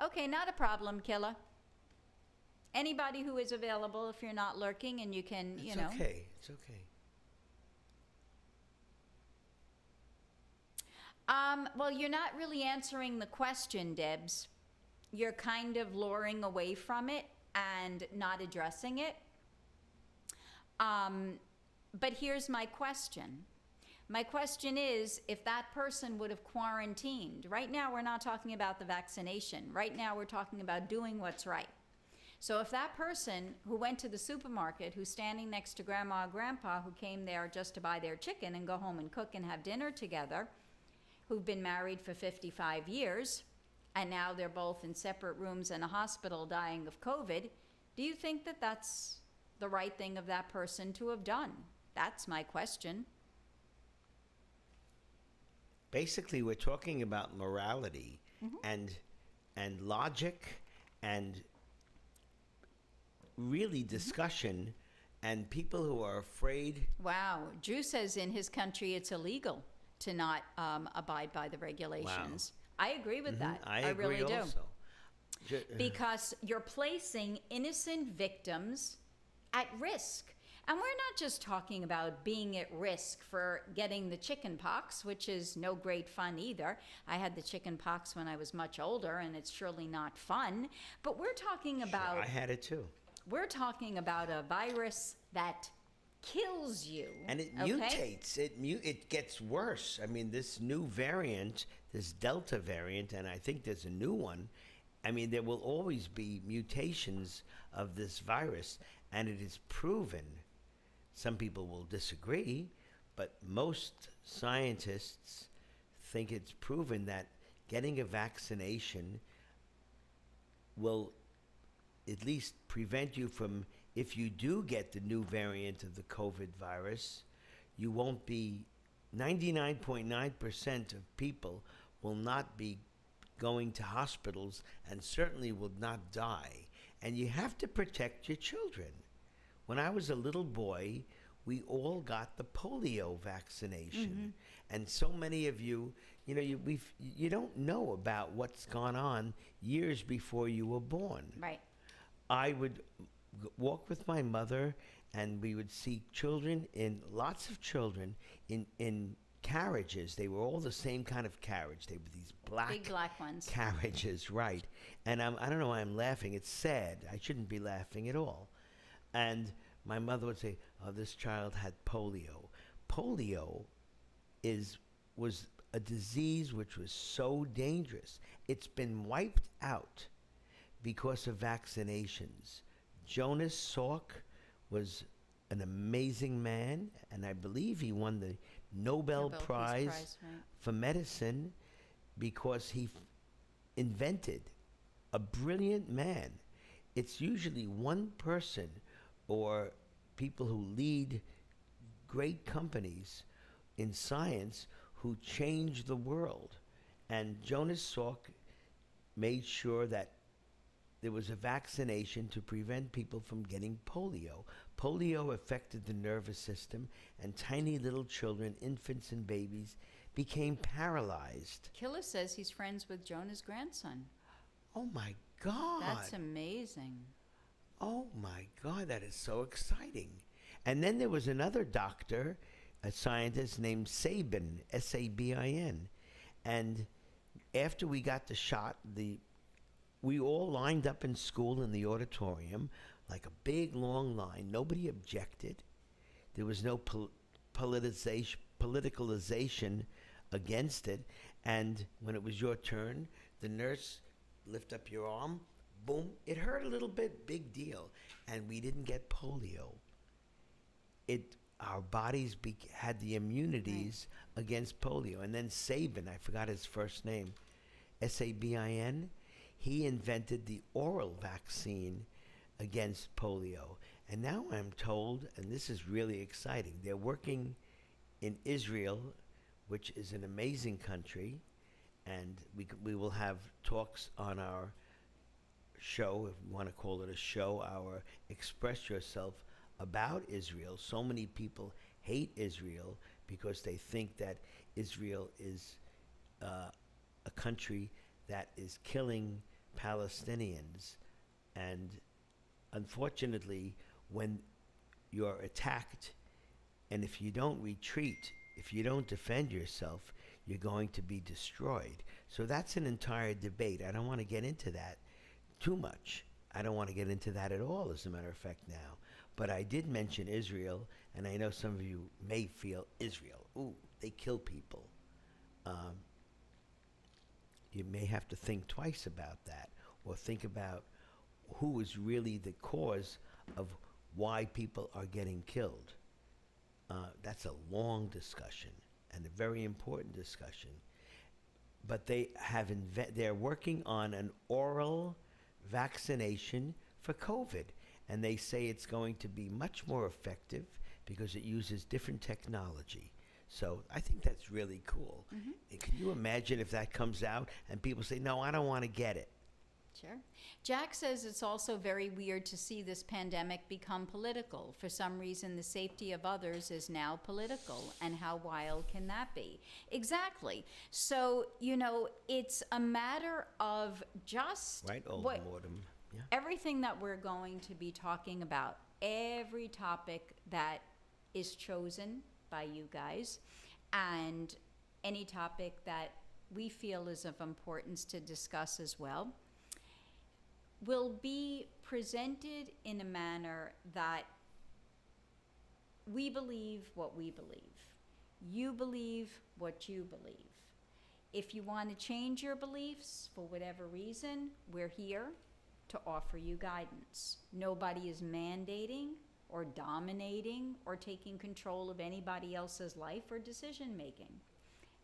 Okay, not a problem, Killa. Anybody who is available, if you're not lurking and you can, It's okay. It's okay. Well, you're not really answering the question, Debs. You're kind of luring away from it and not addressing it. But here's my question. My question is, if that person would have quarantined, right now we're not talking about the vaccination. Right now we're talking about doing what's right. So if that person who went to the supermarket, who's standing next to grandma or grandpa, who came there just to buy their chicken and go home and cook and have dinner together, who've been married for 55 years, and now they're both in separate rooms in a hospital dying of COVID, do you think that that's the right thing of that person to have done? That's my question. Basically, we're talking about morality and logic and really discussion, and people who are afraid. Wow. Drew says in his country it's illegal to not abide by the regulations. Wow. I agree with that. I agree really also. do. Because you're placing innocent victims at risk. And we're not just talking about being at risk for getting the chicken pox, which is no great fun either. I had the chicken pox when I was much older, and it's surely not fun. But we're talking about... Sure, I had it too. We're talking about a virus that kills you. And it okay? mutates. It gets worse. I mean, this new variant, this Delta variant, and I think there's a new one. I mean, there will always be mutations of this virus, and it is proven. Some people will disagree, but most scientists think it's proven that getting a vaccination will at least prevent you from, if you do get the new variant of the COVID virus, you won't be, 99.9% of people will not be going to hospitals and certainly will not die. And you have to protect your children. When I was a little boy, we all got the polio vaccination. And so many of you, you know, you don't know about what's gone on years before you were born. Right. I would walk with my mother, and we would see children, lots of children in carriages. They were all the same kind of carriage. They were these Big black ones. carriages, right? And I don't know why I'm laughing. It's sad. I shouldn't be laughing at all. And my mother would say, "Oh, this child had polio." Polio was a disease which was so dangerous. It's been wiped out because of vaccinations. Jonas Salk was an amazing man, and I believe he won the Nobel Peace Prize right. for medicine because he invented a brilliant man. It's usually one person or people who lead great companies in science who change the world. And Jonas Salk made sure that there was a vaccination to prevent people from getting polio. Polio affected the nervous system, and tiny little children, infants and babies, became paralyzed. Killer says he's friends with Jonah's grandson. Oh my God. That's amazing. Oh my God, that is so exciting. And then there was another doctor, a scientist named Sabin, Sabin. And after we got the shot, we all lined up in school in the auditorium, like a big long line. Nobody objected. There was no politicalization against it. And when it was your turn, the nurse lift up your arm, boom, it hurt a little bit, big deal. And we didn't get polio. Our bodies had the immunities against polio. And then Sabin, I forgot his first name, Sabin, he invented the oral vaccine against polio. And now I'm told, and this is really exciting, they're working in Israel, which is an amazing country, and we will have talks on our show, if we want to call it a show, our Express Yourself, about Israel. So many people hate Israel because they think that Israel is a country that is killing Palestinians. And unfortunately, when you're attacked, and if you don't retreat, if you don't defend yourself, you're going to be destroyed. So that's an entire debate. I don't want to get into that too much. I don't want to get into that at all, as a matter of fact, now. But I did mention Israel, and I know some of you may feel Israel, ooh, they kill people. You may have to think twice about that, or think about who is really the cause of why people are getting killed. That's a long discussion and a very important discussion. But they have they're working on an oral vaccination for COVID, and they say it's going to be much more effective because it uses different technology. So I think that's really cool. Can you imagine if that comes out and people say, no, I don't want to get it? Sure. Jack says it's also very weird to see this pandemic become political. For some reason, the safety of others is now political. And how wild can that be? Exactly. So, you know, it's a matter of just Right, old Mortem. Yeah. Everything that we're going to be talking about, every topic that is chosen by you guys, and any topic that we feel is of importance to discuss as well, will be presented in a manner that we believe what we believe. You believe what you believe. If you want to change your beliefs for whatever reason, we're here to offer you guidance. Nobody is mandating or dominating or taking control of anybody else's life or decision making.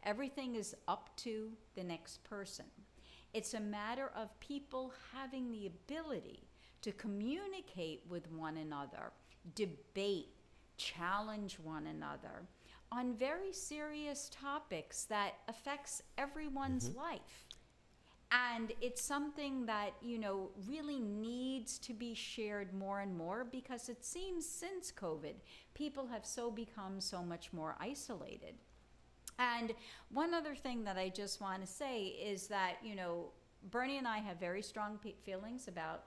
Everything is up to the next person. It's a matter of people having the ability to communicate with one another, debate, challenge one another on very serious topics that affects everyone's life. And it's something that, really needs to be shared more and more, because it seems since COVID, people have become so much more isolated. And one other thing that I just want to say is that, Bernie and I have very strong feelings about,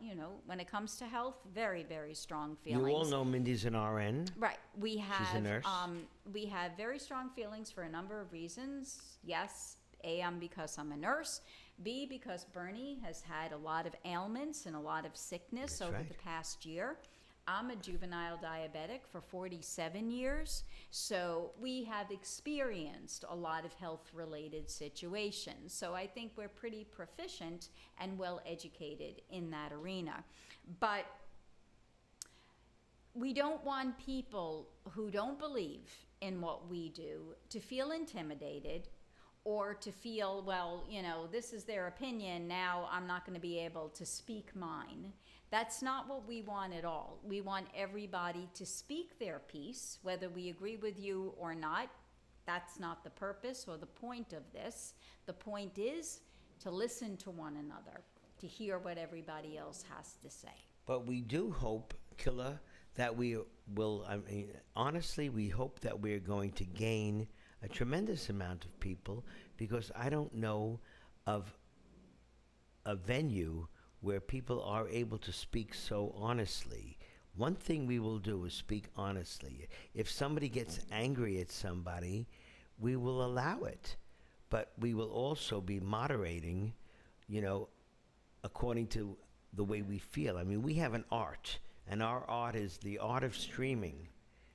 when it comes to health, very, very strong feelings. You all know Mindy's an RN. Right. We have, She's a nurse. We have very strong feelings for a number of reasons. Yes, A, because I'm a nurse. B, because Bernie has had a lot of ailments and a lot of sickness That's over right. the past year. I'm a juvenile diabetic for 47 years, so we have experienced a lot of health-related situations. So I think we're pretty proficient and well-educated in that arena. But we don't want people who don't believe in what we do to feel intimidated, or to feel, well, this is their opinion, now I'm not going to be able to speak mine. That's not what we want at all. We want everybody to speak their piece, whether we agree with you or not. That's not the purpose or the point of this. The point is to listen to one another, to hear what everybody else has to say. But we do hope, Killa, that we will, honestly, we hope that we're going to gain a tremendous amount of people, because I don't know of a venue where people are able to speak so honestly. One thing we will do is speak honestly. If somebody gets angry at somebody, we will allow it. But we will also be moderating, according to the way we feel. I mean, we have an art, and our art is the art of streaming.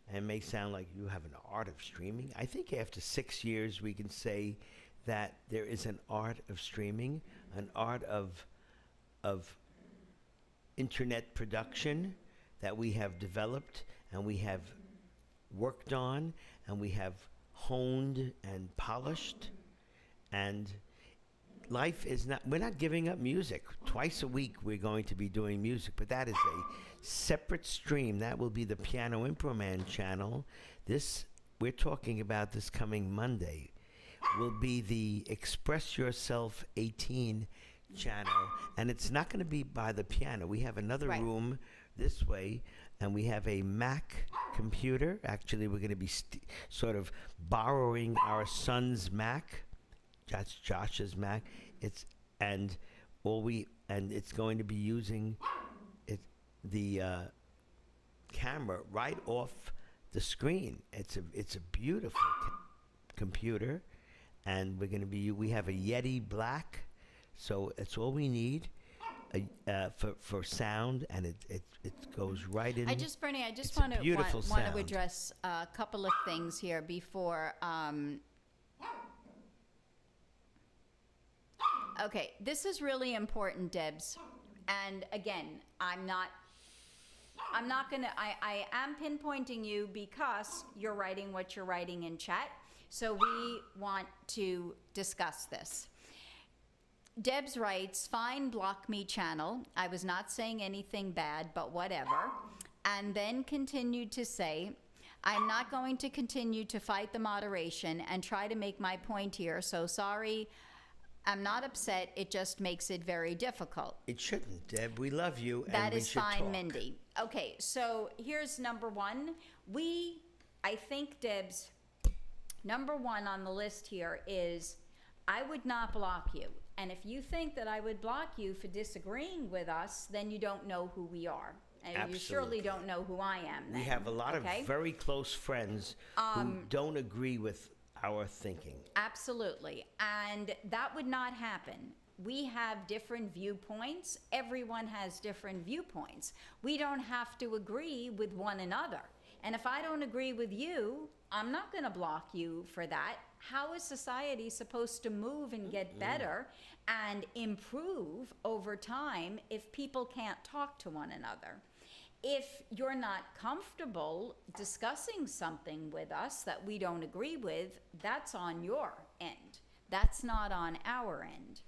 And it may sound like you have an art of streaming. I think after 6 years, we can say that there is an art of streaming, an art of internet production that we have developed and we have worked on and we have honed and polished. And life is not, we're not giving up music. Twice a week we're going to be doing music, but that is a separate stream. That will be the Piano Impro Man channel. This, we're talking about this coming Monday, will be the Express Yourself 18 channel. And it's not going to be by the piano. We have another Right. room this way, and we have a Mac computer. Actually, we're going to be sort of borrowing our son's Mac. That's Josh's Mac. It's going to be using the camera right off the screen. It's a beautiful computer, and we have a Yeti Black, so it's all we need for sound, and it goes right in. Bernie, I just It's a want to beautiful sound. address a couple of things here before. Okay, this is really important, Debs. And again, I am pinpointing you because you're writing what you're writing in chat. So we want to discuss this. Debs writes, fine, block me channel. I was not saying anything bad, but whatever. And then continued to say, I'm not going to continue to fight the moderation and try to make my point here. So sorry, I'm not upset. It just makes it very difficult. It shouldn't, Deb. We love you, That and we is should fine, talk. Mindy. Okay, so here's number one. I think, Debs, number one on the list here is I would not block you. And if you think that I would block you for disagreeing with us, then you don't know who we are. And you Absolutely. surely don't know who I am then. We have a lot okay? of very close friends who don't agree with our thinking. Absolutely. And that would not happen. We have different viewpoints. Everyone has different viewpoints. We don't have to agree with one another. And if I don't agree with you, I'm not going to block you for that. How is society supposed to move and get better and improve over time if people can't talk to one another? If you're not comfortable discussing something with us that we don't agree with, that's on your end. That's not on our end.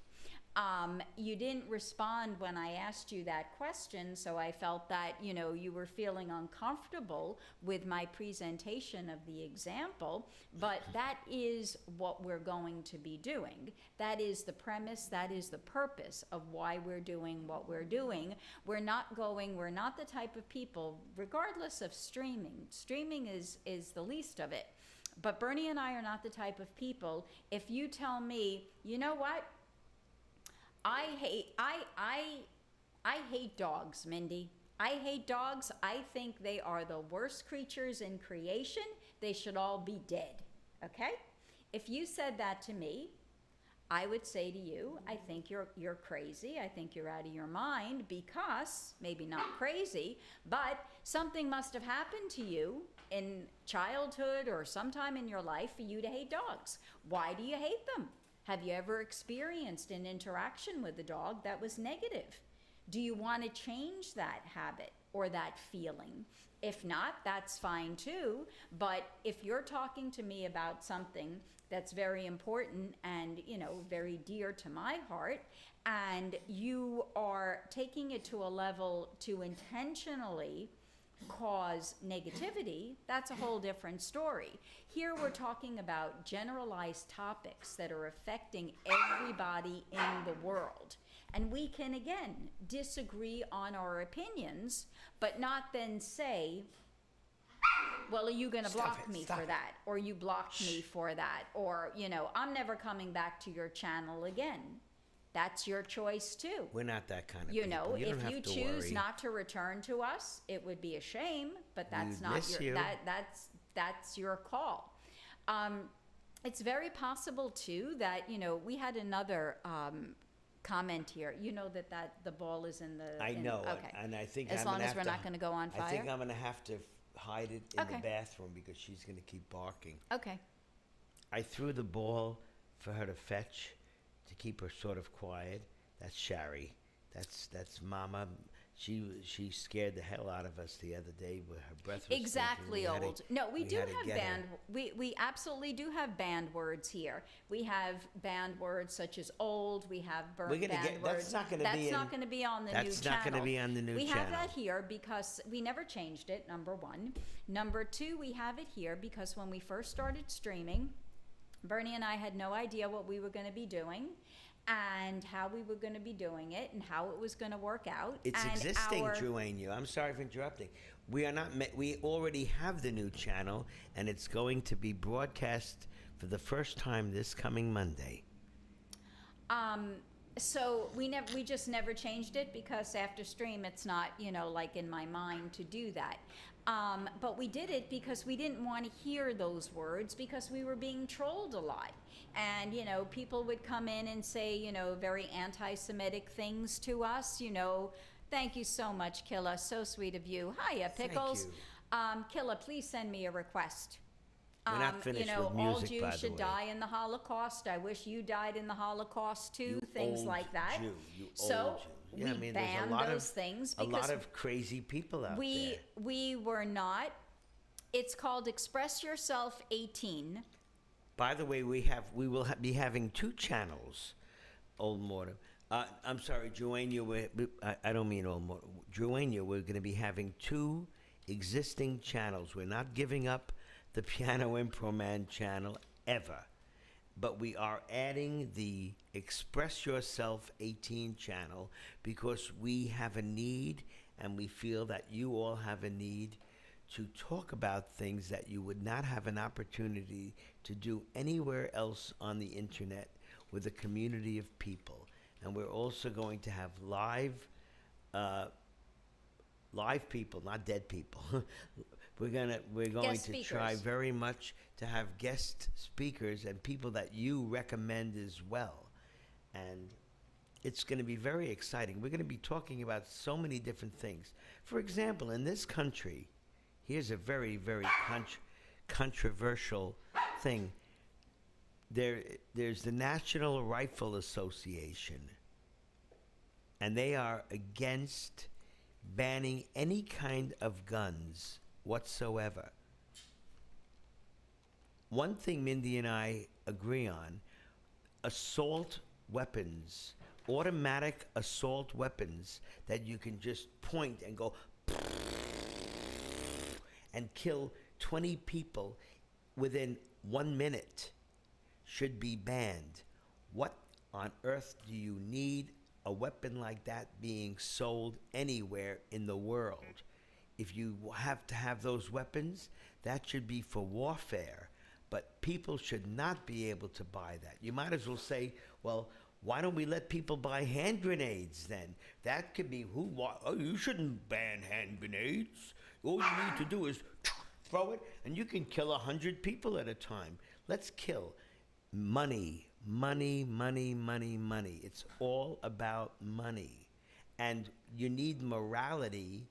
You didn't respond when I asked you that question, so I felt that, you were feeling uncomfortable with my presentation of the example, but that is what we're going to be doing. That is the premise, that is the purpose of why we're doing what we're doing. We're not the type of people, regardless of streaming is the least of it. But Bernie and I are not the type of people, if you tell me, you know what, I hate dogs, Mindy. I hate dogs. I think they are the worst creatures in creation. They should all be dead. Okay? If you said that to me, I would say to you, I think you're crazy. I think you're out of your mind because, maybe not crazy, but something must have happened to you in childhood or sometime in your life for you to hate dogs. Why do you hate them? Have you ever experienced an interaction with a dog that was negative? Do you want to change that habit or that feeling? If not, that's fine too. But if you're talking to me about something that's very important and, very dear to my heart, and you are taking it to a level to intentionally cause negativity, that's a whole different story. Here we're talking about generalized topics that are affecting everybody in the world. And we can, again, disagree on our opinions, but not then say, well, are you going to block me for that? Or you blocked me for that? Or, I'm never coming back to your channel again. That's your choice too. We're not that kind of people. If you choose not to return to us, it would be a shame, but that's that's your call. It's very possible too that, we had another comment here. You know that the ball is in the... I know, okay. and I think as long as we're not going to go on fire? I think I'm going to have to hide it in the bathroom because she's going to keep barking. Okay. I threw the ball for her to fetch to keep her sort of quiet. That's Shari. That's Mama. She scared the hell out of us the other day with her breath was exactly stinking. Old. We do have we absolutely do have banned words here. We have banned words such as old. We have banned words. That's not going to be on the new channel. That's not going to be on the new channel. We have that here because we never changed it, number one. Number two, we have it here because when we first started streaming, Bernie and I had no idea what we were going to be doing and how we were going to be doing it and how it was going to work out. It's existing, Juanio. I'm sorry for interrupting. We are not. We already have the new channel, and it's going to be broadcast for the first time this coming Monday. So we just never changed it because after stream, it's not like in my mind to do that. But we did it because we didn't want to hear those words because we were being trolled a lot. And, people would come in and say, very anti-Semitic things to us, Thank you so much, Killa. So sweet of you. Hiya, Pickles. Killa, please send me a request. We're not finished with music, all Jews should die in the Holocaust. I wish you died in the Holocaust too. Things like that. We banned those things because a lot of crazy people out there. We were not. It's called Express Yourself 18. By the way, we will be having two channels. Old Mortem. I'm sorry, Joania. I don't mean Old Mortem. Joania. We're going to be having two existing channels. We're not giving up the Piano Impro Man channel ever, but we are adding the Express Yourself 18 channel because we have a need, and we feel that you all have a need to talk about things that you would not have an opportunity to do anywhere else on the internet with a community of people. And we're also going to have live people, not dead people. We're going to try very much to have guest speakers and people that you recommend as well. And it's going to be very exciting. We're going to be talking about so many different things. For example, in this country, here's a very, very controversial thing. There's the National Rifle Association, and they are against banning any kind of guns whatsoever. One thing Mindy and I agree on, assault weapons automatic assault weapons that you can just point and go and kill 20 people within 1 minute should be banned. What on earth do you need a weapon like that being sold anywhere in the world? If you have to have those weapons, that should be for warfare. But people should not be able to buy that. You might as well say, well, why don't we let people buy hand grenades then? That could be oh, you shouldn't ban hand grenades. All you need to do is throw it, and you can kill 100 people at a time. Let's kill. Money, money, money, money, money. It's all about money. And you need morality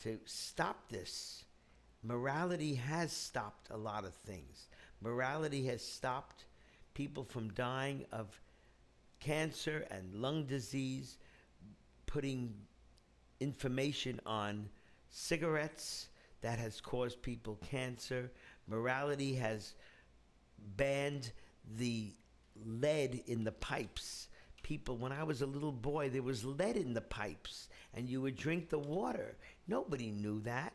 to stop this. Morality has stopped a lot of things. Morality has stopped people from dying of cancer and lung disease, putting information on cigarettes that has caused people cancer. Morality has banned the lead in the pipes. People, when I was a little boy, there was lead in the pipes, and you would drink the water. Nobody knew that.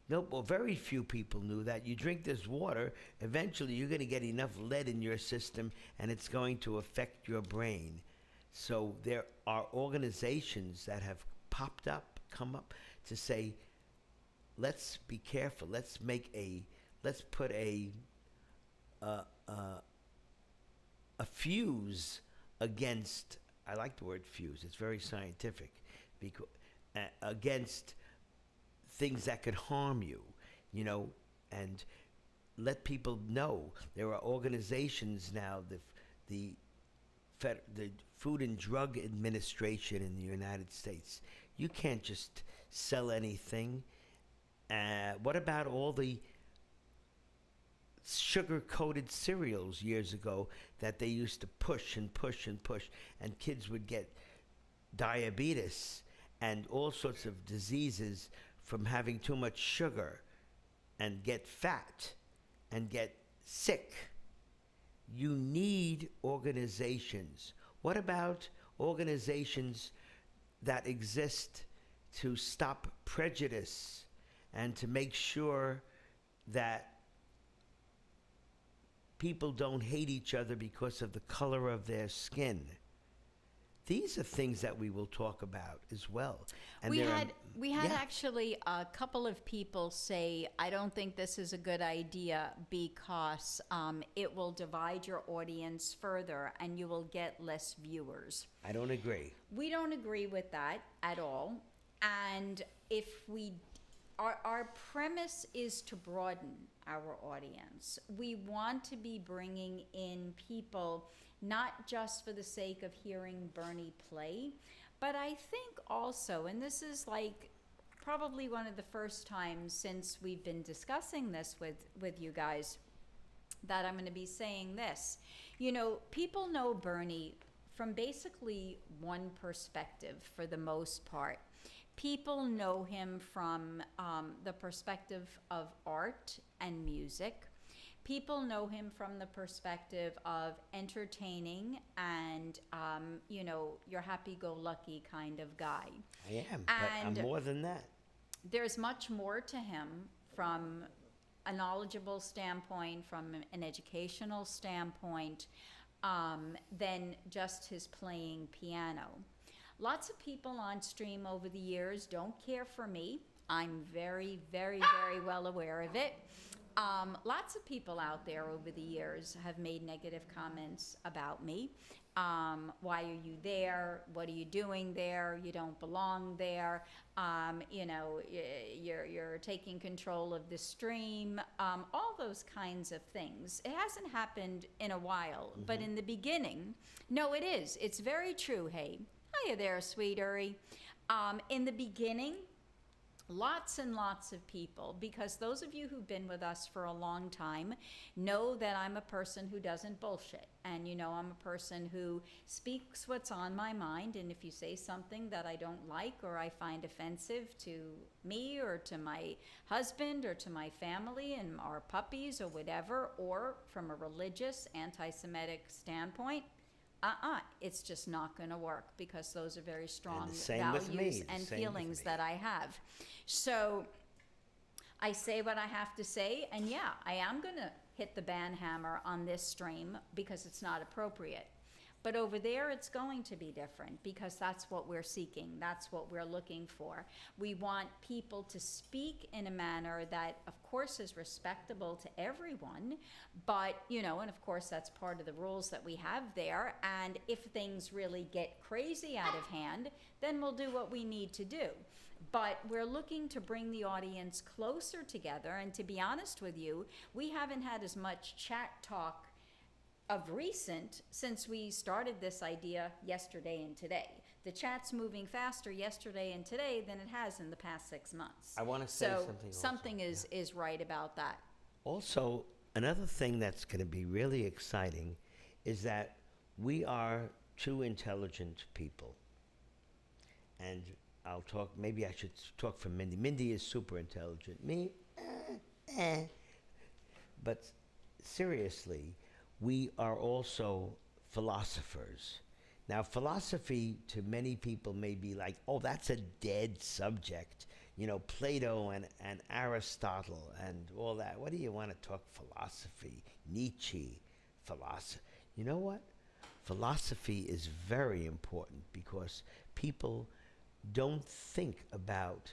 No, well, very few people knew that. You drink this water, eventually you're going to get enough lead in your system, and it's going to affect your brain. So there are organizations that have popped up, come up to say, let's be careful. Let's put a fuse against, I like the word fuse, it's very scientific, because against things that could harm you, and let people know. There are organizations now, the Food and Drug Administration in the United States. You can't just sell anything. What about all the sugar-coated cereals years ago that they used to push and push and push, and kids would get diabetes and all sorts of diseases from having too much sugar and get fat and get sick? You need organizations. What about organizations that exist to stop prejudice and to make sure that people don't hate each other because of the color of their skin? These are things that we will talk about as well. And we had actually a couple of people say, I don't think this is a good idea because it will divide your audience further and you will get less viewers. I don't agree. We don't agree with that at all. And if our premise is to broaden our audience. We want to be bringing in people not just for the sake of hearing Bernie play, but I think also, and this is like probably one of the first times since we've been discussing this with you guys, that I'm going to be saying this. People know Bernie from basically one perspective for the most part. People know him from the perspective of art and music. People know him from the perspective of entertaining and, your happy-go-lucky kind of guy. I am, but I'm more than that. There's much more to him from a knowledgeable standpoint, from an educational standpoint, than just his playing piano. Lots of people on stream over the years don't care for me. I'm very, very, very well aware of it. Lots of people out there over the years have made negative comments about me. Why are you there? What are you doing there? You don't belong there. You're taking control of the stream. All those kinds of things. It hasn't happened in a while, but in the beginning, no, it is. It's very true. Hey, hiya there, sweet Uri. In the beginning, lots and lots of people, because those of you who've been with us for a long time know that I'm a person who doesn't bullshit. And I'm a person who speaks what's on my mind. And if you say something that I don't like or I find offensive to me or to my husband or to my family and our puppies or whatever, or from a religious anti-Semitic standpoint, it's just not going to work, because those are very strong the same with me, values the and same with feelings me. that I have. So I say what I have to say, and yeah, I am going to hit the ban hammer on this stream because it's not appropriate. But over there, it's going to be different, because that's what we're seeking. That's what we're looking for. We want people to speak in a manner that, of course, is respectable to everyone. But, you know, and of course, that's part of the rules that we have there. And if things really get crazy out of hand, then we'll do what we need to do. But we're looking to bring the audience closer together. And to be honest with you, we haven't had as much chat talk of recent since we started this idea yesterday and today. The chat's moving faster yesterday and today than it has in the past 6 months. I want to say So something also. something is right about that. Also, another thing that's going to be really exciting is that we are two intelligent people. And I'll talk, maybe I should talk for Mindy. Mindy is super intelligent. Me, But seriously, we are also philosophers. Now, philosophy to many people may be like, oh, that's a dead subject. You know, Plato and Aristotle and all that. What do you want to talk philosophy? Nietzsche, philosophy. You know what? Philosophy is very important, because people don't think about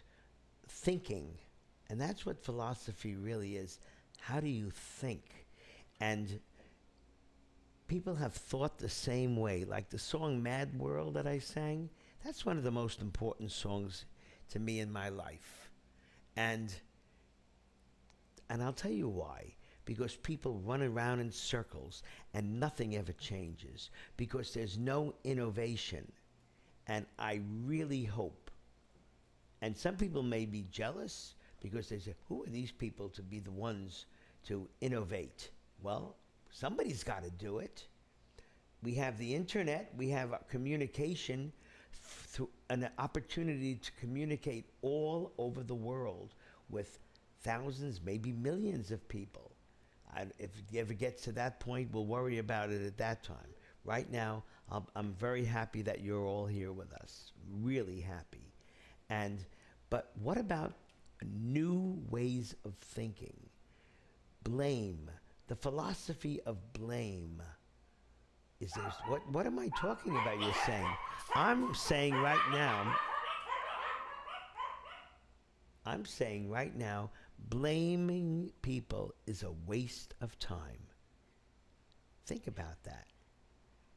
thinking. And that's what philosophy really is. How do you think? And people have thought the same way. Like the song Mad World that I sang, that's one of the most important songs to me in my life. And I'll tell you why. Because people run around in circles and nothing ever changes, because there's no innovation. And I really hope, and some people may be jealous because they say, who are these people to be the ones to innovate? Well, somebody's got to do it. We have the internet, we have communication, through an opportunity to communicate all over the world with thousands, maybe millions of people. If it ever gets to that point, we'll worry about it at that time. Right now, I'm very happy that you're all here with us, really happy. But what about new ways of thinking? Blame, the philosophy of blame. Is there, what am I talking about you're saying? I'm saying right now, blaming people is a waste of time. Think about that.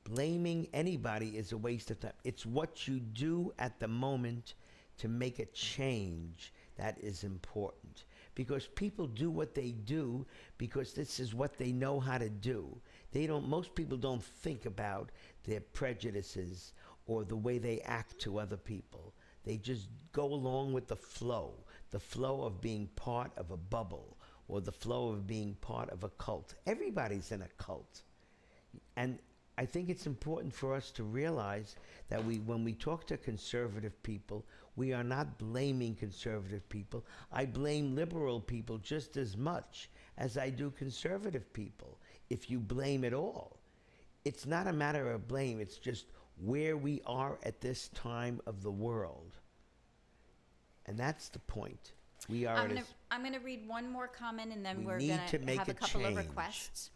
Blaming anybody is a waste of time. It's what you do at the moment to make a change that is important. Because people do what they do because this is what they know how to do. Most people don't think about their prejudices or the way they act to other people. They just go along with the flow of being part of a bubble, or the flow of being part of a cult. Everybody's in a cult. And I think it's important for us to realize that when we talk to conservative people, we are not blaming conservative people. I blame liberal people just as much as I do conservative people, if you blame at all. It's not a matter of blame, it's just where we are at this time of the world. And that's the point. We are I'm going to read one more comment, and then We we're need going to to make have a a couple of change. requests.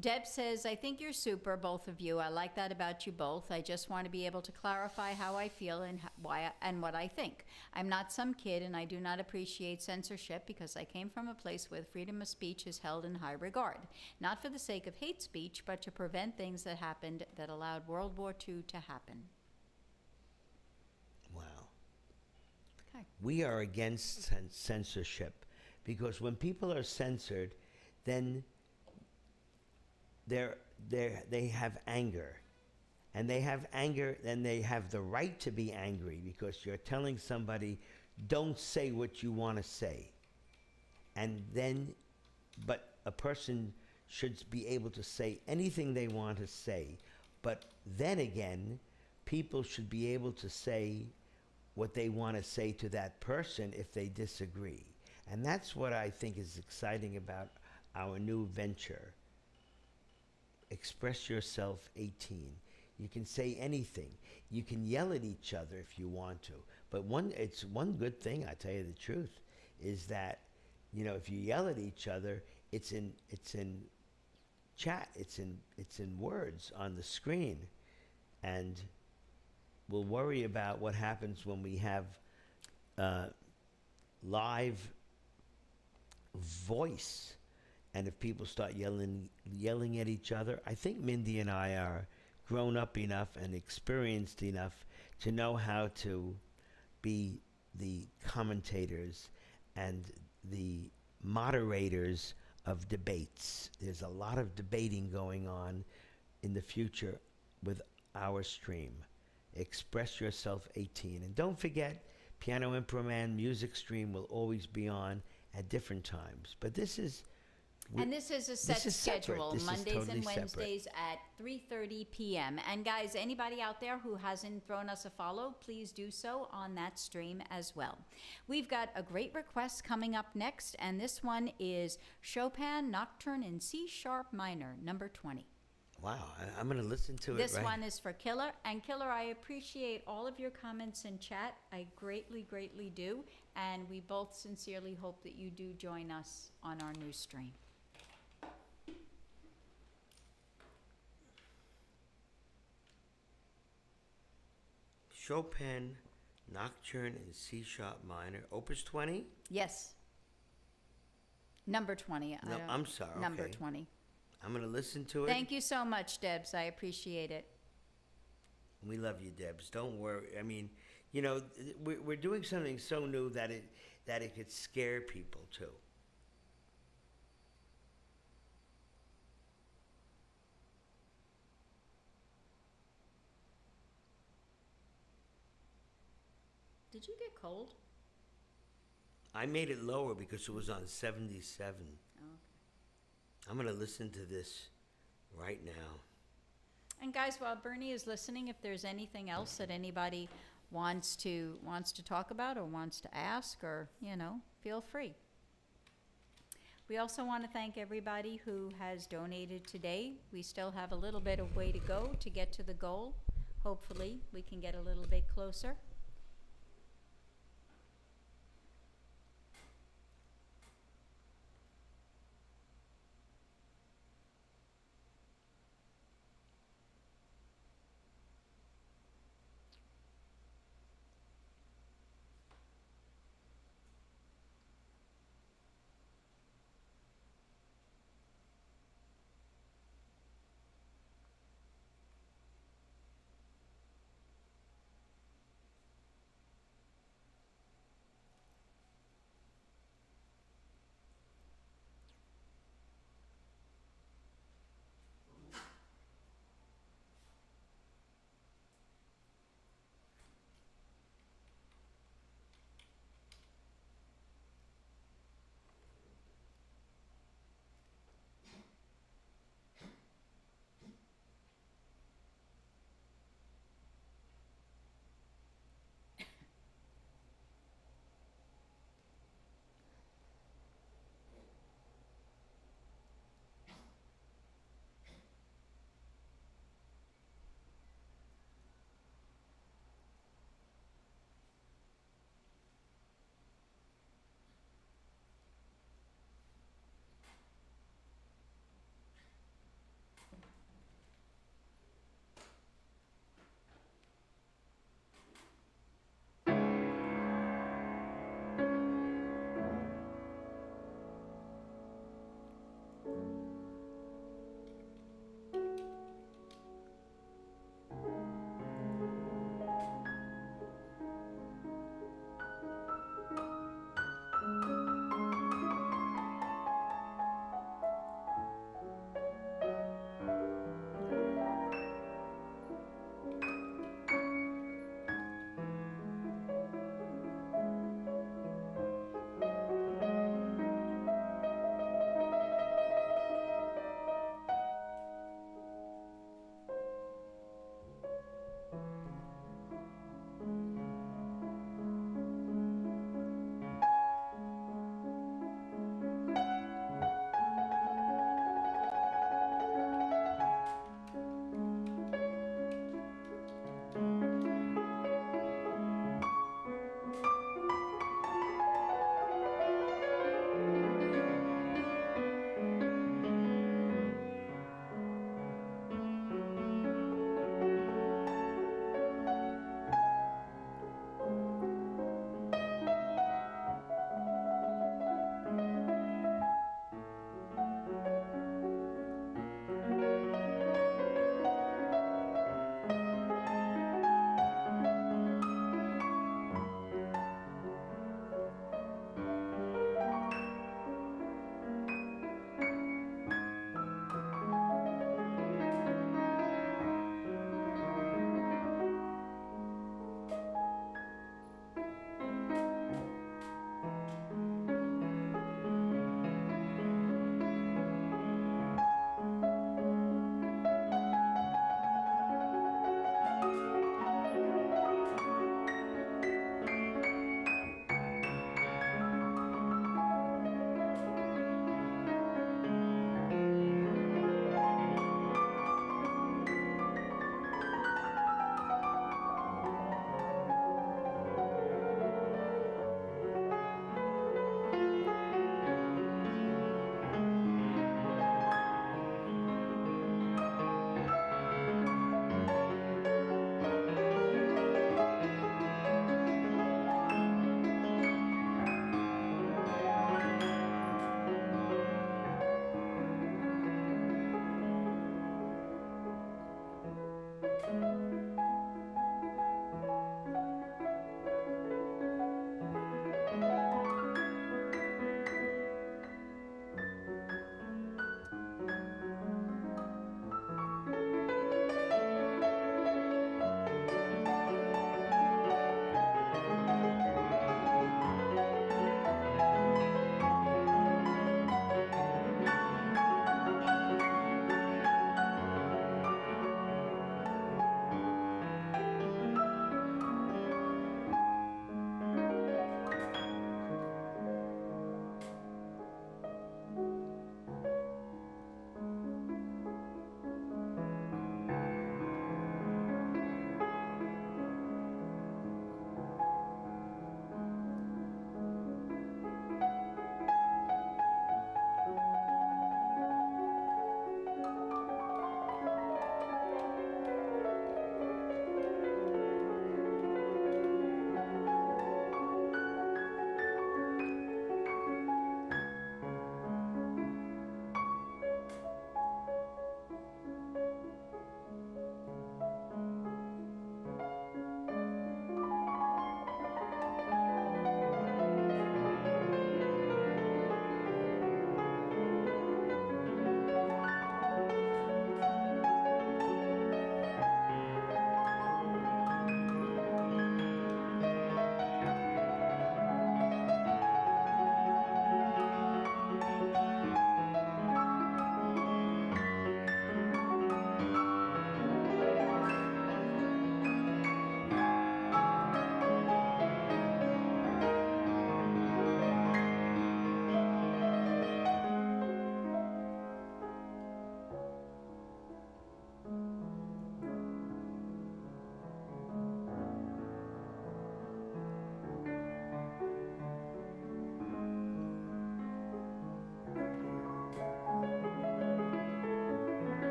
Deb says, I think you're super, both of you. I like that about you both. I just want to be able to clarify how I feel and why and what I think. I'm not some kid, and I do not appreciate censorship because I came from a place where freedom of speech is held in high regard. Not for the sake of hate speech, but to prevent things that happened that allowed World War II to happen. Wow. Okay. We are against censorship, because when people are censored, then they have anger. And they have anger, and they have the right to be angry, because you're telling somebody, don't say what you want to say. But a person should be able to say anything they want to say. But then again, people should be able to say what they want to say to that person if they disagree. And that's what I think is exciting about our new venture. Express Yourself 18. You can say anything. You can yell at each other if you want to. But it's one good thing, I tell you the truth, is that, you know, if you yell at each other, it's in chat, it's in words on the screen, and we'll worry about what happens when we have live voice, and if people start yelling at each other. I think Mindy and I are grown up enough and experienced enough to know how to be the commentators and the moderators of debates. There's a lot of debating going on in the future with our stream. Express Yourself 18. And don't forget, Piano Impro Man music stream will always be on at different times. But this is a set schedule, This Mondays is totally and Wednesdays at 3:30 p.m. And guys, anybody out there who hasn't thrown us a follow, please do so on that stream as well. We've got a great request coming up next, and this one is Chopin Nocturne in C sharp minor, number 20. Wow, I'm going to listen to it. This one is for Killer. And Killer, I appreciate all of your comments in chat. I greatly, greatly do. And we both sincerely hope that you do join us on our new stream. Chopin Nocturne in C sharp minor, Opus 20? Yes. Number 20. No, I'm sorry. Number okay. 20. I'm going to listen to it. Thank you so much, Debs. I appreciate it. We love you, Debs. Don't worry. I mean, you know, we're doing something so new that it could scare people too. Did you get cold? I made it lower because it was on 77. Oh, okay. I'm going to listen to this right now. And guys, while Bernie is listening, if there's anything else that anybody wants to talk about or wants to ask, or, you know, feel free. We also want to thank everybody who has donated today. We still have a little bit of way to go to get to the goal. Hopefully, we can get a little bit closer.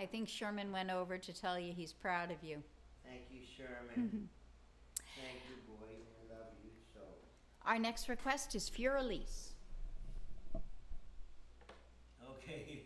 I think Sherman went over to tell you he's proud of you. Thank you, Sherman. Thank you, boy. I love you so. Our next request is Fur Elise. Okay.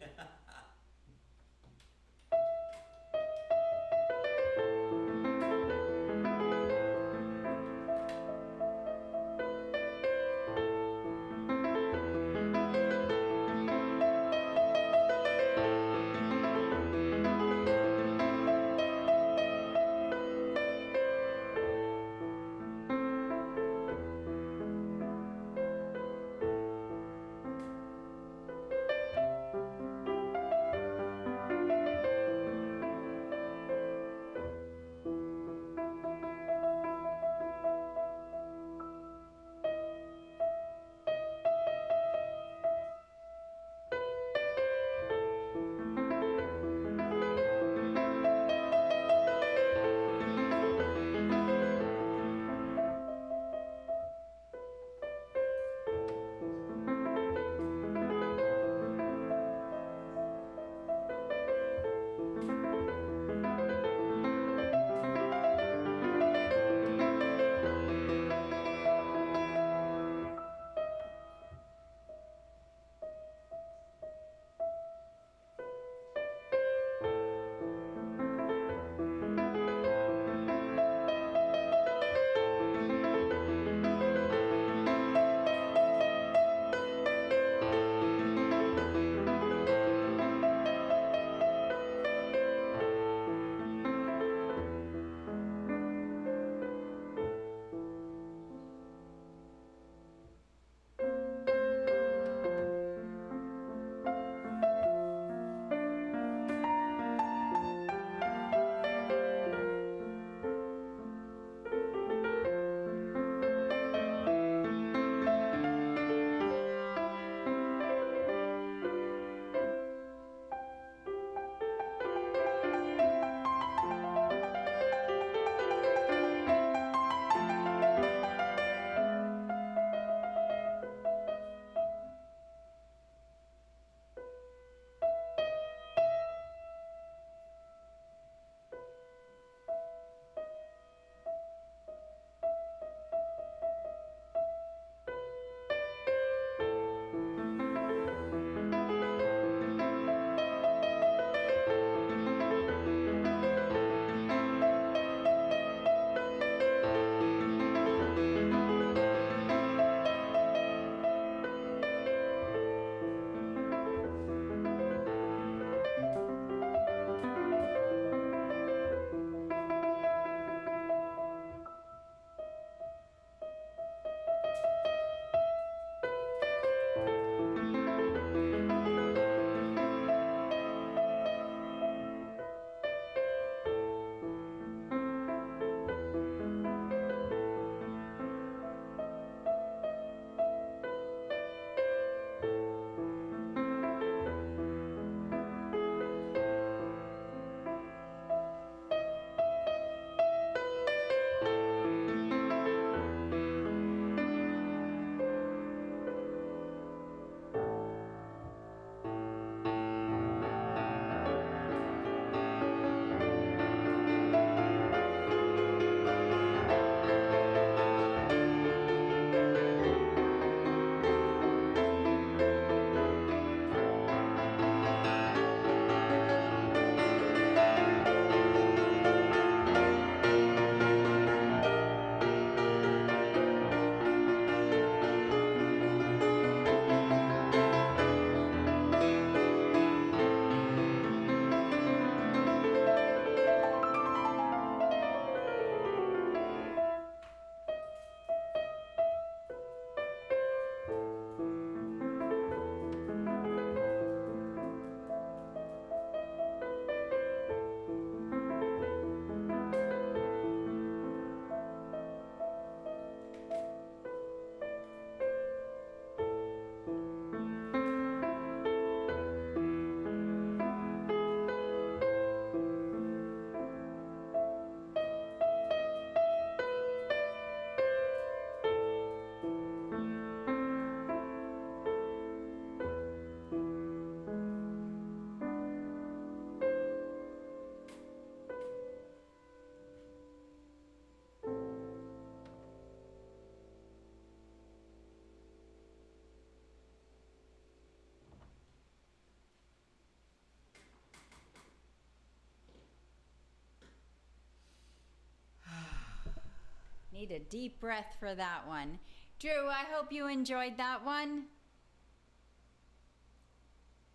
Need a deep breath for that one. Drew, I hope you enjoyed that one.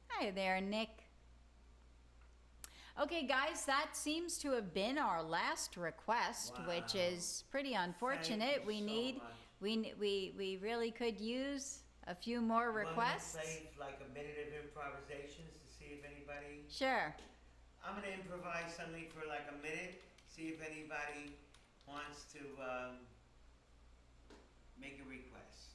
Hi there, Nick. Okay, guys, that seems to have been our last request, Wow. which is pretty unfortunate. Thank you so much. We really could use a few more requests. Want me to play like a minute of improvisations to see if anybody... Sure. I'm going to improvise something for like a minute, see if anybody wants to make a request.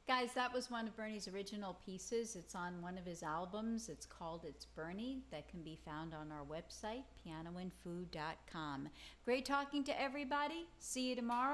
Guys, that was one of Bernie's original pieces. It's on one of his albums. It's called It's Bernie. That can be found on our website, pianoandfood.com. Great talking to everybody. See you tomorrow.